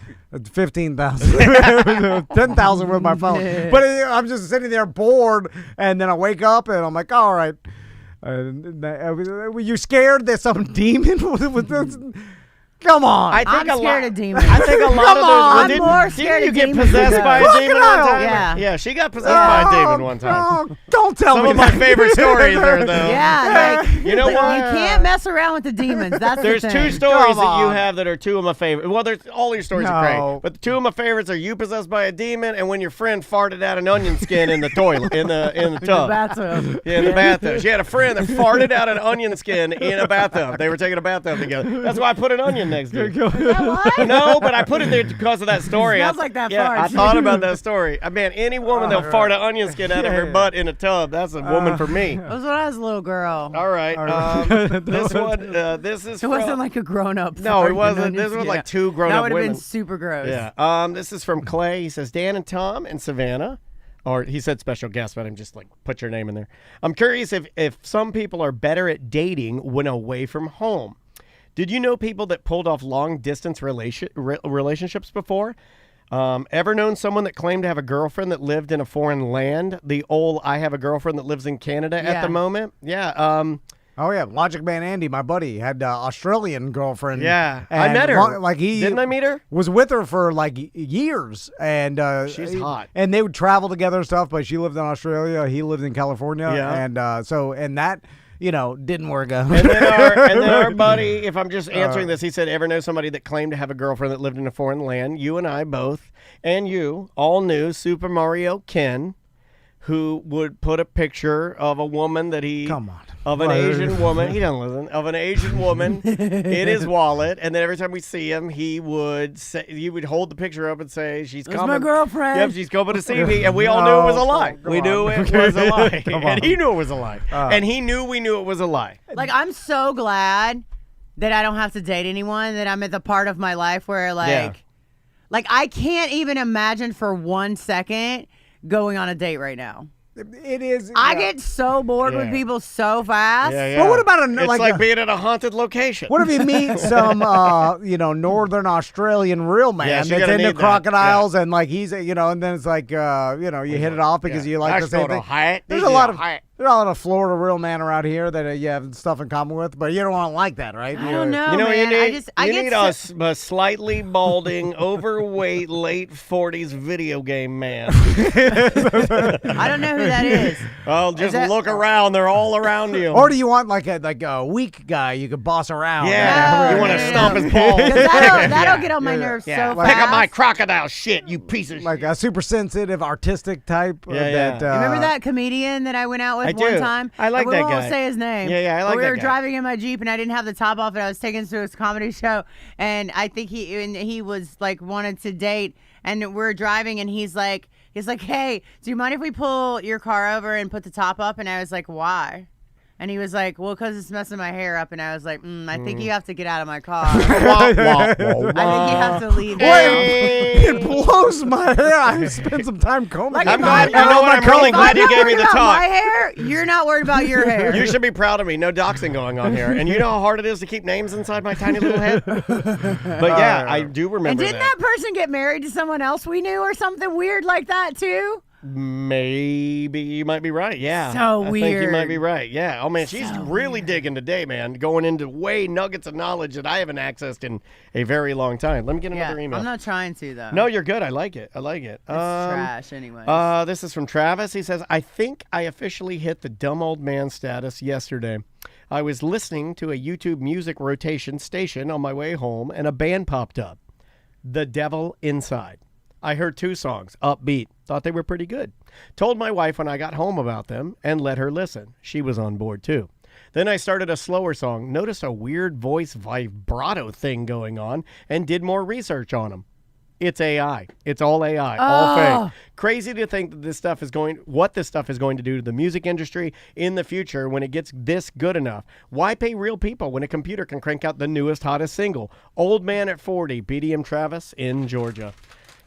15,000, 10,000 with my phone. But I'm just sitting there bored, and then I wake up and I'm like, all right. Were you scared that some demon was this? Come on. I'm scared of demons. I think a lot of those. I'm more scared Didn't of you get demons possessed by a demon one time? Yeah. She got possessed by a demon one time. Oh, don't tell me. Some of my favorite stories are though. Yeah, like, you know what? You can't mess around with the demons. That's There's the thing. two stories that you have that are two of my favorites. Well, there's all your stories are No. great, but the two of my favorites are you possessed by a demon and when your friend farted out an onion skin in the toilet in the tub. Bathtub. Yeah, in the bathtub. She had a friend that farted out an onion skin in a bathtub. They were taking a bathtub together. That's why I put an onion next to it. No, but I put it there because of that story. Smells like that yeah, fart. I thought about that story. Man, any woman that'll fart an onion skin out of her butt in a tub, that's a woman for me. That was when I was a little girl. All right. This one, this is. It wasn't like a grown-up. No, it wasn't. This was like two grown-up women. That would have been super gross. Yeah. This is from Clay. He says, Dan and Tom and Savannah. Or he said special guest, but I'm just like, put your name in there. I'm curious if some people are better at dating when away from home. Did you know people that pulled off long-distance relationships before? Ever known someone that claimed to have a girlfriend that lived in a foreign land? The old, I have a girlfriend that lives in Canada at the moment? Yeah. Oh, yeah. Logic Man Andy, my buddy, had an Australian girlfriend. Yeah. I met her. Didn't I meet her? Was with her for like years. And she's hot. And they would travel together and stuff, but she lived in Australia. He lived in California. Yeah. And and that... didn't work out. And then our buddy, if I'm just answering this, he said, ever know somebody that claimed to have a girlfriend that lived in a foreign land? You and I both, and you, all knew Super Mario Ken, who would put a picture of a woman that he... Come on. Of an Asian woman. He doesn't listen. Of an Asian woman in his wallet. And then every time we see him, he would hold the picture up and say, she's coming. That's my girlfriend. Yep, she's coming to see me. And we all knew it was a lie. We knew it was a lie. And he knew it was a lie. And he knew we knew it was a lie. Like, I'm so glad that I don't have to date anyone, that I'm at the part of my life where, like I can't even imagine for 1 second going on a date right now. It is. I get so bored with people so fast. Yeah. But what about it's like being at a haunted location. What if you meet some, Northern Australian real man that's into crocodiles and like he's, and then it's like, you hit it off because you like the same thing. There's a lot of Florida real man around here that you have stuff in common with, but you don't want like that, right? I don't know, you know man. You need a slightly balding, overweight, late 40s video game man. I don't know who that is. Well, just look around. They're all around you. Or do you want like a weak guy you could boss around? Yeah, you want to stomp his balls. That'll get on my nerves so fast. Pick up my crocodile shit, you piece of shit. Like a super sensitive, artistic type. Remember that comedian that I went out with one time? I like that guy. We won't say his name. Yeah, I like that guy. We were driving in my Jeep and I didn't have the top off and I was taken to his comedy show and I think he was like wanted to date and we're driving and he's like, hey, do you mind if we pull your car over and put the top up? And I was like, why? And he was like, well, because it's messing my hair up. And I was like, I think you have to get out of my car. I think you have to leave now. It blows my hair. I spent some time combing it. I'm really glad you gave me the talk. My hair, you're not worried about your hair. You should be proud of me. No doxing going on here. And you know how hard it is to keep names inside my tiny little head? But yeah, I do remember And didn't that person get married to someone else we knew or something weird like that too? Maybe you might be right. Yeah. So weird. I think you might be right. Yeah. Oh, man, she's really digging today, man. Going into nuggets of knowledge that I haven't accessed in a very long time. Let me get another email. I'm not trying to, though. No, you're good. I like it. It's trash anyway. This is from Travis. He says, I think I officially hit the dumb old man status yesterday. I was listening to a YouTube music rotation station on my way home, and a band popped up. The Devil Inside. I heard 2 songs, upbeat. Thought they were pretty good. Told my wife when I got home about them and let her listen. She was on board too. Then I started a slower song, noticed a weird voice vibrato thing going on, and did more research on them. It's AI. It's all AI, all fake. Crazy to think that what this stuff is going to do to the music industry in the future when it gets this good enough. Why pay real people when a computer can crank out the newest, hottest single? Old Man at 40, BDM Travis in Georgia.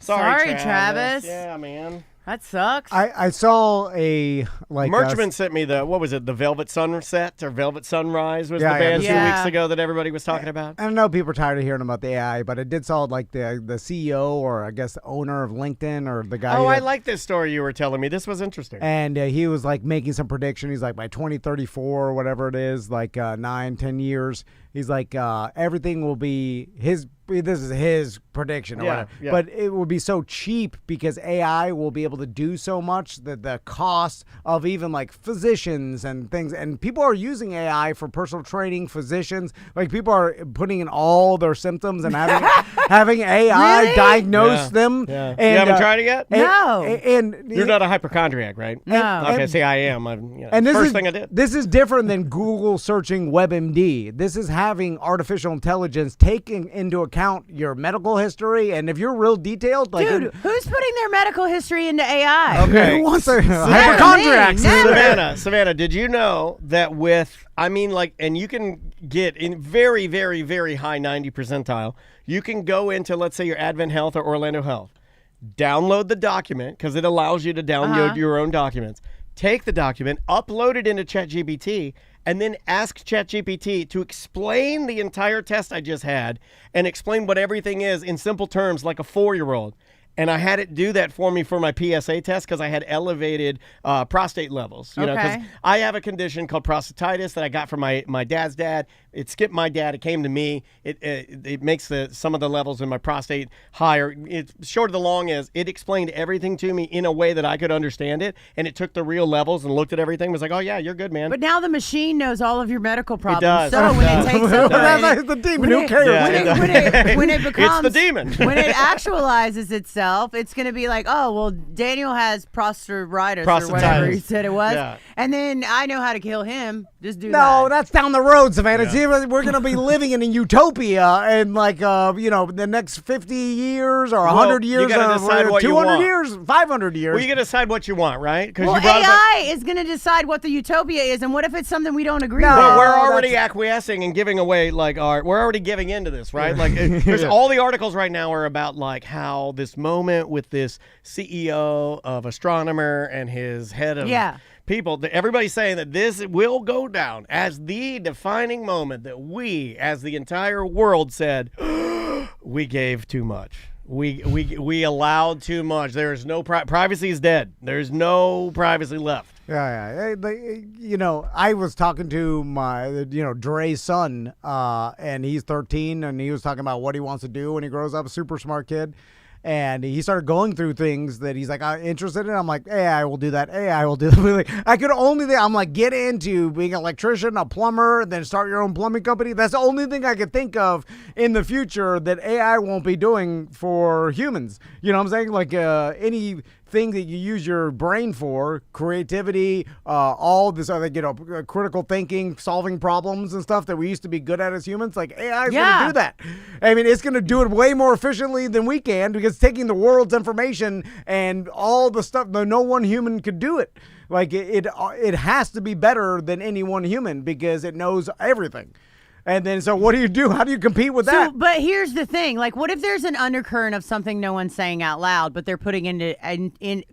Sorry, Travis. Yeah, man. That sucks. I saw a Merchman sent me the Velvet Sunset or Velvet Sunrise was the band 2 weeks ago that everybody was talking about. I don't know, people are tired of hearing about the AI, but I did saw like the CEO or I guess the owner of LinkedIn or the guy. Oh, I like this story you were telling me. This was interesting. And he was like making some prediction. He's like by 2034 or whatever it is, like 9-10 years. He's like everything will be his. This is his prediction or whatever. Yeah. But it will be so cheap because AI will be able to do so much that the cost of even like physicians and things, and people are using AI for personal training, physicians, like people are putting in all their symptoms and having AI really? Diagnose them. Yeah. And, you haven't tried it yet? No. And you're not a hypochondriac, right? No. Okay, see, I am. And this first thing I did. This is different than Google searching WebMD. This is having artificial intelligence taking into account your medical history, and if you're real detailed, like dude, who's putting their medical history into AI? Okay, who wants a hypochondriacs? Savannah, did you know that and you can get in very, very, very high 90 percentile. You can go into, let's say, your Advent Health or Orlando Health, download the document because it allows you to download your own documents. Take the document, upload it into ChatGPT, and then ask ChatGPT to explain the entire test I just had and explain what everything is in simple terms like a 4-year-old. And I had it do that for me for my PSA test because I had elevated prostate levels. You know, because I have a condition called prostatitis that I got from my dad's dad. It skipped my dad. It came to me. It makes some of the levels in my prostate higher. It's short of the long is it explained everything to me in a way that I could understand it, and it took the real levels and looked at everything. Was like, oh yeah, you're good, man. But now the machine knows all of your medical problems. It does. So when it takes over, that's the demon. Who cares? When it becomes it's the demon. When it actualizes itself, it's going to be like, oh well, Daniel has prostatitis or whatever he said it was, and then I know how to kill him. Just do that. No, that's down the road, Savannah. Yeah. We're going to be living in a utopia in the next 50 years or 100 years or 200 years, 500 years. Well, you got to decide what you want, right? Well, AI is going to decide what the utopia is, and what if it's something we don't agree with? Well, we're already acquiescing and giving away we're already giving into this, right? Like there's all the articles right now are about like how this moment with this CEO of Astronomer and his head of people, everybody's saying that this will go down as the defining moment that we, as the entire world, said we gave too much. We allowed too much. There's no privacy is dead. There's no privacy left. Yeah. I was talking to my, Dre's son, and he's 13, and he was talking about what he wants to do when he grows up. A super smart kid. And he started going through things that he's like, I'm interested in. I'm like, AI will do that. AI will do that. I could only, I'm like, get into being an electrician, a plumber, and then start your own plumbing company. That's the only thing I could think of in the future that AI won't be doing for humans. You know what I'm saying? Like anything that you use your brain for, creativity, all this other, critical thinking, solving problems and stuff that we used to be good at as humans. Like AI is going to do that. I mean, it's going to do it way more efficiently than we can because it's taking the world's information and all the stuff that no one human could do it. Like it has to be better than any one human because it knows everything. And then, so what do you do? How do you compete with that? But here's the thing: like, what if there's an undercurrent of something no one's saying out loud, but they're putting it into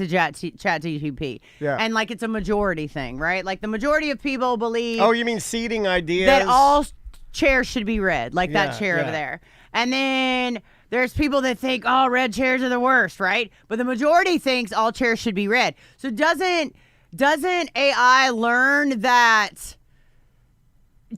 ChatGPT, and like it's a majority thing, right? Like the majority of people believe. Oh, you mean seeding ideas? That all chairs should be red, like that chair over there, and then there's people that think, oh, red chairs are the worst, right? But the majority thinks all chairs should be red. So doesn't AI learn that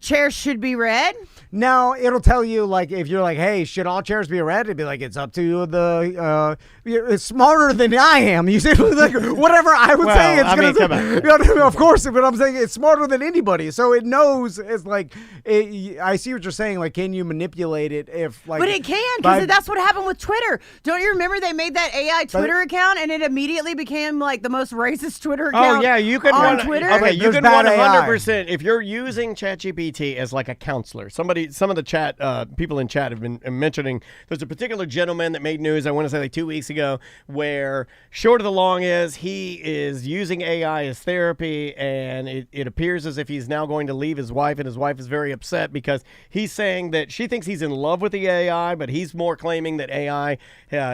chairs should be red? No, it'll tell you, like, if you're like, hey, should all chairs be red? It'd be like, it's up to the, it's smarter than I am. You see, like, whatever I would say, it's going to say, of course, but I'm saying it's smarter than anybody. So it knows, it's like, I see what you're saying, like, can you manipulate it if, like. But it can, because that's what happened with Twitter. Don't you remember they made that AI Twitter account, and it immediately became, like, the most racist Twitter account you can on run, Twitter? Okay, you can run 100%. If you're using ChatGPT ChatGPT as like a counselor. Some of the chat people in chat have been mentioning there's a particular gentleman that made news, I want to say like 2 weeks ago, where short of the long is he is using AI as therapy, and it appears as if he's now going to leave his wife, and his wife is very upset because he's saying that she thinks he's in love with the AI, but he's more claiming that AI,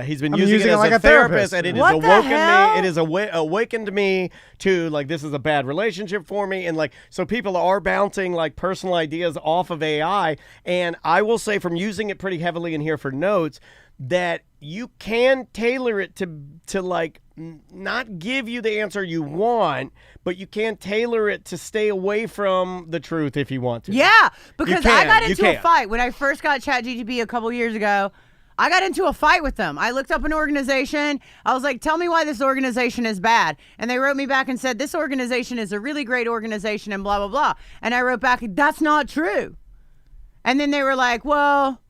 he's been using it as like a therapist, and it has awoken me. It has awakened me to like, this is a bad relationship for me. And like, so people are bouncing like personal ideas off of AI. And I will say, from using it pretty heavily in here for notes, that you can tailor it to like not give you the answer you want, but you can tailor it to stay away from the truth if you want to. Yeah, because I got into a fight when I first got ChatGPT a couple years ago. I got into a fight with them. I looked up an organization. I was like, tell me why this organization is bad. And they wrote me back and said, this organization is a really great organization and blah, blah, blah. And I wrote back, that's not true. And then they were like, well,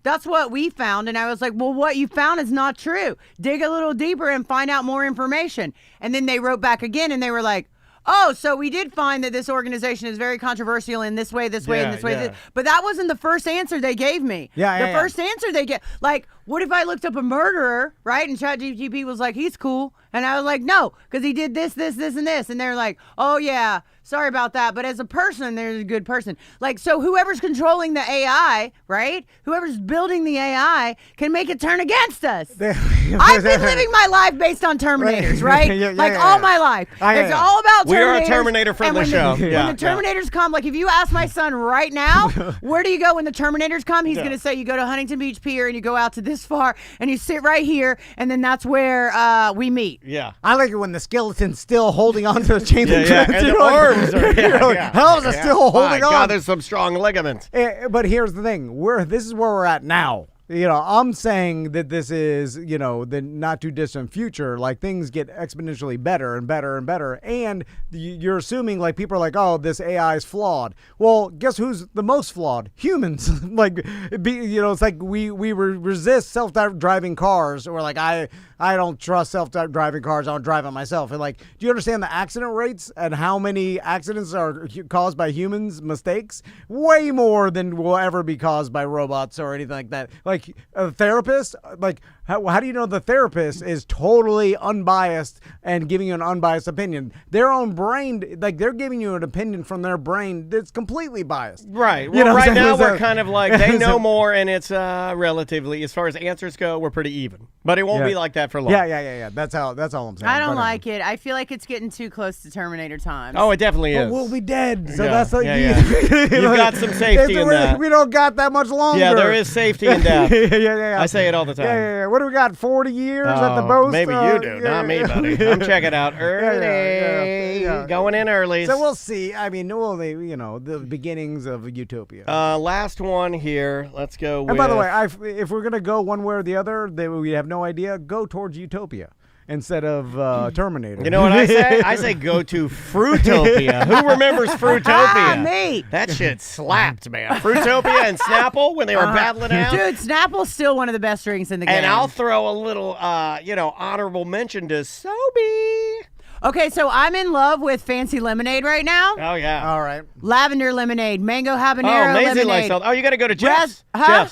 that's what we found. And I was like, well, what you found is not true. Dig a little deeper and find out more information. And then they wrote back again and they were like, oh, so we did find that this organization is very controversial in this way, and this way. But that wasn't the first answer they gave me. The first answer they get, like, what if I looked up a murderer, right? And ChatGPT was like, he's cool. And I was like, no, because he did this, this, this, and this. And they're like, oh, yeah, sorry about that. But as a person, there's a good person. Like, so whoever's controlling the AI, right? Whoever's building the AI can make it turn against us. I've been living my life based on Terminators, right? All my life. It's all about Terminators. We are a Terminator-friendly show. When the Terminators come, like if you ask my son right now, where do you go when the Terminators come? He's going to say you go to Huntington Beach Pier and you go out to this far and you sit right here, and then that's where we meet. Yeah. I like it when the skeleton's still holding on to the chain link fence. And the arms are, how is it still holding on? God, there's some strong ligaments. But here's the thing. This is where we're at now. I'm saying that this is, the not too distant future. Like, things get exponentially better and better and better. And you're assuming, like, people are like, oh, this AI is flawed. Well, guess who's the most flawed? Humans. It's like we resist self-driving cars. We're like, I don't trust self-driving cars. I don't drive it myself. And, like, do you understand the accident rates and how many accidents are caused by humans' mistakes? Way more than will ever be caused by robots or anything like that. Like, a therapist, like, how do you know the therapist is totally unbiased and giving you an unbiased opinion? Their own brain, like, they're giving you an opinion from their brain that's completely biased. Right. Well, right now we're kind of like, they know more, and it's relatively, as far as answers go, we're pretty even. But it won't be like that for long. Yeah. That's all I'm saying. I don't like it. I feel like it's getting too close to Terminator times. Oh, it definitely is. But we'll be dead. So that's like, you've got some safety in that. We don't got that much longer. Yeah, there is safety in death. Yeah. I say it all the time. Yeah. What do we got? 40 years at the most? Maybe you do, not me, buddy. I'm checking out early. Going in early. So we'll see. I mean, the beginnings of utopia. Last one here. Let's go with... And by the way, if we're going to go one way or the other, we have no idea, go towards utopia instead of Terminator. You know what I say? I say go to Fruitopia. Who remembers Fruitopia? Me. That shit slapped, man. Fruitopia and Snapple when they were battling out. Dude, Snapple's still one of the best drinks in the game. And I'll throw a little, honorable mention to Sobe. Okay, so I'm in love with Fancy Lemonade right now. Oh, yeah. All right. Lavender lemonade, mango habanero lemonade. You got to go to Jeff's.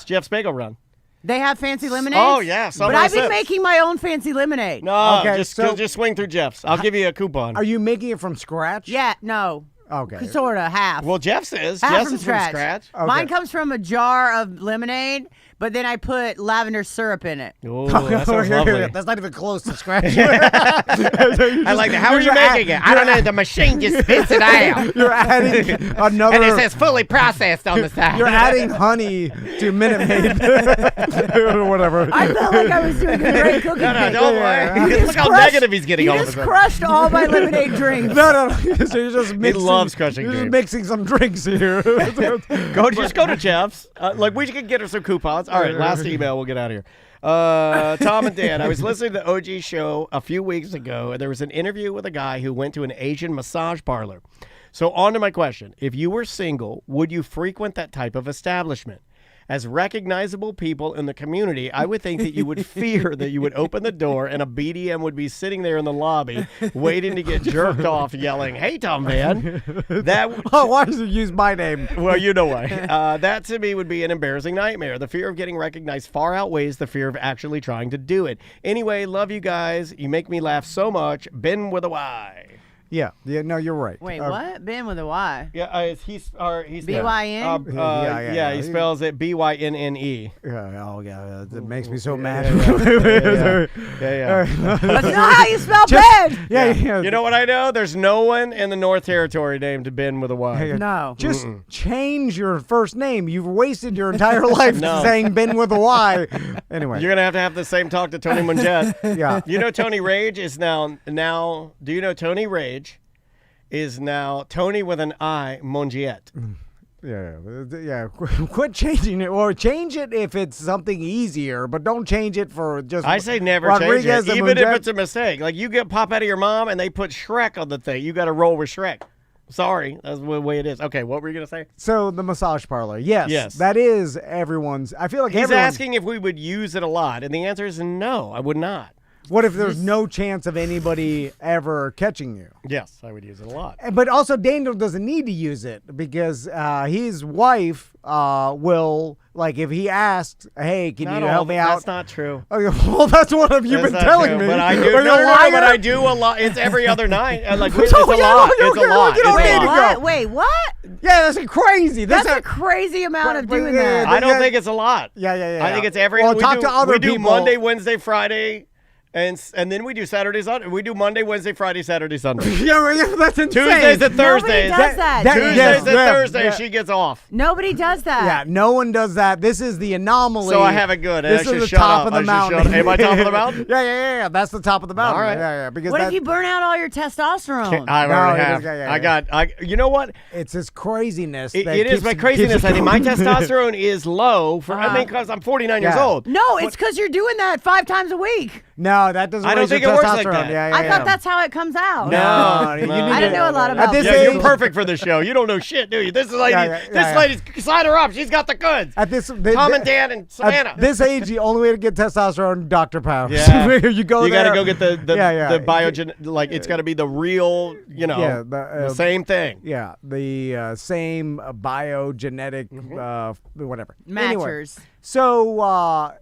Jeff's Bagel Run. They have fancy lemonades? Oh, yeah. But I've been making my own fancy lemonade. No, just swing through Jeff's. I'll give you a coupon. Are you making it from scratch? Yeah, no. Okay. Sort of, half. Well, Jeff's is. Half Jeff's from is scratch. Okay. Mine comes from a jar of lemonade, but then I put lavender syrup in it. Oh, that sounds lovely. That's not even close to scratch. I like that. How are you making it? I don't know. The machine just spits it out. You're adding another... And it says fully processed on the side. You're adding honey to Minute Maid. Or whatever. I felt like I was doing a great cooking. No, don't worry. Look how negative he's getting all of a sudden. You just crushed all my lemonade drinks. No. So you're just mixing... He loves crushing You're games. just mixing some drinks here. Just go to Jeff's. We could get her some coupons. All right, last email. We'll get out of here. Tom and Dan, I was listening to the OG show a few weeks ago, and there was an interview with a guy who went to an Asian massage parlor. So on to my question. If you were single, would you frequent that type of establishment? as recognizable people in the community, I would think that you would fear that you would open the door and a BDM would be sitting there in the lobby waiting to get jerked off, yelling, "Hey, Tom Van." Why did you use my name? Well, you know why. That to me would be an embarrassing nightmare. The fear of getting recognized far outweighs the fear of actually trying to do it. Anyway, love you guys. You make me laugh so much. Ben with a Y. Yeah, no, you're right. Wait, what? Ben with a Y? Yeah, he's B-Y-N? Yeah, he spells it B-Y-N-N-E. Yeah, that makes me so mad. Yeah. That's not how you spell Ben. Yeah. You know what I know? There's no one in the North Territory named Ben with a Y. No. Just change your first name. You've wasted your entire life saying Ben with a Y. Anyway. You're going to have the same talk to Tony Monjet. Yeah. You know Tony Rage is now, do you know Tony Rage is now Tony with an I, Mongiet. Yeah. Quit changing it, or change it if it's something easier, but don't change it for just. I say never Rodriguez change it, even if it's a mistake. Like you get pop out of your mom and they put Shrek on the thing, you got to roll with Shrek. Sorry, that's the way it is. Okay, what were you gonna say? So the massage parlor, yes, that is everyone's. I feel like he's asking if we would use it a lot, and the answer is no, I would not. What if there's no chance of anybody ever catching you? Yes, I would use it a lot. But also, Daniel doesn't need to use it because his wife will, like, if he asks, "Hey, can you help me out?" That's not true. Well, that's what you've been telling me. But I do. But I do a lot. It's every other night. Like it's a lot. It's a lot. You don't need to go. Wait, what? Yeah, that's crazy. That's a crazy amount of doing that. I don't think it's a lot. Yeah. I think it's every. Well, talk to other people. We do people. Monday, Wednesday, Friday. And then we do Saturday, Sunday. We do Monday, Wednesday, Friday, Saturday, Sunday. Yeah, that's insane. Tuesdays and Thursdays. Nobody does that. Tuesdays and Thursdays, she gets off. Nobody does that. Yeah, no one does that. This is the anomaly. So I have it good. This is the top of the mountain. Am I top of the mountain? Yeah. That's the top of the mountain. All right. Yeah. Because what if you burn out all your testosterone? I already have. You know what? It's this craziness. It is my craziness. I think my testosterone is low because I'm 49 years old. No, it's because you're doing that 5 times a week. No, that doesn't. I don't think it works like that. I thought that's how it comes out. No, I didn't know a lot about this. You're perfect for the show. You don't know shit, do you? This lady's sign her up. She's got the goods. At this, Tom and Dan and Savannah. At this age, the only way to get testosterone, Dr. Pounds. Yeah. You got to go get the biogen. Like it's got to be the real, the same thing. Yeah, the same biogenetic, whatever. Matchers. Anyway, so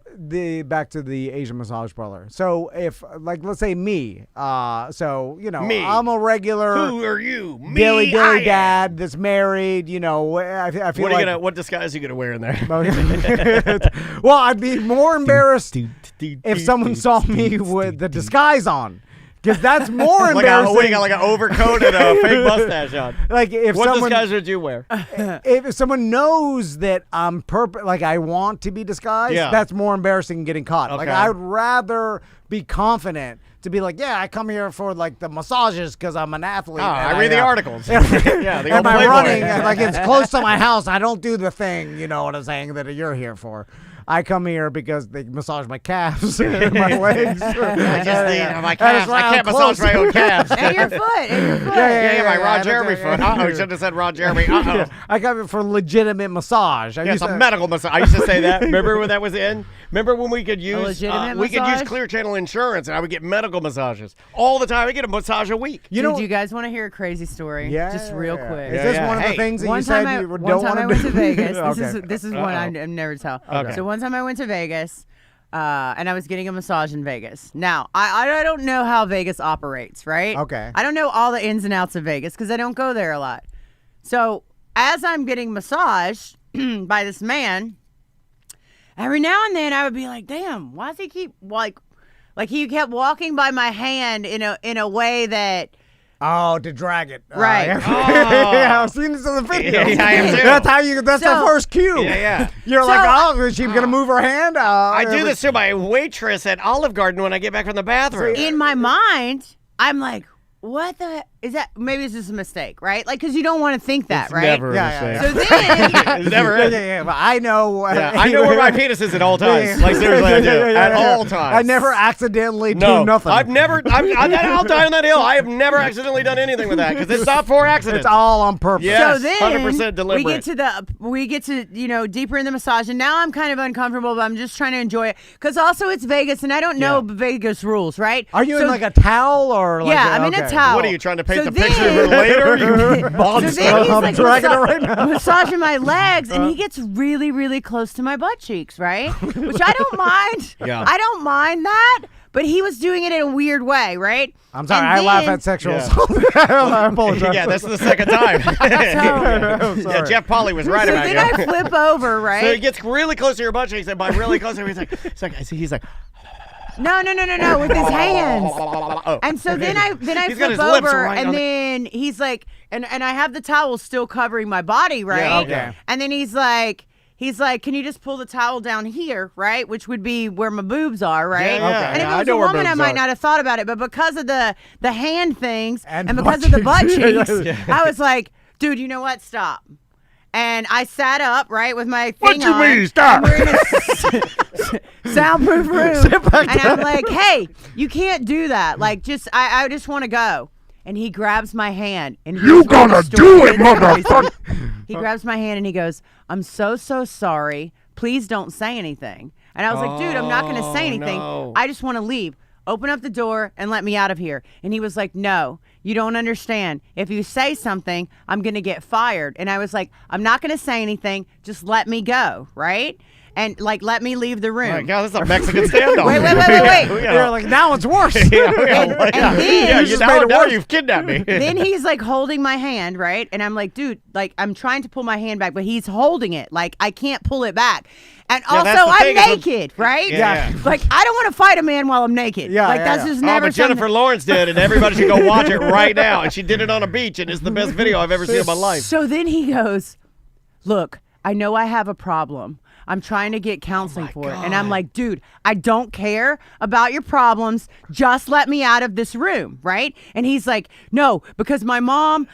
back to the Asian massage parlor. So if, like, let's say me, me. I'm a regular. Who are you? Me. Dilly dad that's married. I feel what disguise are you gonna wear in there? Well, I'd be more embarrassed if someone saw me with the disguise on. Because that's more embarrassing. What do you got, like an overcoat and a fake mustache on? Like what disguise would you wear? If someone knows that I'm I want to be disguised, that's more embarrassing than getting caught. Okay. Like I would rather be confident to be like, I come here for like the massages because I'm an athlete. I read the articles. The old I'm Playboy. running, and like it's close to my house. I don't do the thing, you know what I'm saying, that you're here for. I come here because they massage my calves and my legs. I just need my calves. I can't massage my own calves. And your foot. My Ron Jeremy foot. You should have said Ron Jeremy. I come here for legitimate massage. It's a medical massage. I used to say that. Remember when that was in? Remember when we could use Clear Channel Insurance and I would get medical massages all the time. I get a massage a week. Do you guys want to hear a crazy story? Yeah. Just real quick. Is this one of the things that you said you don't want to do? One time I went to Vegas. Okay. This is one I never tell. Okay. So one time I went to Vegas, and I was getting a massage in Vegas. Now, I don't know how Vegas operates, right? Okay. I don't know all the ins and outs of Vegas because I don't go there a lot. So as I'm getting massaged by this man, every now and then I would be like, damn, why does he keep, like he kept walking by my hand in a way that... Oh, to drag it. Right. Yeah, I've seen this in the video. Yeah, I am too. That's the first cue. Yeah. You're is she going to move her hand? I do this to my waitress at Olive Garden when I get back from the bathroom. In my mind, I'm like, what the... is that maybe it's just a mistake, right? Like, because you don't want to think that, It's right? never a mistake. So then, It's never is. Yeah, but I know. I know where my penis is at all times. Like, seriously, I do. At all times. I never accidentally do No, nothing. I'll die on that hill. I have never accidentally done anything with that because it's not for accidents. It's all on purpose. Yes, so then 100% deliberate. we get to deeper in the massage, and now I'm kind of uncomfortable, but I'm just trying to enjoy it because also it's Vegas, and I don't know Vegas rules, right? Are you in like a towel or? Like I'm in a towel. What are you trying to paint So the picture of her later? You monster. So then he's I'm like dragging it right now. massaging my legs, and he gets really, really close to my butt cheeks, right? Which I don't mind. Yeah. I don't mind that, but he was doing it in a weird way, right? I'm sorry. And I laugh then- at sexual assault. I apologize. Yeah, this is the second time. Yeah, Jeff Polly was right So about then you. I flip over, right? So he gets really close to your butt cheeks, and by really close, he's like, No, with his hands. And so then I He's got flip his lips over, right and on the- then he's like, and I have the towel still covering my body, right? Yeah, okay. And then he's like, can you just pull the towel down here, right? Which would be where my boobs are, right? Yeah, yeah. And if Yeah, I it was know a where woman, I boobs might are. not have thought about it, but because of the hand things and butt because of the butt cheeks. cheeks, I was like, dude, you know what? Stop. And I sat up, right, with my thing What you on, mean, stop? and we're in a soundproof room. And I'm like, hey, you can't do that. Like, I just want to go. And he grabs my hand. And You gonna do it, motherfucker. He grabs my hand and he goes, I'm so sorry. Please don't say anything. And I was like, dude, I'm not going to say anything. no. I just want to leave. Open up the door and let me out of here. And he was like, no, you don't understand. If you say something, I'm going to get fired. And I was like, I'm not going to say anything. Just let me go, right? And like, let me leave the room. Oh my God, this is a Mexican standoff. Wait. You're like, now it's worse. And then, now you've kidnapped me. then he's like holding my hand, right? And I'm like, dude, like I'm trying to pull my hand back, but he's holding it. Like I can't pull it back. And Yeah, also that's the I'm thing, is naked, right? Yeah. Like I don't want to fight a man while I'm naked. Yeah, like yeah, that's yeah. just Oh, never but Jennifer something- Lawrence did, and everybody should go watch it right now. And she did it on a beach, and it's the best video I've ever seen in my life. So then he goes, look, I know I have a problem. I'm trying to get counseling for it. And I'm like, dude, I don't care about your problems. Just let me out of this room, right? And he's like, no, because my mom,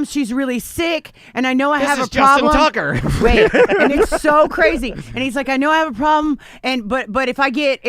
she's really sick, and I know I have a problem. Justin Tucker. Wait, and it's so crazy. And he's like, I know I have a problem, and but if I get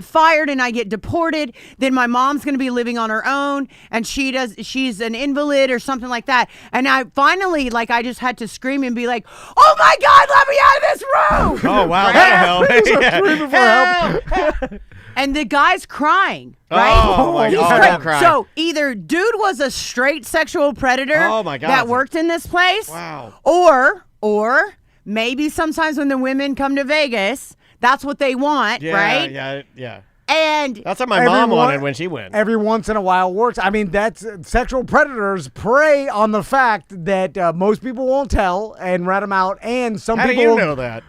fired and I get deported, then my mom's gonna be living on her own, and she's an invalid or something like that. And I finally, like, I just had to scream and be like, oh my God, let me out of this room! Oh, wow, that'll help. And the guy's crying, right? Oh, my He's God, crying. I'm crying. So either dude was a straight sexual predator Oh, my God. that worked in this place, Wow. or maybe sometimes when the women come to Vegas, that's what they want, right? Yeah. And That's what my mom wanted when she went. Every once in a while works. I mean, that's sexual predators prey on the fact that most people won't tell and rat them out, and some How do people you know that?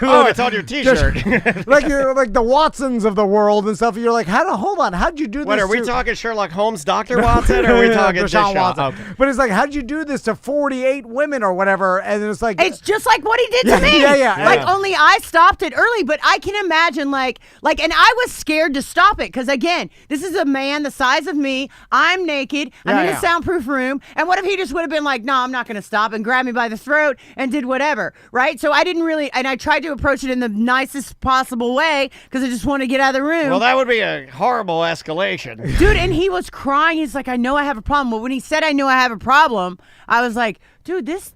Oh, it's on your T-shirt. like the Watsons of the world and stuff. You're like, how'd you do this? What, are we to- talking Sherlock Holmes, Dr. Watson, or are we talking Deshaun Deshaun? Watson? Okay. But it's like, how'd you do this to 48 women or whatever? And it's like, it's just like what he did to me. Yeah. Like only I stopped it early, but I can imagine like, and I was scared to stop it because again, this is a man the size of me. I'm naked. I'm in a soundproof room. And what if he just would have been like, no, I'm not going to stop, and grabbed me by the throat and did whatever, right? So I didn't really, and I tried to approach it in the nicest possible way because I just want to get out of the room. Well, that would be a horrible escalation. Dude, and he was crying. He's like, I know I have a problem. Well, when he said I know I have a problem, I was like, dude, this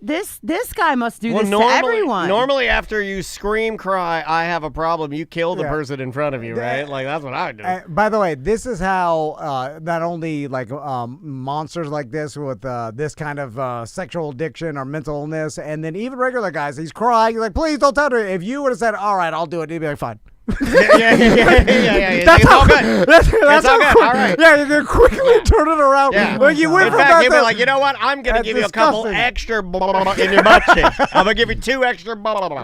guy must do this to everyone. Normally, after you scream, cry, I have a problem, you kill the person in front of you, right? Like, that's what I would do. By the way, this is how not only like monsters like this with this kind of sexual addiction or mental illness, and then even regular guys, he's crying, like, please don't tell her. If you would have said, all right, I'll do it, he'd be like, fine. Yeah. That's It's all how good. That's It's all how good. quick. All right. Yeah, you can quickly turn it around. Yeah. Like you went In from fact, that you'd be to- like, you know what? I'm going to That's give you a couple disgusting. extra in your butt cheek. I'm going to give you 2 extra.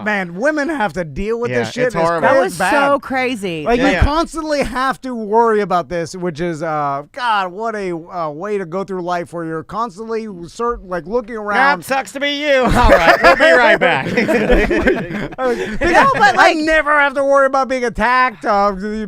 Man, women have to deal with Yeah, this shit. it's horrible. That It's was bad. so crazy. Like, you Yeah. constantly have to worry about this, which is, God, what a way to go through life where you're constantly looking around. That sucks to be you. All right, we'll be right back. No, but I never have to worry about being attacked,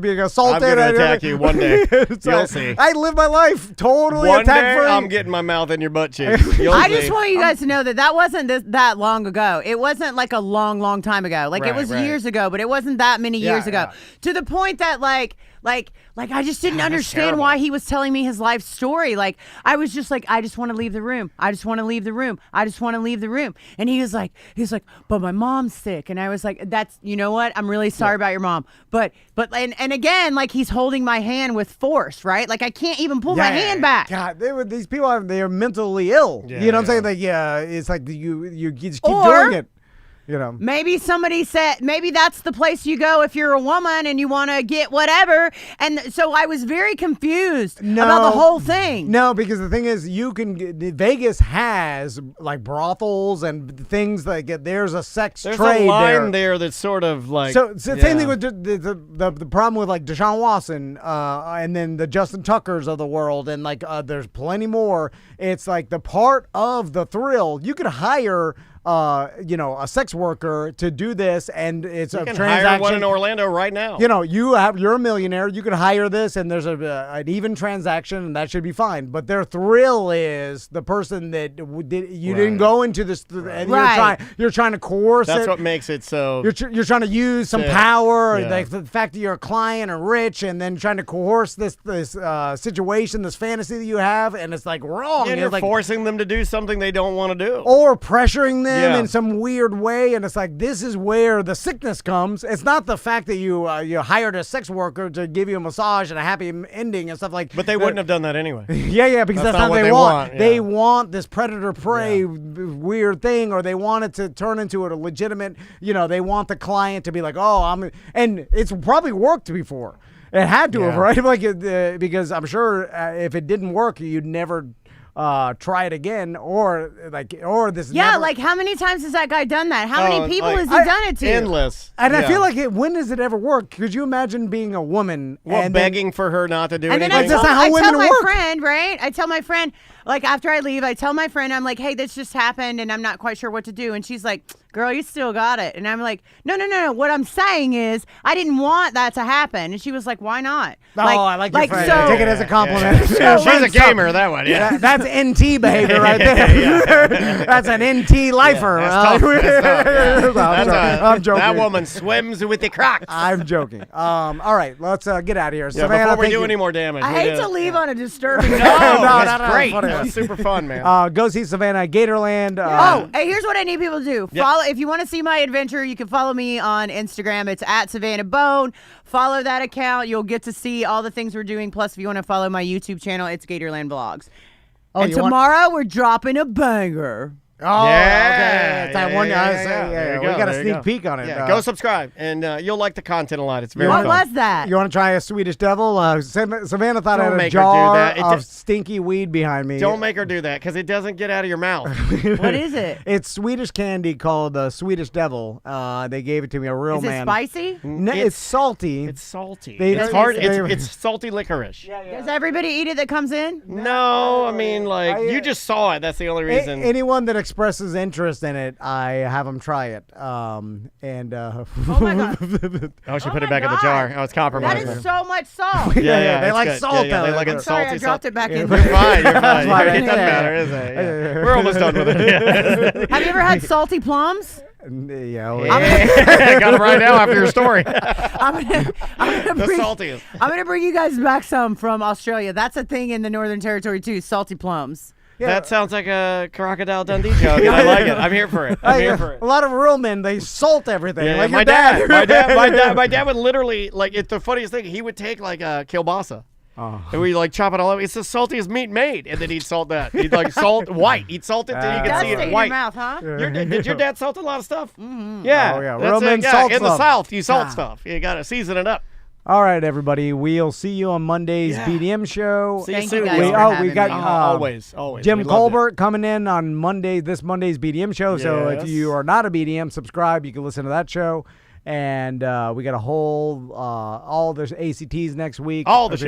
being assaulted. I'm going to attack you one day. You'll see. I live my life totally One attack day, free. I'm getting my mouth in your butt cheeks. I just want you guys to know that wasn't that long ago. It wasn't like a long, long time ago. Like it was years ago, but it wasn't that many years ago. To the point that like I just didn't understand why he was telling me his life story. Like I was just like, I just want to leave the room. I just want to leave the room. I just want to leave the room. And he was like, but my mom's sick. And I was like, you know what? I'm really sorry about your mom. But again, like he's holding my hand with force, right? Like I can't even pull my hand back. God, these people they're mentally ill. You know what I'm saying? Like it's like you just keep doing it. You know, maybe somebody said maybe that's the place you go if you're a woman and you want to get whatever. And so I was very confused about the whole thing. No, because the thing is, Vegas has like brothels and things like there's a sex trade. There's a line there that's sort of like same thing with the problem with like Deshaun Watson and then the Justin Tuckers of the world and like there's plenty more. It's like the part of the thrill you could hire. A sex worker to do this, and it's a transaction. Hire one in Orlando right now. You're a millionaire. You could hire this, and there's an even transaction, and that should be fine. But their thrill is the person that didn't go into this, and you're trying to coerce it. That's what makes it so. You're trying to use some power, like the fact that you're a client or rich, and then trying to coerce this situation, this fantasy that you have, and it's like wrong. And you're like, forcing them to do something they don't want to do, or pressuring them in some weird way, and it's like this is where the sickness comes. It's not the fact that you hired a sex worker to give you a massage and a happy ending and stuff like. But they wouldn't have done that anyway. Because that's not what they want. They want this predator prey weird thing, or they want it to turn into a legitimate. They want the client to be like, and it's probably worked before. It had to have, right? Like because I'm sure if it didn't work, you'd never. Try it again, or this. Yeah, like how many times has that guy done that? How many people has he done it to? Endless. And I feel like when does it ever work? Could you imagine being a woman and begging for her not to do anything? And then I tell my friend, right? I tell my friend, like after I leave, I tell my friend, I'm like, hey, this just happened, and I'm not quite sure what to do. And she's like, girl, you still got it. And I'm like, no. What I'm saying is, I didn't want that to happen. And she was like, why not? I like your friend. I take it as a compliment. She's a gamer, that one. Yeah, that's NT behavior right there. That's an NT lifer. That's tough. I'm joking. That woman swims with the Crocs. I'm joking. All right, let's get out of here. Yeah, Savannah, before we do any more damage. I hate to leave on a disturbing note. That's great. That's super fun, man. Go see Savannah at Gatorland. Hey, here's what I need people to do. Follow if you want to see my adventure. You can follow me on Instagram. It's at Savannah Bone. Follow that account. You'll get to see all the things we're doing. Plus, if you want to follow my YouTube channel, it's Gatorland Vlogs. And tomorrow we're dropping a banger. Oh, okay. It's that one. We got a sneak peek on it. Yeah, go subscribe, and you'll like the content a lot. It's very fun. What was that? You want to try a Swedish Devil? Savannah thought I had a jar of stinky weed behind me. Don't make her do that, because it doesn't get out of your mouth. What is it? It's Swedish candy called the Swedish Devil. They gave it to me, a real man. Is it spicy? No, it's salty. It's salty. It's hard. It's salty licorice. Does everybody eat it that comes in? No, I mean, you just saw it. That's the only reason. Anyone that expresses interest in it, I have them try it. Oh my god! Oh, she put it back in the jar. Oh, it's compromised. That is so much salt. Yeah, they like good. salt. Yeah, they like it salty. I dropped it back in. You're fine. It doesn't matter, is it? Yeah. We're almost done with it. Have you ever had salty plums? Yeah. Got them right now after your story. I'm gonna bring you guys back some from Australia. That's a thing in the Northern Territory too. Salty plums. Yeah. That sounds like a Crocodile Dundee joke. I like it. I'm here for it. A lot of real men, they salt everything. Yeah, like my dad. My dad would literally, it's the funniest thing. He would take a kielbasa. And we chop it all up. It's the saltiest meat made, and then he'd salt that. He'd salt white. He'd salt it till you could see it white. In your mouth, huh? Did your dad salt a lot of stuff? Mm-hmm. Yeah. Oh yeah. Real men salt in stuff. the South, you salt stuff. You gotta season it up. All right, everybody. We'll see you on Monday's BDM show. See you Thank soon. you guys we got always. Jim Colbert coming in on this Monday's BDM show. So if you are not a BDM, subscribe. You can listen to that show. And we got a whole all the ACTs next week. All the